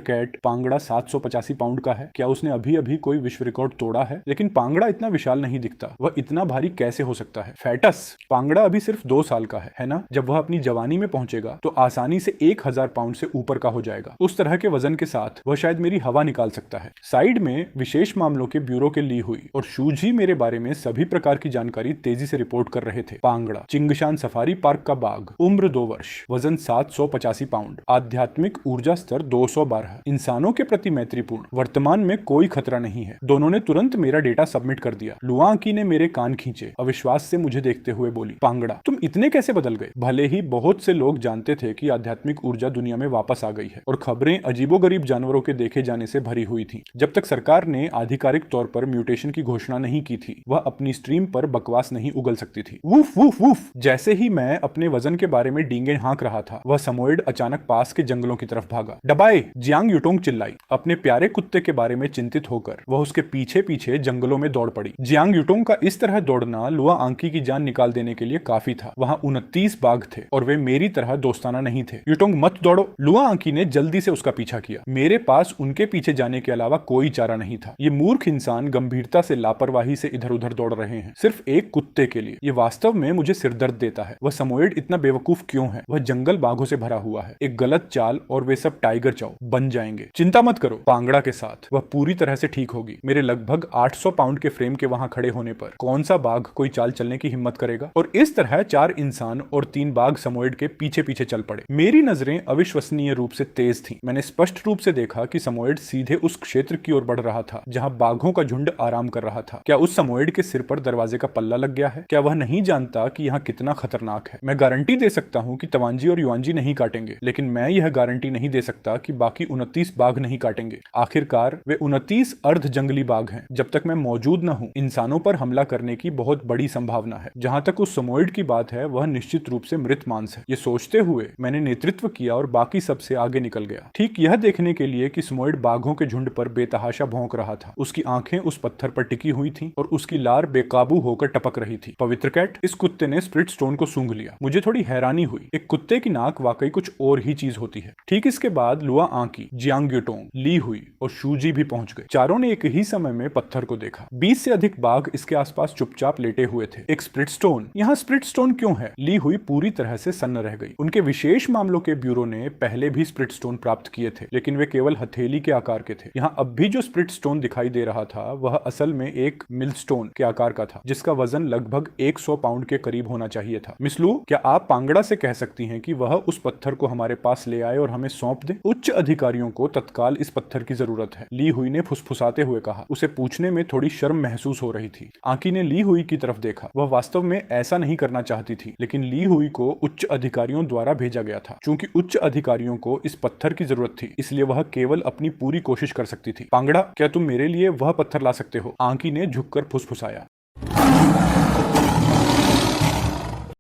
कैट, पांगड़ा 785 पाउंड का है। क्या उसने अभी अभी कोई विश्व रिकॉर्ड तोड़ा है? लेकिन पांगड़ा इतना विशाल नहीं दिखता। वह इतना भारी कैसे हो सकता है? फैटस, पांगड़ा अभी सिर्फ 2 साल का है ना? जब वह अपनी जवानी में पहुंचेगा तो आसानी से 1000 पाउंड से ऊपर का हो जाएगा। उस तरह के वजन के साथ वह शायद मेरी हवा निकाल सकता है। साइड में विशेष मामलों के ब्यूरो के ली हुई और शूझी मेरे बारे में सभी प्रकार की जानकारी तेजी से रिपोर्ट कर रहे थे। पांगड़ा, चिंगशान सफारी पार्क का बाघ, उम्र 2 वर्ष, वजन 785 पाउंड, आध्यात्मिक ऊर्जा स्तर 212, इंसानों के प्रति मैत्रीपूर्ण, वर्तमान में कोई खतरा नहीं है। दोनों ने तुरंत मेरा डेटा सबमिट कर दिया। लुआ आंकी ने मेरे कान खींचे, अविश्वास से मुझे देखते हुए बोली, पांगड़ा तुम इतने कैसे बदल गए? भले ही बहुत से लोग जानते थे कि आध्यात्मिक ऊर्जा दुनिया में वापस आ गई है और खबरें अजीबोगरीब जानवरों के देखे जाने से भरी हुई थी। जब तक सरकार ने आधिकारिक तौर पर म्यूटेशन की घोषणा नहीं की थी, वह अपनी स्ट्रीम पर बकवास नहीं उगल सकती थी। Woof woof woof. जैसे ही मैं अपने वजन के बारे में डींगे हाँक रहा था, वह समोएड अचानक पास के जंगलों की तरफ भागा। डबाए, जियांग यूटोंग चिल्लाई। अपने प्यारे कुत्ते के बारे में चिंतित होकर वह उसके पीछे पीछे जंगलों में दौड़ पड़ी। जियांग यूटोंग का इस तरह दौड़ना लुआ आंकी की जान निकाल देने के लिए काफी था। वहां 29 बाघ थे और वे मेरी तरह दोस्ताना नहीं थे। यूटोंग मत दौड़ो। लुआ आंकी ने जल्दी से उसका पीछा किया। मेरे पास उनके पीछे जाने के अलावा कोई चारा नहीं था। ये मूर्ख इंसान गंभीरता से लापरवाही से इधर उधर दौड़ रहे हैं, सिर्फ एक कुत्ते के लिए। ये वास्तव में मुझे सिरदर्द देता है। वह समोएड इतना बेवकूफ क्यों है? वह जंगल बाघों से भरा हुआ है। एक गलत चाल और वे सब टाइगर चाउ बन जाएंगे। चिंता मत करो, पांगड़ा के साथ वह पूरी तरह से ठीक होगी। मेरे लगभग 800 पाउंड के फ्रेम के वहां खड़े होने पर कौन सा बाघ कोई चाल चलने की हिम्मत करेगा? और इस तरह 4 इंसान और 3 बाघ समोएड के पीछे पीछे चल पड़े। मेरी नजरें अविश्वसनीय रूप से तेज थीं। मैंने स्पष्ट रूप से देखा कि समोएड सीधे उस क्षेत्र की ओर बढ़ रहा था जहां बाघों का झुंड आराम कर रहा था। क्या उस समोएड के सिर पर दरवाजे का पल्ला लग गया है? क्या वह नहीं जानता कि यहाँ कितना खतरनाक है? मैं गारंटी दे सकता हूँ कि तवांजी और युआंजी नहीं काटेंगे, लेकिन मैं यह गारंटी नहीं दे सकता कि बाकी 29 बाघ नहीं काटेंगे। आखिरकार वे 29 अर्ध जंगली बाघ हैं। जब तक मैं मौजूद न हूं, इंसानों पर हमला करने की बहुत बड़ी संभावना है। जहां तक उस समोएड की बात है, वह निश्चित रूप से मृत मांस है। ये सोचते हुए मैंने नेतृत्व किया और बाकी सबसे आगे निकल गया, ठीक यह देखने के लिए कि समोएड बाघों के झुंड पर बेतहाशा भौंक रहा था। उसकी आंखें उस पत्थर पर टिकी हुई थीं और उसकी लार बेकाबू होकर टपक रही थी। पवित्र कैट, इस कुत्ते ने स्प्लिट स्टोन को सूंघ लिया। मुझे थोड़ी हैरानी हुई। एक कुत्ते की नाक वाकई कुछ और ही चीज होती है। ठीक इसके बाद लुआ आंकी, जियांग युटोंग, ली हुई और शूजी भी पहुंच गए। चारों ने एक ही समय में पत्थर को देखा। 20 से अधिक बाघ इसके आसपास चुपचाप लेटे हुए थे। एक स्प्लिट स्टोन, यहाँ स्प्लिट स्टोन क्यों है? ली हुई पूरी तरह से सन्न रह गई। उनके विशेष मामलों के ब्यूरो ने पहले भी स्प्लिट स्टोन प्राप्त किए थे, लेकिन वे केवल हथेली के आकार के थे। यहाँ अब भी जो स्प्लिट स्टोन दिखाई दे रहा था, वह असल में एक मिलस्टोन के आकार का था, जिसका वजन लगभग 100 पाउंड के करीब होना चाहिए था। मिस लू, क्या आप पांगड़ा से कह सकती हैं कि वह उस पत्थर को हमारे पास ले आए और हमें सौंप दे? उच्च अधिकारियों को तत्काल इस पत्थर की जरूरत है, ली हुई ने फुसफुसाते हुए कहा। उसे पूछने में थोड़ी शर्म महसूस हो रही थी। आंकी ने ली हुई की तरफ देखा। वह वास्तव में ऐसा नहीं करना चाहती थी, लेकिन ली हुई को उच्च अधिकारियों द्वारा भेजा गया था। चूंकि उच्च अधिकारियों को इस पत्थर की जरूरत थी, इसलिए वह केवल अपनी पूरी कोशिश कर सकती थी। पांगड़ा, क्या तुम मेरे लिए वह पत्थर ला सकते हो? आंकी ने झुककर फुसफुसाया।